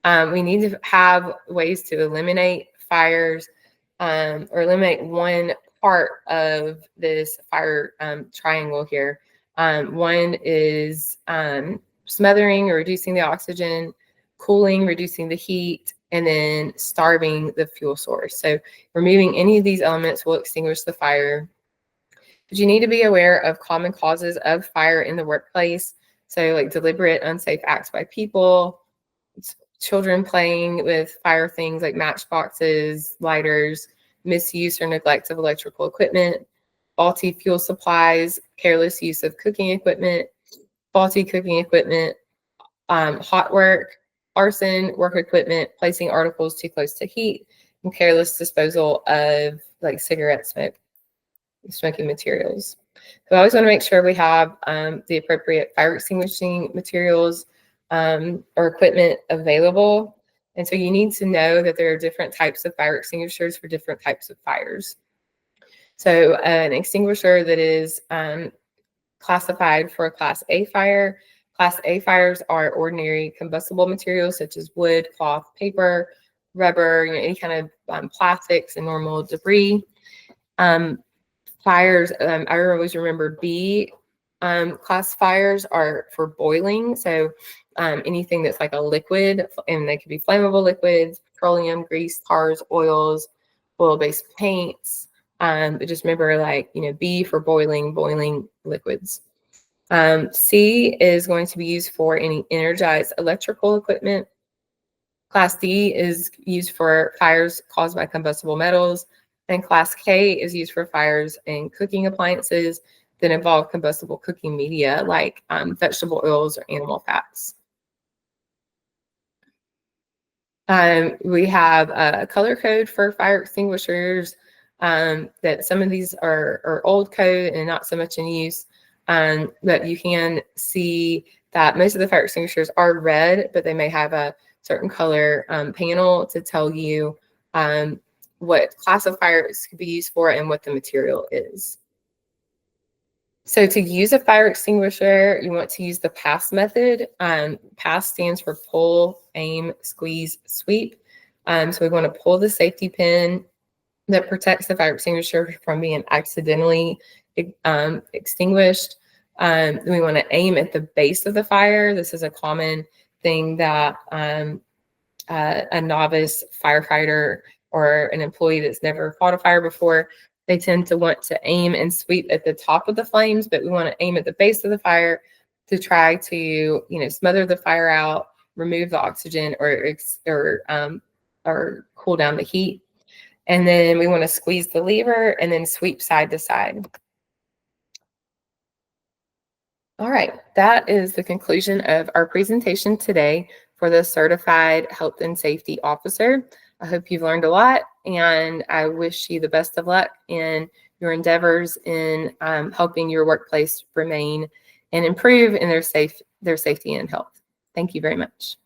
We need to have ways to eliminate fires or eliminate one part of this fire triangle here. One is smothering or reducing the oxygen, cooling, reducing the heat, and then starving the fuel source. So removing any of these elements will extinguish the fire. But you need to be aware of common causes of fire in the workplace. So like deliberate unsafe acts by people, children playing with fire things like matchboxes, lighters, misuse or neglect of electrical equipment, faulty fuel supplies, careless use of cooking equipment, faulty cooking equipment, hot work, arson, work equipment, placing articles too close to heat, and careless disposal of like cigarette smoke, smoking materials. So I always want to make sure we have the appropriate fire extinguishing materials or equipment available. And so you need to know that there are different types of fire extinguishers for different types of fires. So an extinguisher that is classified for a Class A fire. Class A fires are ordinary combustible materials such as wood, cloth, paper, rubber, any kind of plastics and normal debris. Fires, I always remember B class fires are for boiling. So anything that's like a liquid, and they could be flammable liquids, petroleum, grease, tars, oils, oil-based paints. But just remember, like, B for boiling liquids. C is going to be used for any energized electrical equipment. Class D is used for fires caused by combustible metals, and Class K is used for fires in cooking appliances that involve combustible cooking media like vegetable oils or animal fats. We have a color code for fire extinguishers. That some of these are old code and not so much in use. But you can see that most of the fire extinguishers are red, but they may have a certain color panel to tell you what class of fires could be used for and what the material is. So to use a fire extinguisher, you want to use the PASS method. PASS stands for pull, aim, squeeze, sweep. So we want to pull the safety pin that protects the fire extinguisher from being accidentally extinguished. We want to aim at the base of the fire. This is a common thing that a novice firefighter or an employee that's never fought a fire before, they tend to want to aim and sweep at the top of the flames, but we want to aim at the base of the fire to try to, smother the fire out, remove the oxygen, or cool down the heat. And then we want to squeeze the lever and then sweep side to side. All right, that is the conclusion of our presentation today for the Certified Health and Safety Officer. I hope you've learned a lot, and I wish you the best of luck in your endeavors in helping your workplace remain and improve in their safety and health. Thank you very much.